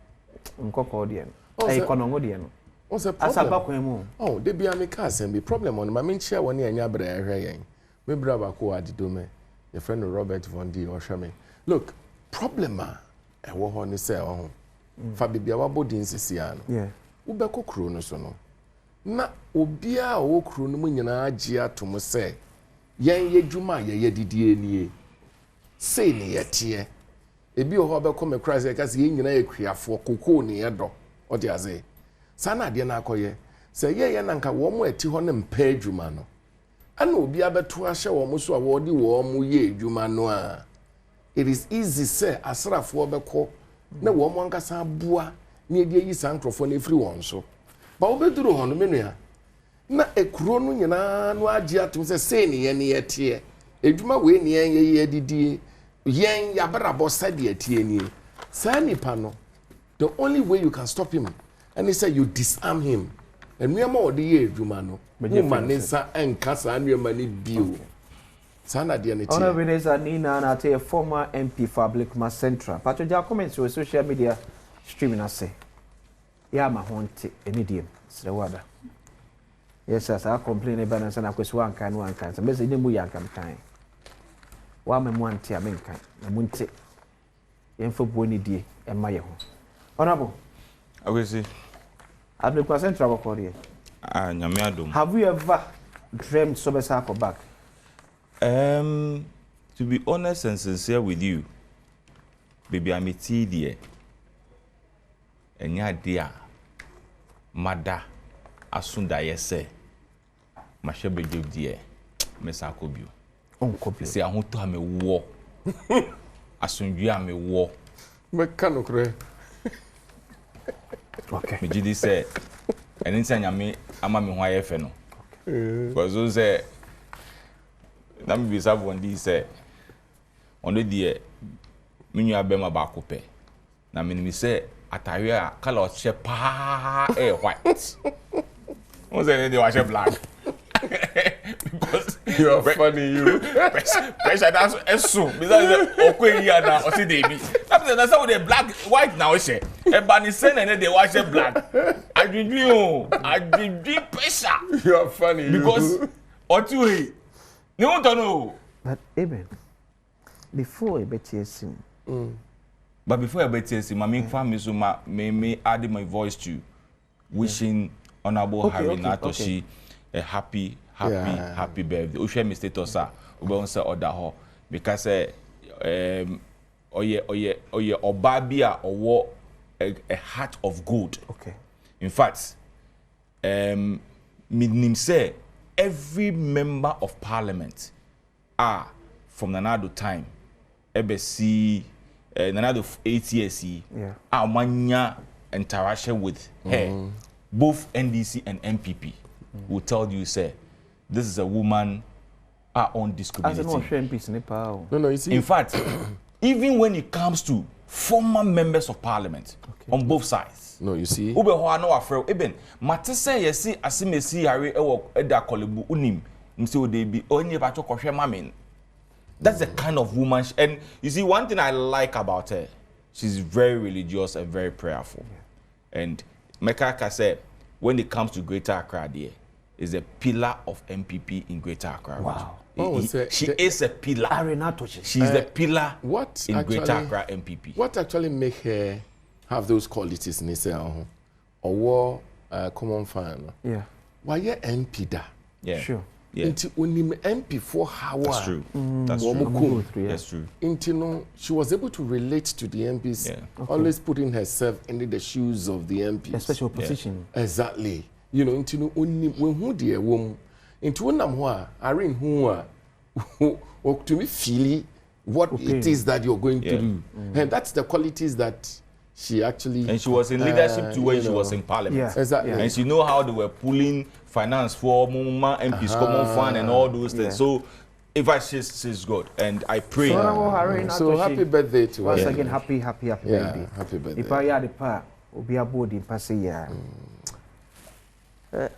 nkoko dia. Ai konongo dia no.
What's the problem?
Asaba kwan mu.
Oh, they be am cars and be problem on my main chair when you anya bra ehwe yen. Me bra ba ko adido me. Your friend Robert Von D or Shame. Look, problem e wo ho ni say ho. Fa bibia wa body nsisi ano.
Yeah.
Wo be kokro no so no. Na obia wo kro no mu nyina agi atom say yen yedwuma ye didie nie. Say ni yetie. Ebi ho be come cry say ka say yen nyina yakwiafo kokko ni yedo. O de aze. Sana de na akoye. Say ye na nka wo mo ati ho ne mpa adwuma no. Ana obi abeto ahye wo mo so a wo di wo mo ye adwuma no a. It is easy say asrafo obekọ na wo mo ankasa aboa na edi yi sankrofo na efiri won so. Ba obeduru ho no menu ya. Na ekuro no nyina no agi atum say ne ye ne yetie. Adwuma we ne ye didi yen yabrabo sade atie ni. Sa nipa no, the only way you can stop him and he said you disarm him. And we are more the year, Jumano. Manesa and Casa and your money bill. Sana Dianity.
Honorable Nesa Nina and a former MP for Blakema Central. But your comments on social media streaming, I say. Yeah, my haunted a medium. Srewada. Yes, as I complain about and I was one kind. So, Mrs. Nimuya can kind. One one tea, I mean, kind. I won't take. Info Bonnie D and my home. Honorable.
I will see.
Blakema Central Korea.
Nyame adom.
Have you ever dreamed so much back?
To be honest and sincere with you, baby, I'm a TD. And ya dear, Mada, Asunda, yes, say, Mashabe Job, dear, Messa Cobio.
Uncle,
say, I want to have a war. Asundia, me war.
Mechanical.
Okay. Me did say, and inside me, I'm a me feno. Because those say, Nam be sab one day say, on the dear, me you abema bakupe. Na me say, atawia color chepa white. What's that? They wash black. Because
you are funny, you.
Pressure that's so. Because okay here now, or see David. That's how they black white now. She. Ebony sen and they wash black. I did pressure.
You are funny,
because or two. You want to know?
But even before a better sim.
But before a better sim, I mean, family so me add my voice to wishing Honorable Harry Natoshi a happy birthday. We share my status sir. We want say order her because oye obabia or a heart of gold.
Okay.
In fact, minim say every member of parliament are from Nanado time. EBC Nanado 8 years. Are manya interaction with her. Both NDC and MPP will tell you, say, this is a woman undiscriminating.
No,
you see. In fact, even when it comes to former members of parliament on both sides.
No, you see.
Ube ho ano afro eben matese yesi asimesi yare ewo eda kolebu unim mse odebi onye ba chokohwe mamen. That's the kind of woman and you see one thing I like about her, she's very religious and very prayerful. And Mekaka said when it comes to Greater Accra there is a pillar of MPP in Greater Accra.
Wow.
She is a pillar. She's a pillar in Greater Accra MPP.
What actually make her have those qualities in itself? Or common fan?
Yeah.
Why you MP da?
Yeah.
Sure.
Yeah.
Until when MP for how?
That's true. That's true. That's true.
Until she was able to relate to the MPs, always putting herself into the shoes of the MPs.
Especially opposition.
Yeah. Exactly. You know, until when who dear woman, into one namwa, Irene who or to me feel what it is that you're going to do. And that's the qualities that she actually...
And she was in leadership too when she was in parliament.
Yeah. Exactly.
And she know how they were pulling finance for Muma, MP's common fund and all those things. So, in fact, she's good. And I pray...
So happy birthday to her.
Once again, happy birthday.
Happy birthday.
If I had the power, would be a body pass a year.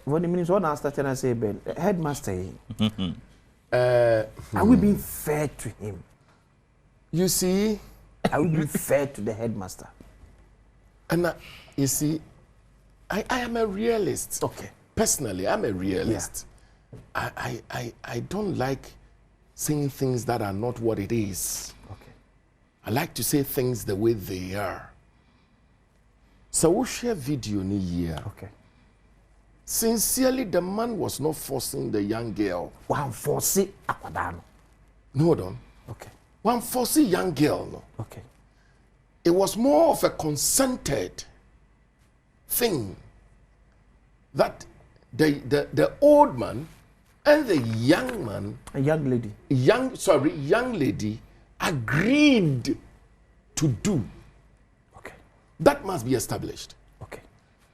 What the minister now started and say, Ben, headmaster, are we being fair to him?
You see,
are we being fair to the headmaster?
And you see, I am a realist.
Okay.
Personally, I'm a realist. Yeah. I don't like saying things that are not what it is.
Okay.
I like to say things the way they are. So we'll share video in a year.
Okay.
Sincerely, the man was not forcing the young girl.
One forcing Akwadano.
No, hold on.
Okay.
One forcing young girl. No.
Okay.
It was more of a consented thing that the old man and the young man, young lady agreed to do.
Okay.
That must be established.
Okay.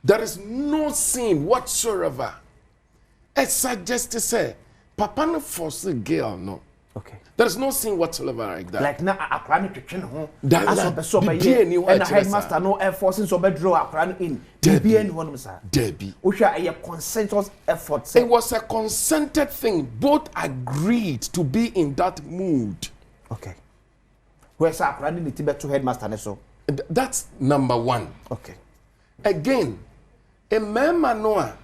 There is no sin whatsoever. It suggests to say, Papa no force the girl, no.
Okay.
There is no sin whatsoever like that.
Like now, a chronic kitchen home.
That
so and the headmaster no enforcing so draw a chronic in.
Debbie.
Which are a consensus effort.
It was a consented thing. Both agreed to be in that mood.
Okay. Where's a chronic the Tibet to headmaster so?
That's number one.
Okay.
Again, a man manoa.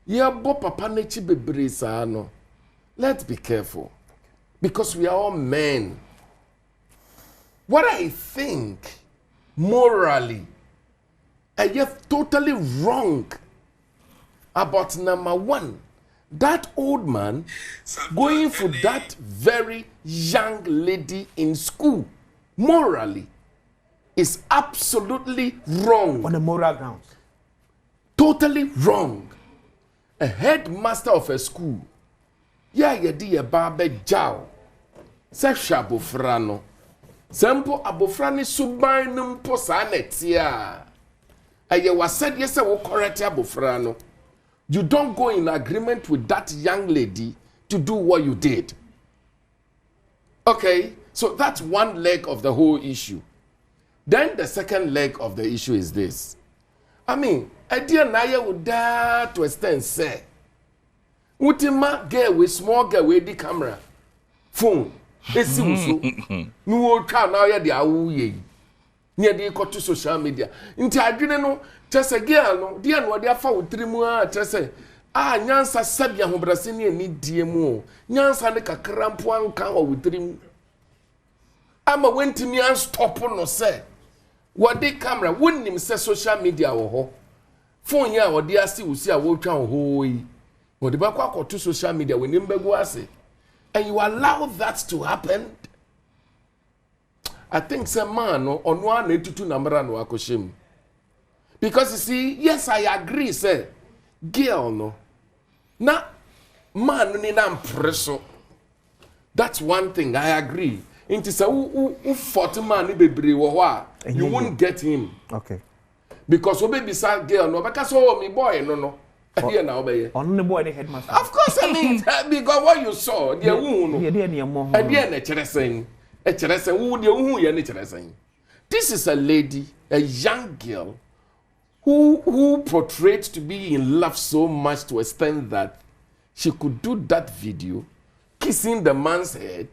Yeah, bo papa nechi bebre sa no. Let's be careful. Because we are all men. What I think morally, I have totally wrong about number one, that old man going for that very young lady in school morally is absolutely wrong.
On the moral grounds.
Totally wrong. A headmaster of a school. Yeah, ye babe jaw. Se shabofrano. Sempo abofrani subai numpo sanetia. Aye was said yes, I will correct abofrano. You don't go in agreement with that young lady to do what you did. Okay, so that's one leg of the whole issue. Then the second leg of the issue is this. I mean, a dear Naya would dare to extend say. Utima girl with small girl with the camera. Phone. Esi uso. Nu wo twa na ya de awu ye. Ni de ko to social media. Nti adwene no chese girl no de no de afa wotirimu a chese nyansa sabia hobrase ne ni die mu. Nyansa ne kakra mpo anka wa wotirimu. Ama wentimi an stop no say. What the camera wouldn't say social media or phone ya wo dey ase wo si a wo twa ho yi wo dey ba kwa to social media we nim begu ase and you allow that to happen. I think say man no ono a na tutu na mara no akoshem. Because you see, yes, I agree, say, girl, no. Na, man, ni na impresso. That's one thing, I agree. Into say, who fought man, ni bebre wa, you won't get him.
Okay.
Because we be sad girl, no, because oh, me boy, no. Here now, obey.
On the boy, the headmaster.
Of course, I mean, because what you saw, the wound, and the interesting, this is a lady, a young girl, who portrayed to be in love so much to extent that she could do that video, kissing the man's head,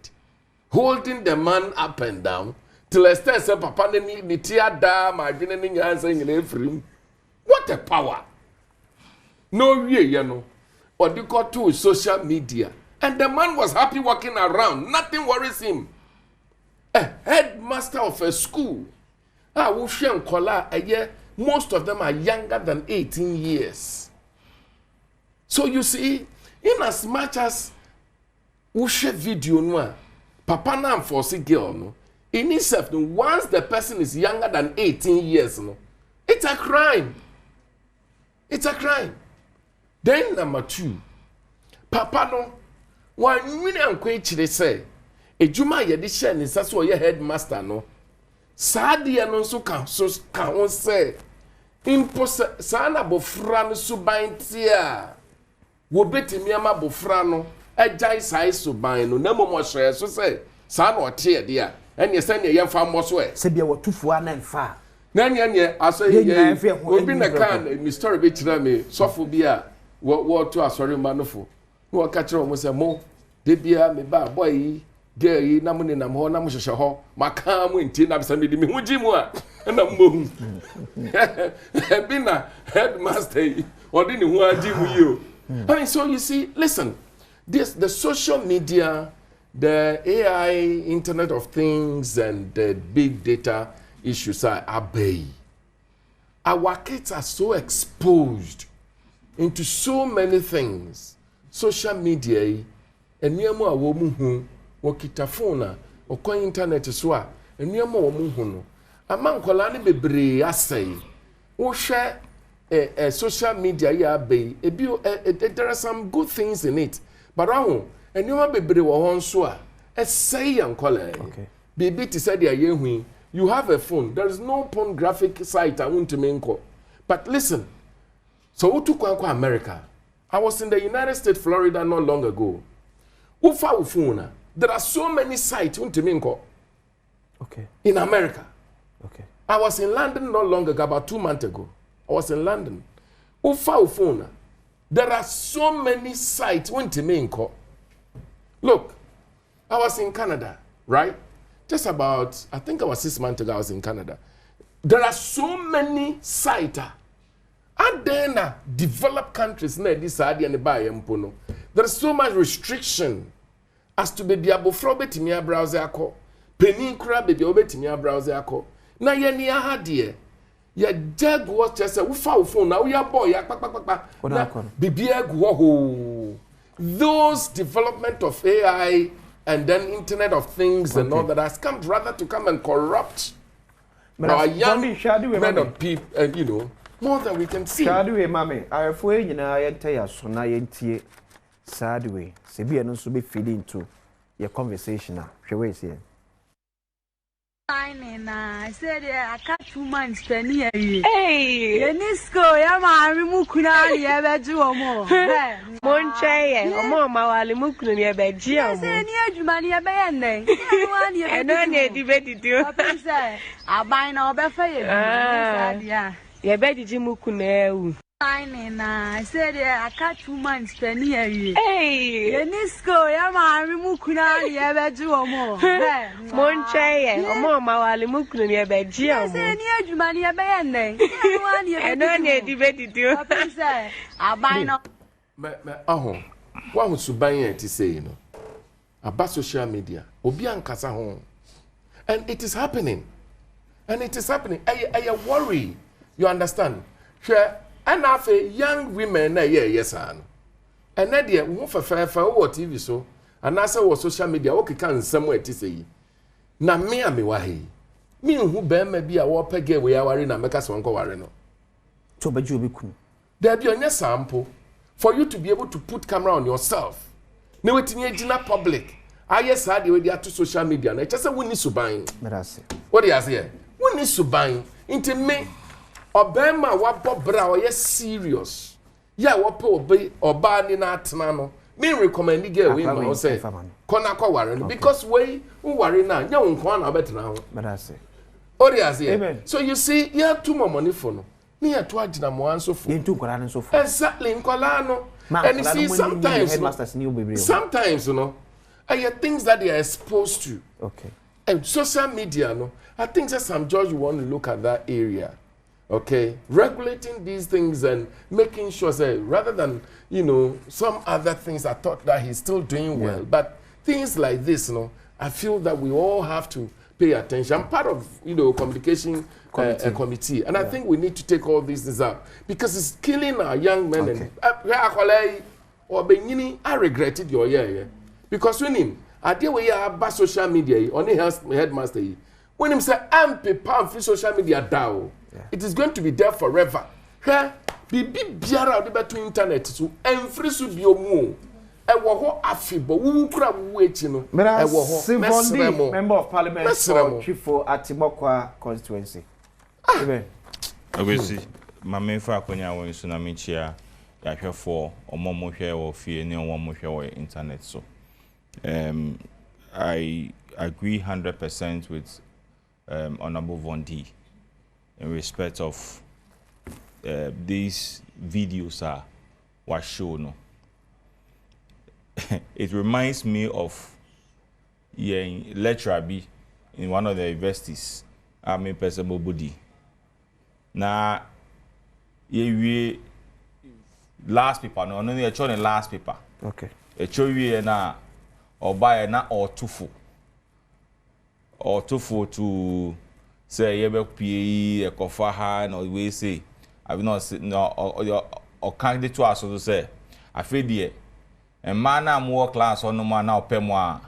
holding the man up and down, till I start saying, Papa, ni tear down, my beginning answering in every. What a power! No way, you know. Or they got to social media. And the man was happy walking around. Nothing worries him. A headmaster of a school. Most of them are younger than 18 years. So you see, in as much as we share video no, papa na force girl no, in itself, once the person is younger than 18 years no, it's a crime. It's a crime. Then number 2, papa no, one million kwechire say, ejuma ye di share ni saso ye headmaster no. Sadia no so kan on say impose sana bofra no suban tia wo betimi ama bofra no agyan sai suban no na momo hye so say sa na ote ye dia ene se ne ye mfa mo so e
se bia watufu ana mfa
na nye aso ye obi na kan mi story be tira me sofo bia wo to asori manofo wo ka kire mo se mo de bia me ba boy girl na mo ni na mo na mo hyehyɛ hɔ maka mo nti na bisa me di me hu gi mu a na mo hu bi na headmaster odi ni hu agi mu yi o. I mean, so you see, listen, the social media, the AI, Internet of Things, and the big data issues are bay. Our kids are so exposed into so many things. Social media, and near more woman wakita phone or coin internet so and near more woman. A man kolani bebre asay. O share social media ya bay. There are some good things in it. But and you want bebre wa so a say and color. Okay. Baby to say you have a phone. There is no pornographic site I want to make. But listen. So to America. I was in the United States, Florida not long ago. Ufa ufuna. There are so many sites untiminko.
Okay.
In America.
Okay.
I was in London not long ago, about 2 months ago. I was in London. Ufa ufuna. There are so many sites untiminko. Look, I was in Canada, right? Just about, I think I was 6 months ago, I was in Canada. There are so many sites. And then developed countries, there's so much restriction as to be abofro betimia browser ako penin kura baby obetimia browser ako na ye ni aha de ye jag watch say wo fa wo phone na wo ya boy ya kpakpakpa na bibia gu ho those development of AI and then Internet of Things and all that has come rather to come and corrupt our young men of people and you know more than we can see.
Shadwe mame ayefo nyina yente ya so na yentie sadwe se bia no so be feed into your conversation na hwe say
fine na said I got 2 months penny hey yenisco ya ma mi mukuna ye beji omo mon cheye omo ma wale mukunu ye beji omo se ni adwuma ni ye be ye nnen eno na edibedi dio say aban na obefa ye bi ya ye beji mukunu ewu fine na said I got 2 months penny hey yenisco ya ma mi mukuna ye beji omo mon cheye omo ma wale mukunu ye beji omo se ni adwuma ni ye be ye nnen eno na edibedi dio say aban na
me wa suban ye ti say no about social media obi ankasa ho and it is happening I worry you understand share and after young women na yes an and na de wo fafafa wo TV so and na say wo social media wo keka nsem wo ati sei na me wa he me hu be ma bi a wo pege we aware na meka so nko ware no
to baji obi kunu
there be onye sample for you to be able to put camera on yourself na wetini agina public ayes ha de we dia to social media na chese woni suban
merase
what you say woni suban into me obema wa bobra o ye serious ya wo pe obi oba ni na atena no me recommend girl we ma say kona kwa ware no because we ware na nya won na obetena ho
merase
what you say so you see you have too much money for no me ya to agina mo anso fo
into kwara no so fo
exactly nkola no and you see sometimes you know are things that they are exposed to.
Okay.
And social media, no, I think that some judge want to look at that area. Okay, regulating these things and making sure that rather than some other things, I thought that he's still doing well, but things like this, I feel that we all have to pay attention. I'm part of communication committee, and I think we need to take all these things up because it's killing our young men. Okay. And I regretted your year. Because when him, I deal with your social media, only headmaster. When him say, I'm preparing for social media down, it is going to be there forever. Here, be biara between internet so free so be omu. E wo ho afibo, wu kura wu echi no. E wo ho.
Member of Parliament for Chifo Atimokwa constituency. Amen.
Obviously, my main for akonya won so na me chia ya hwe for omomo hwe wo fie ne omomo hwe wo internet so. I agree 100% with Honorable Vondi in respect of these videos was shown. It reminds me of lecturer B in one of the universities. I'm a person body. Now, last paper, no, only a chosen last paper.
Okay.
A chosen na. Or buy na or tufu to say yebe PE a kofaha no we say I will not say no or candidate to us to say I feel there and man na more class on no man now pay more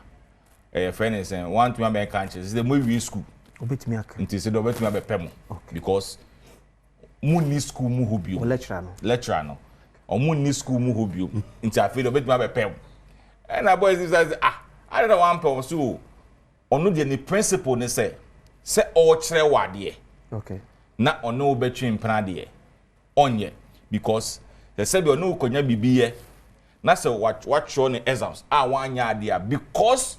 friend is saying want to make countries the movie school
obet me aka
until say obet me pay more because mu ni school mu hobio lecturer no or mu ni school mu hobio until I feel obet me pay. And our boys says, I don't know one person so ono the principle ne say all chere wade.
Okay.
Na ono betwe mpana de. Onye because they said we no konya bibiye. Na say what show ne exams wanya ade because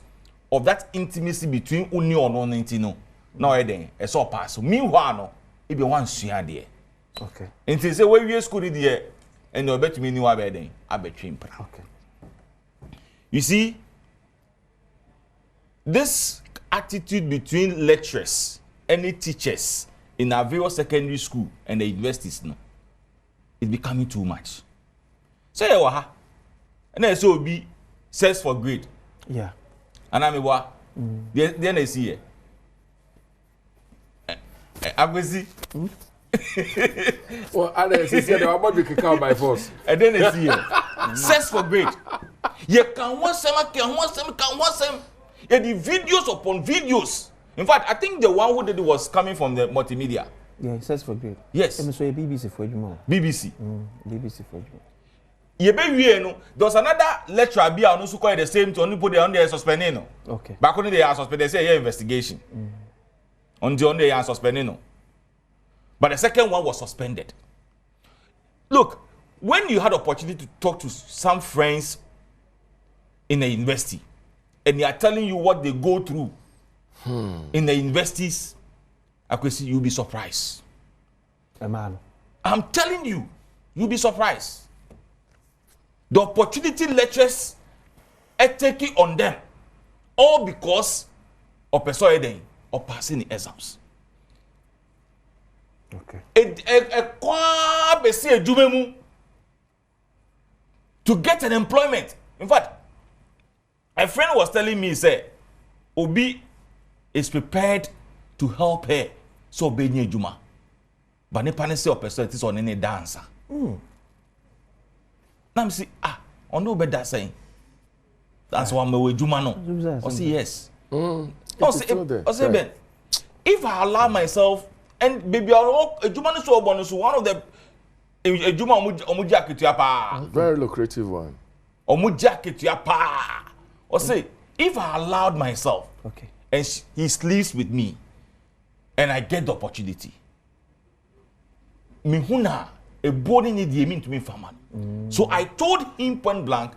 of that intimacy between uni ono no. Na e den e so pass. Meanwhile no e be wan sua de.
Okay.
Until say we school de and no betwe ni wa be den abetwe mpana.
Okay.
You see, this attitude between lecturers and the teachers in our various secondary school and the universities now, it's becoming too much. So yeah, and then so be says for grade.
Yeah.
And I mean what? Then I see it. I will see.
Well, I say they are about to kick out by force.
And then I see it. Says for grade. You can want some. Yeah, the videos upon videos. In fact, I think the one who did it was coming from the multimedia.
Yeah, it says for good.
Yes.
So BBC for you.
BBC.
BBC for you.
You be no. There was another lecturer be on also call the same to only put the on the suspending no.
Okay.
Back when they are suspended, they say yeah investigation. On they are suspending no. But the second one was suspended. Look, when you had opportunity to talk to some friends in the university, and they are telling you what they go through in the universities, I could see you'll be surprised.
Man.
I'm telling you, you'll be surprised. The opportunity lectures are taking on them, all because of persuading or passing the exams.
Okay.
To get an employment. In fact, a friend was telling me, say, Obi is prepared to help her. So be Juma. But ne pane say person is on any dancer. Nam see on no better saying. That's why I'm a juma no. I say yes. I say Ben, if I allow myself and baby a juma no so bonus one of the a juma omu jacket ya pa.
Very lucrative one.
Omu jacket ya pa. I say if I allowed myself,
okay,
and he sleeps with me, and I get the opportunity, me huna a body need the mean to me farmer. So I told him point blank,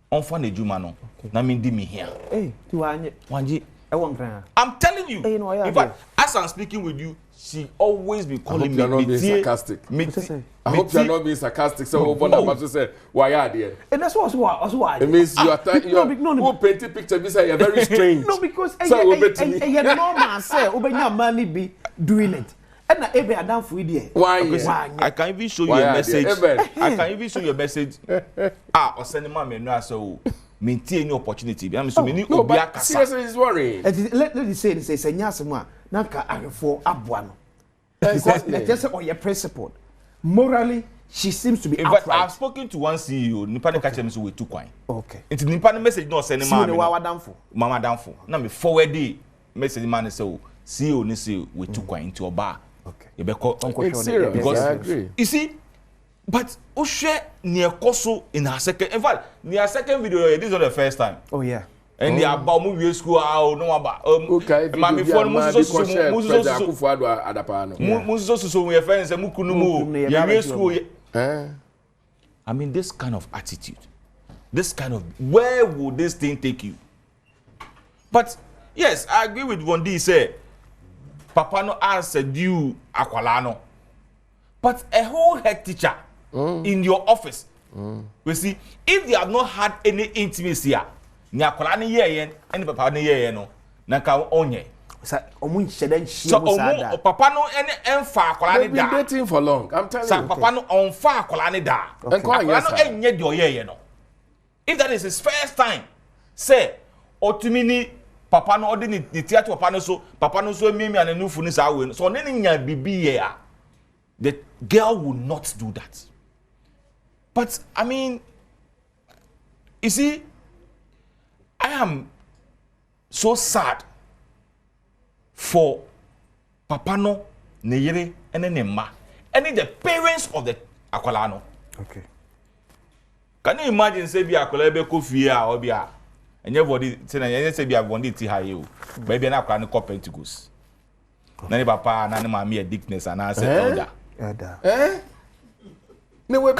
on fan a jumano. Na me di me here.
Hey, to Wanji, I won't cry.
I'm telling you.
Hey, no,
in fact, as I'm speaking with you, she always be calling me.
I hope you're not being sarcastic. I hope you're not being sarcastic. So what I'm about to say, why are there?
And that's why.
It means you are who painted picture be say you're very strange.
No, because
so
you normal say obenya money be doing it. And na ebe adam for idea.
Why?
I can even show you a message. I can even show you a message. Or send my menu so maintain any opportunity. I mean so many
but seriously is worrying.
Let me say nyasema na ka arefo aboa no. Because just on your principle. Morally, she seems to be upright.
But I've spoken to one CEO. Nipa ne catch me so we too quiet.
Okay.
It's nipa ne message no send
ma. See wa damfo.
Mama damfo. Na me forward the message man say CEO ni say we too quiet into oba.
Okay.
You be call
it's serious. Because I agree.
You see, but o share near Koso in her second. In fact, in her second video, this is not the first time.
Oh yeah.
And the about movie school no about
okay.
Mami phone muso we friends mukunu mu ya school. I mean this kind of attitude. This kind of where would this thing take you? But yes, I agree with Wondi say Papa no answered you akwalano. But a whole head teacher in your office. We see if they have not had any intimacy here, ni akwala ni yeye eni papa ni yeye no na ka onye
sa omu nhyeden hie
so
mu sada
so papa no eni emfa akwala ni da
been dating for long I'm telling
you
sa
papa no onfa akwala ni da akwala no enye de oyeye no if that is his first time say otumi ni papa no odi ni theater papa no so emiemi anenufu ni sa we so ne nya bibi ye a the girl will not do that. But I mean, you see, I am so sad for Papa no, Neyere, and then Ma, and the parents of the Akwalano.
Okay.
Can you imagine say be Akwalebe Kofia or be and everybody say be a Bondi Tihayu, maybe an Akwalano cop Pentecost. Nani Papa, Nani Mammy, a dickness, and I said,
Elder. No way,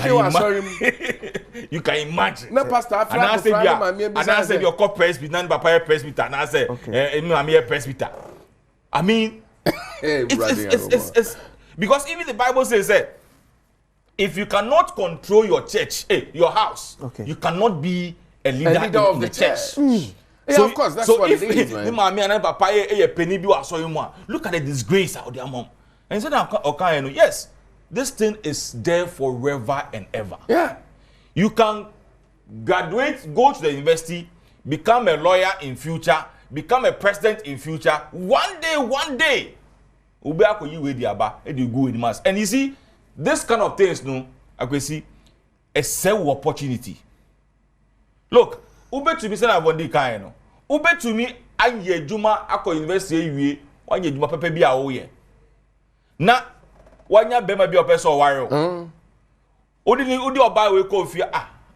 you can imagine.
No, Pastor,
and I said your cop presbyter, none Papa presbyter, and I said, I'm a presbyter. I mean, it's because even the Bible says if you cannot control your church, your house, you cannot be a leader of the church.
Yeah, so, of course, that's what it is, man.
Look at the disgrace out there, mom. And so okay, yes. This thing is there forever and ever.
Yeah.
You can graduate, go to the university, become a lawyer in future, become a president in future. One day, and you see, this kind of things, no, I can see a sell opportunity. Look, ube to me say na bondi kind no. Ube to me anye juma akọ university ewie, anye juma pepe bi a wo ye. Na wanya bema bi opeso ware o. Odi oba we ko fi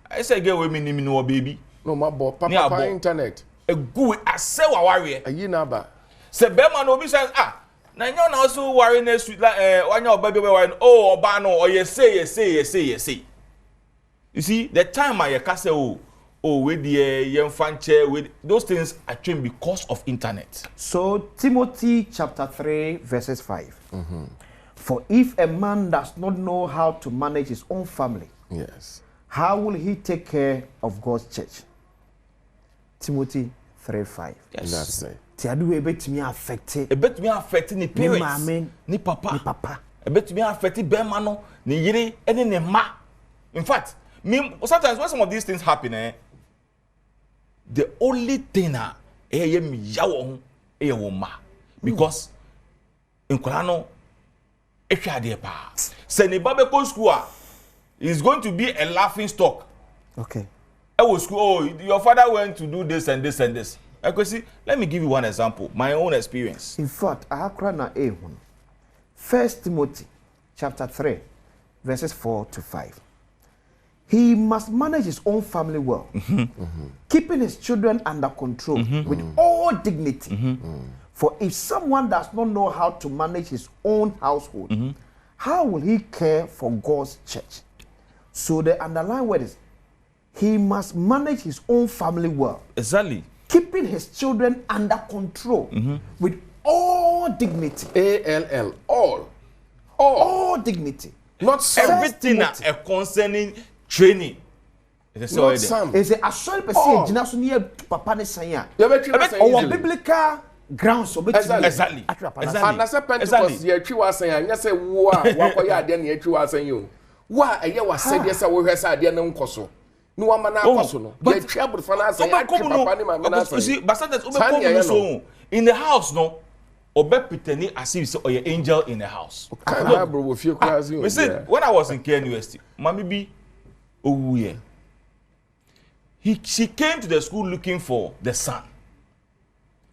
I say get we me no baby.
No ma bo papa internet.
Egu ase wa ware.
Ayi na ba.
Se bema no bi say na nyo na so ware na street wanya oba bi ware oba no o ye say. You see the time I can say with the young fanche with those things are changed because of internet.
So Timothy chapter 3 verses 5. For if a man does not know how to manage his own family,
yes,
how will he take care of God's church? Timothy 3:5.
Yes, that's it.
Tiadu ebetimi affect.
Ebetimi affect ni parents, ni papa. Ebetimi affect bema no, ni yire, ene ne ma. In fact, sometimes when some of these things happen, the only thing because in Kolano, if you are there, send a baby go school, It's going to be a laughing stock.
Okay.
I was school. Oh, your father went to do this and this and this. I could see. Let me give you one example. My own experience.
In fact, I have cried now. 1 Timothy, chapter 3, verses 4 to 5. He must manage his own family well, keeping his children under control with all dignity. For if someone does not know how to manage his own household, how will he care for God's church? So the underlying word is, he must manage his own family well.
Exactly.
Keeping his children under control with all dignity.
ALL, all
dignity.
Not some.
Everything concerning training.
Not some. Is a sorry person jina so near papa ne san ya. Or biblical grounds so
exactly. And that's a Pentecost ye twi wasan ya nya say wo a wakoya ade na twi wasan yo. Wa eye wa said yes wo hwesa ade na nkoso. No one man akoso no. Ye twi abrufa na asan ya twi papa ne ma na asan.
See, but sometimes so in the house no. Obe pretending as if say oye angel in the house.
When I
was in Care University, Mami B she came to the school looking for the son.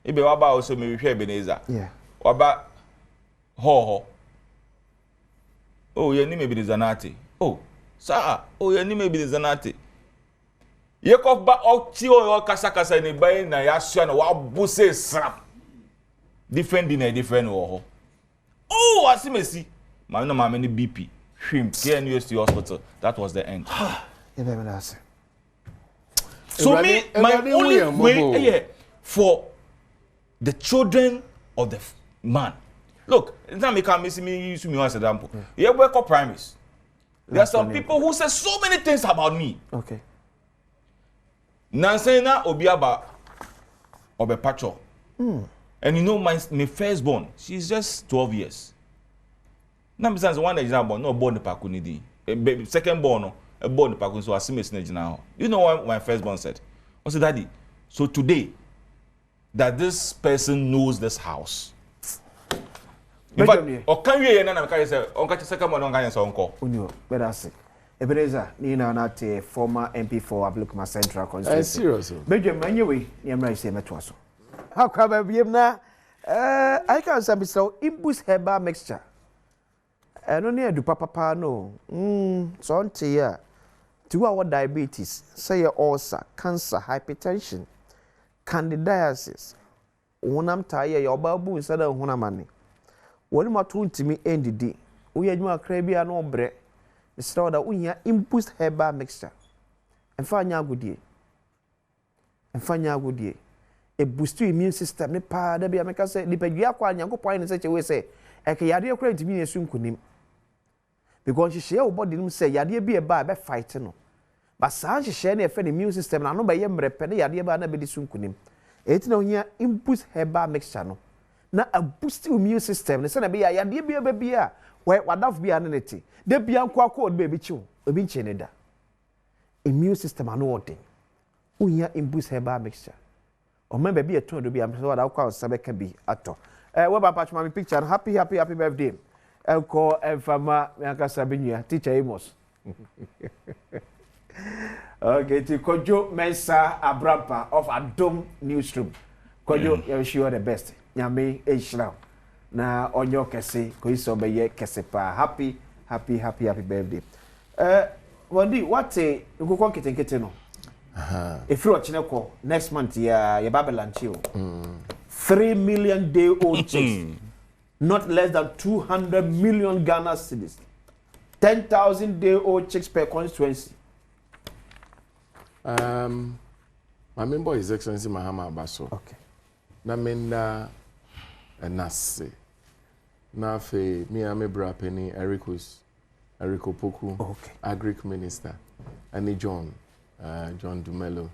Ebe waba also me hwe Ebenezer.
Yeah.
Waba ho. Oh, ye ni me be zanati. Oh, sir, oh ye ni me be zanati. Ye ko ba ochi o kasa ni ba na ya sua na wa buse srap. Different dinner, different war. Oh, I see Messi. My no many BP. Shrimp. University Hospital. That was the end. So me, my only way for the children of the man. Look, now me can miss me use me as an example. You work up primaries. There are some people who say so many things about me.
Okay.
Nansena Obiaba Obe Pacho. And you know, my firstborn, she's just 12 years. Now, besides one example, no born the Pakunidi. Second born, a born the Pakun, so I see me now. You know what my firstborn said? I said, Daddy, so today, that this person knows this house. In fact, or can you say, Uncle, second one, Uncle?
Unio, better say. Ebenezer, Nina, not a former MP for Ablukuma Central Constituency.
Seriously.
Benjamin, anyway, Niamra say Metwaso. How come I can say Mr. Imbus herbal mixture. And only do papa no. So on to ya. 2 hour diabetes, say ulcer, cancer, hypertension, candidiasis. Wonam tire your babu instead of honamani. When my tune to me ended the we had more crabby no bread. Mr. that we Imbus herbal mixture. And find ya good day. And find ya good day. A boost to immune system. Ne pa da bia meka say nipadua kwa nyankopon ne say we say e ka yade ekura ntimi ne sun kunim because she share body nim say yade bi e ba be fight no but san she share na e fe immune system na no be ye mrepe ne yade ba na be di sun kunim eti na ohia impulse herbal mixture no na a boost immune system ne say na be yade bi e ba bia wadaf bia ne neti da bia kwa kwa be bi chiwo obi nche ne da immune system anu odin ohia impulse herbal mixture. Or maybe be a 2 to be I'm sure that I'll can be at all. What about my picture? Happy birthday. I'll call Fama Sabinia, teacher Amos. Okay, to Kojo Mensa Abrampa of Adom Newsroom. Kojo, you wish you are the best. Yami Eshram. Na onyo kese, koiso beye kesepa. Happy birthday. Wandi, what a ukukon kete no? If you're watching next month, your Babylon chill. 3 million day-old chicks, not less than 200 million Ghana cedis. 10,000 day-old chicks per constituency.
My member is Excellency Mahama Abaso.
Okay.
Na menda nase. Na fe mi ame bra penny Eriko Poku.
Okay.
Agric Minister. Ani John Dumelo,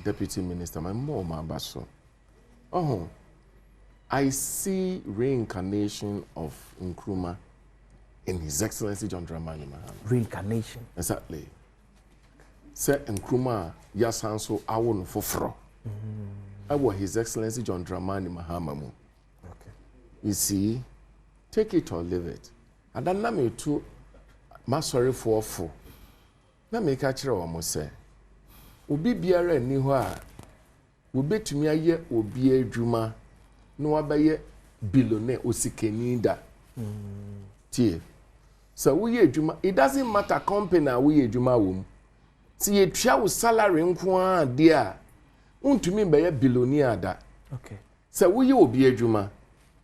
Deputy Minister, my mom, Abaso. Oh, I see reincarnation of Nkrumah in His Excellency John Dramani Mahama.
Reincarnation?
Exactly. Say Nkrumah, Yasanso, Awon Fofro. I was His Excellency John Dramani Mahama. Okay. You see, take it or leave it. And then I'm to masɔrefoɔ fo na meka kyerɛ wɔn sɛ obi biara ni hɔ a wobetumi ayɛ obi adwuma na wabɛyɛ billionaire osikani da tie so woyɛ adwuma it doesn't matter company a woyɛ adwuma wɔ mu ti yɛtua wo salary nko a de a untumi bɛyɛ billionaire da
okay
so woyɛ obi adwuma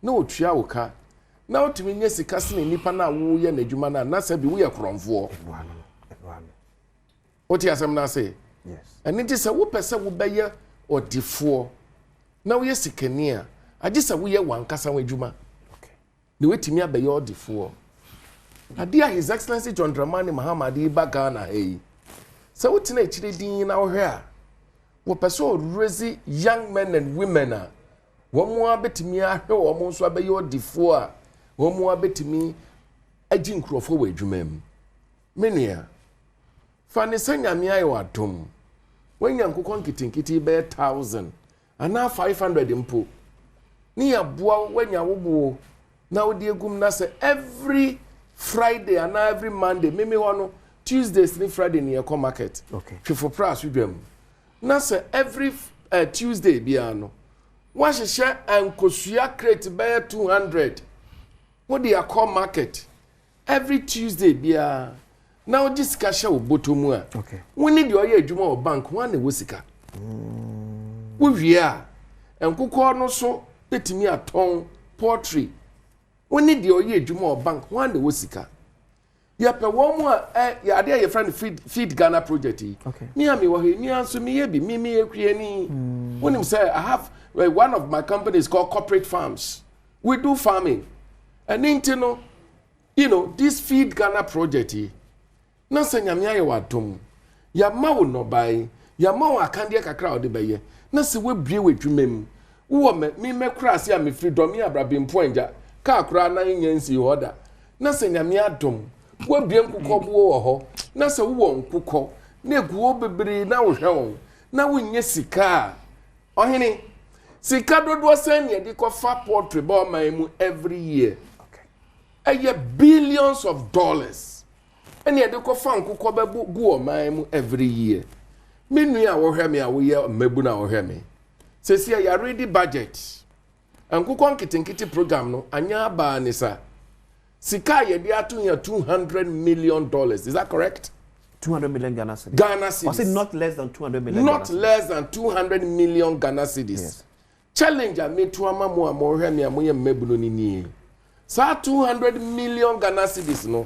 na otua wo ka na otumi nye sika sene nipa na woyɛ n'adwuma na sɛ bi woyɛ korɔmfoɔ oti asɛm na sɛ
yes
ɛne ti sɛ wo pɛ sɛ wo bɛyɛ ɔdifoɔ na woyɛ sikani a agye sɛ woyɛ wankasa w'adwuma
okay
na wetumi abɛyɛ ɔdifoɔ ade a his excellency John Dramani Mahama de ba Ghana hey sɛ wotina akyire din na wohwɛ a wo pɛ sɛ raise young men and women a wɔn mu abetumi ahwɛ wɔn nso abɛyɛ ɔdifoɔ a wɔn mu abetumi agye nkurɔfoɔ wɔ adwuma mu menua fa ne sɛ nyame ayɛ wadom wanya nkokɔ nkitinkiti bɛyɛ 1000 anaa 500 mpo ne yɛboa wanya wobo na wode egum na sɛ every Friday anaa every Monday meme hɔ no Tuesdays ne Friday ne yɛkɔ market
okay
twefo price dwam na sɛ every Tuesday bia no wahyehyɛ nkosua crate bɛyɛ 200 wode akɔ market every Tuesday bia na wodi sika hyɛ wo botɔ mu a
okay
woni de ɔyɛ adwuma wɔ bank wan na wo sika wo wie a nkokɔ no so betimi atɔn poultry woni de ɔyɛ adwuma wɔ bank wan na wo sika yɛpɛ wɔn mu a yɛade a yɛfrɛ no feed Ghana project yi me a me wɔ he me anso me yɛ bi me yɛkwie ni wonim sɛ I have one of my companies called corporate farms we do farming and intino you know this feed Ghana project yi na sɛ nyame ayɛ wadom yɛma wo nɔbae yɛma wo akandeɛ kakra wode bɛyɛ na sɛ woabue w'adwuma mu wowɔ me mɛkora ase a mefiri dɔme abrabempo agya kaa koraa na nyɛ nsi hɔ da na sɛ nyame adom woabue nkokɔ boɔ wɔ hɔ na sɛ wowɔ nkokɔ na eguo bebree na wohwɛ wɔn na wonyɛ sika a ɔhene sika dodoɔ sɛ ne yɛde kɔfa poultry ba ɔman mu every year ɛyɛ billions of dollars ene yɛde kɔfa nkokɔ bɛbu gu ɔman mu every year menu a wɔhwɛ me a woyɛ mmabu na wɔhwɛ me sɛsi a yɛ ready budget nkokɔ nkitinkiti program no anya ba ne sa sika yɛde ato yɛ $200 million is that correct
200 million Ghana cedis Ghana cedis was it not less than 200 million
not less than 200 million Ghana cedis yes. Challenge a me to ama mo a mo hwɛ me a mo yɛ mmabu no ni sa 200 million Ghana cedis no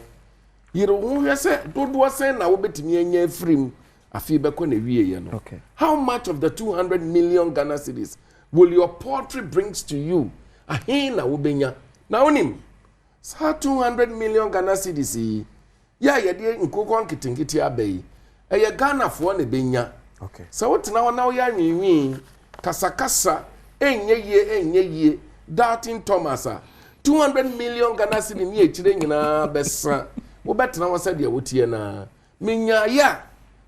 yero hu hwɛ sɛ dodoɔ sɛn na wobetumi anya afrim afi bɛkɔ na wie yɛ no
okay
how much of the 200 million Ghana cedis will your poultry brings to you ahin na wobenya na onim sa 200 million Ghana cedis yi ya yɛde nkokɔ nkitinkiti abai ɛyɛ Ghana foɔ na benya
okay
sɛ wotena hɔ na woyɛ anwinwin kasakasa enye yie Dalton Thomas 200 million Ghana cedis ni ekyire nyinaa bɛsa wo betena wo sɛ de wotie na menya ya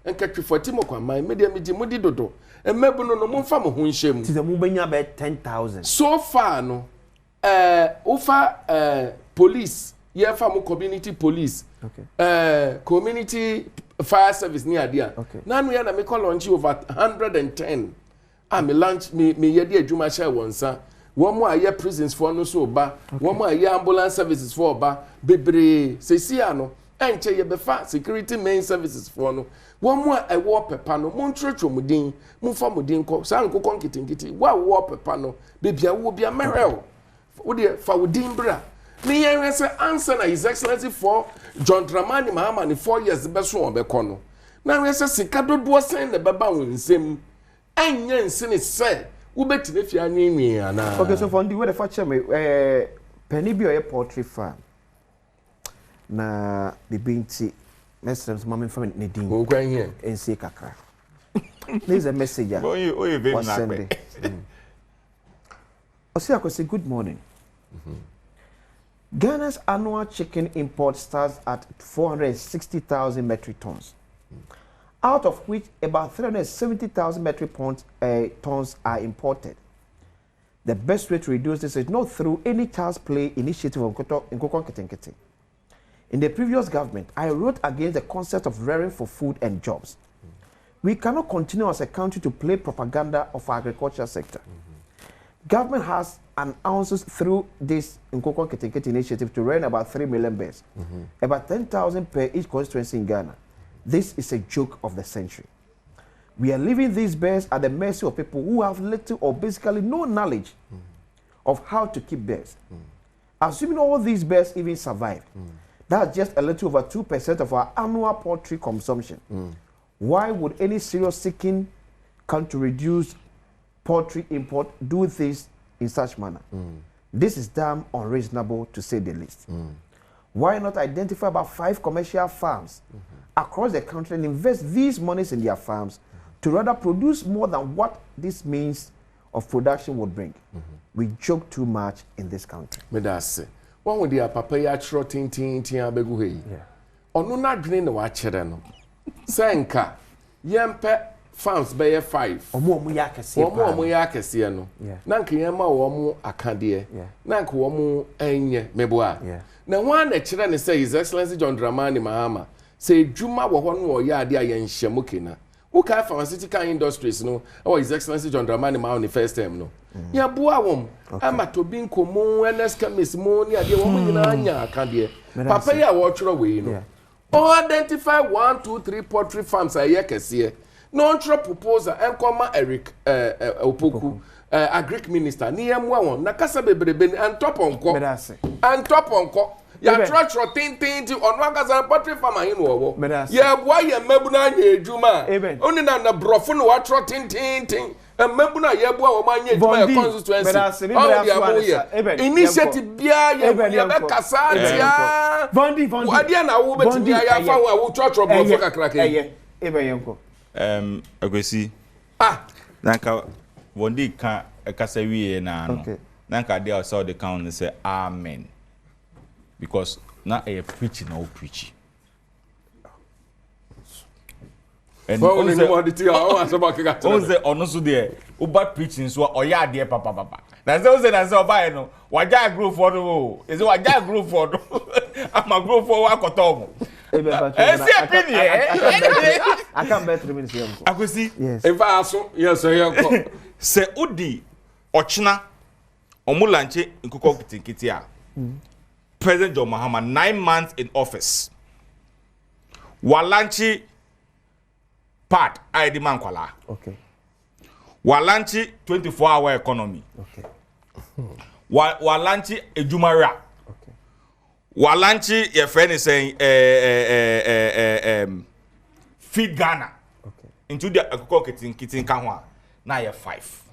nkatwefoti mokwaman media medi mudi dodo emmebu no no momfa mo ho nhyem
ti mu benya be 10,000
so far no ufa police ye fa mo community police
okay
community fire service ni ade a
okay.
na no ya na me call launch over 110 me launch me ye de adwuma hye wonsa womo aye prisons for no so ba womo aye ambulance services for ba bebre sesia no enche ye befa security main services for no womo a wo pepa no montrotwo mudin momfa mudin ko san ko konkitingiti wo pepa no bebia wo bia merel wo de fa wudin bra me yen say answer na his excellency for John Dramani Mahama ni 4 years beso obekọ no na we say sika dodo sen na beba wonsem anya nsene say ubetine fi anwenwe ana
okay so for the way the fact me penny bi oye poultry farm na bibinti message mama from ne din
go kwan here
ense kakra there is a message
you very
nice Osiako say good morning. Ghana's annual chicken import starts at 460,000 metric tons, out of which about 370,000 metric tons are imported. The best way to reduce this is not through any child's play initiative of Nkoko Ketenkete. In the previous government, I wrote against the concept of rearing for food and jobs. We cannot continue as a country to play propaganda of our agriculture sector. Government has announced through this Nkoko Ketekete initiative to rear about 3 million birds, about 10,000 per each constituency in Ghana. This is a joke of the century. We are leaving these birds at the mercy of people who have little or basically no knowledge of how to keep birds. Assuming all these birds even survive, that's just a little over 2% of our annual poultry consumption. Why would any serious seeking country reduce poultry import do this in such manner? This is damn unreasonable to say the least. Why not identify about 5 commercial farms across the country and invest these monies in their farms to rather produce more than what this means of production would bring? We joke too much in this country.
Medase. One with the papa ya chro tin abegu he. Onu na dwene na wa kire no. Senka yempe farms be 5.
Omo ya kese.
Omo ya kese no. Na nka yema wo akade. Na nka wo enye meboa. Na wan na kire ne say His Excellency John Dramani Mahama say dwuma wo ho no wo ya ade aye nhyiamu kena. Who can pharmaceutical industries no? Oh, His Excellency John Dramani Mahama the first time no. Ya bua wom ama to bin komo ns chemist mo ni ade wo nyina anya akade. Papa ya wo tworo we no. Identify 1, 2, 3 poultry farms a year kese. Non-true proposal enkoma Eric Opoku agric minister ni yemwa won na kasa bebrebe ni antoponko ya trotro tin on one kasa poultry farm ahin wo ya bua ye mabuna anya ejuma oni na brofo no wa tro tin mabuna ye bua wo manya ejuma constituency initiative bia ye be kasa tia
Vondi
wadia na wo betimi ya fa wo trotro brofo kakrake
ebeyenko
Agwesi. Nanka Vondi ka kasa wiye na no. Nanka dey outside the count say amen. Because na a preaching or preaching. And on the onoso there, uba preaching so oya there papa. Na say na say oba no, waja grow for no. Is waja grow for no. Ama grow for wa kotomo.
I can't bet 3 minutes here.
Akwesi. Yes. If I aso, yes here.
Se udi ochina omulanche nkoko kitikiti a. President John Mahama 9 months in office. Walanchi part ID mankwala.
Okay.
Walanchi 24-hour economy.
Okay.
Walanchi ejumara.
Okay.
Walanchi your friend is saying feed Ghana.
Okay.
Into the kitchen kanwa. Now you're 5.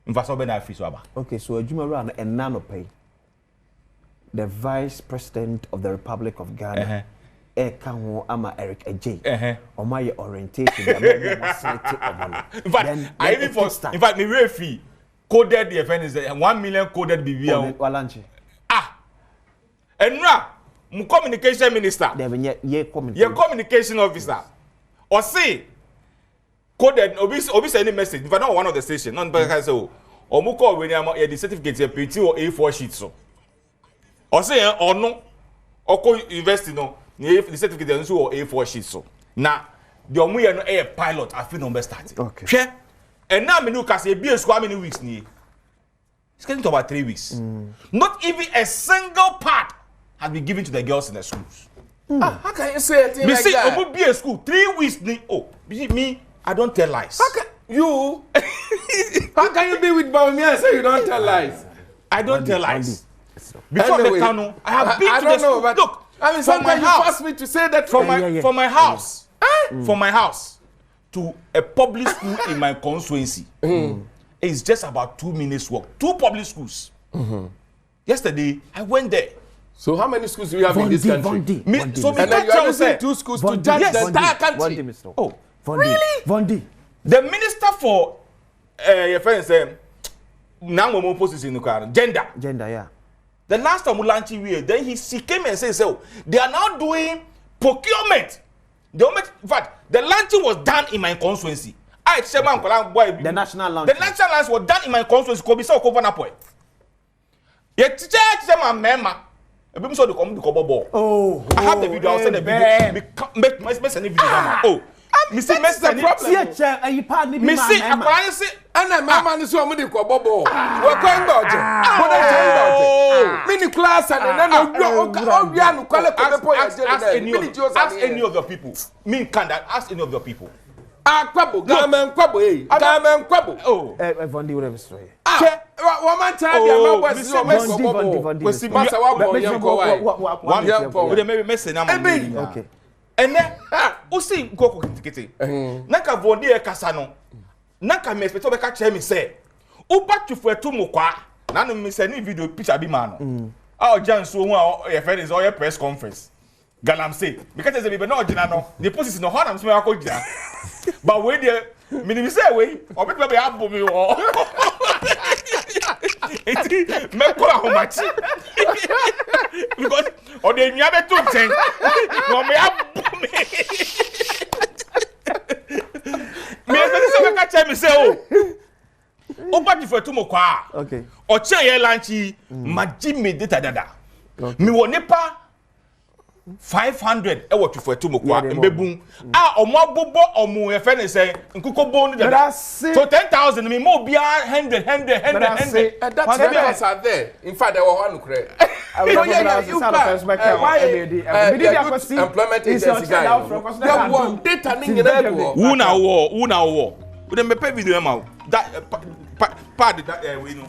Infaso be na free so aba.
Okay, so ejumara and nano pay. The Vice President of the Republic of Ghana, Kanwo Ama Eric Ajay, or my orientation. In
fact, me refi coded the offense is 1 million coded BBL.
Walanchi.
And now, communication minister,
ye
communication officer, or say coded obviously any message. If I know one of the station, non because so, or muko when you the certificate PT or A4 sheet so. Or say or no or co invest no the certificate or A4 sheet so now the omu no a pilot I feel number starting okay and now me look as a BS how many weeks ni it's getting to about 3 weeks not even a single part has been given to the girls in the schools.
How can you say a thing like that?
Me say school 3 weeks ni me I don't tell lies.
How can you how can you be with Bawumia and say you don't tell lies?
I don't tell lies. Before anyway, the Kano, I have been to the school. Look,
I mean, sometimes you ask me to say that
from my house, from my house to a public school in my constituency, it's just about 2 minutes walk. 2 public schools. Yesterday, I went there.
So how many schools do we have in this country?
So
and then you are using 2 schools to judge the entire country.
Oh,
really? Vondi.
The minister for your friend said, now position in gender.
Gender, yeah.
The last time we launched it, then he came and said, so they are now doing procurement. In fact, the launching was done in my constituency. The
national launch.
The national launch was done in my constituency. Could be so covered up. Yet, teacher, my member, Ebi so the come the ball.
Oh.
I have the video. I'll send the video. Make send the video now. Oh. Mr. Mr.
problem. You part ni
me see akwara say
ana mama ni so omo de ko bobo we ko ndoje mo de che ndoje mini class and na odua no kwale ko be po ya je
ask any of the people me can that ask any of the people
akwabo gamen kwabo gamen kwabo
oh
Vondi whatever story
wa man cha dia ma boss so me ko bobo we si masa wa bo yan ko wa
we dey maybe na mo
okay
ene usi nkoko kitikiti na ka Vondi e kasa no na ka me expect obeka che me say uba tufu etu mukwa na no me say ni video picture bi ma no a ojan so hu a ye friend is all press conference galam say because they be no ogina no the position no how am so akogina but we dey me say we obi be abo mi wo eti me ko ahomachi because o de nua be to ten no me abo me expect so ka che me say o party for tomokwa
okay
o che ye lanchi maji me data dada mi wo nipa 500 e wo for tomokwa mbebun a omo abobo omo e fe ne say nkuko bo ni dada so 10,000 mi mo bia 100
that's because are there in fact there were one kre employment agency guy there were data ni ngena go
una wo we dem be pay video ma that part that we know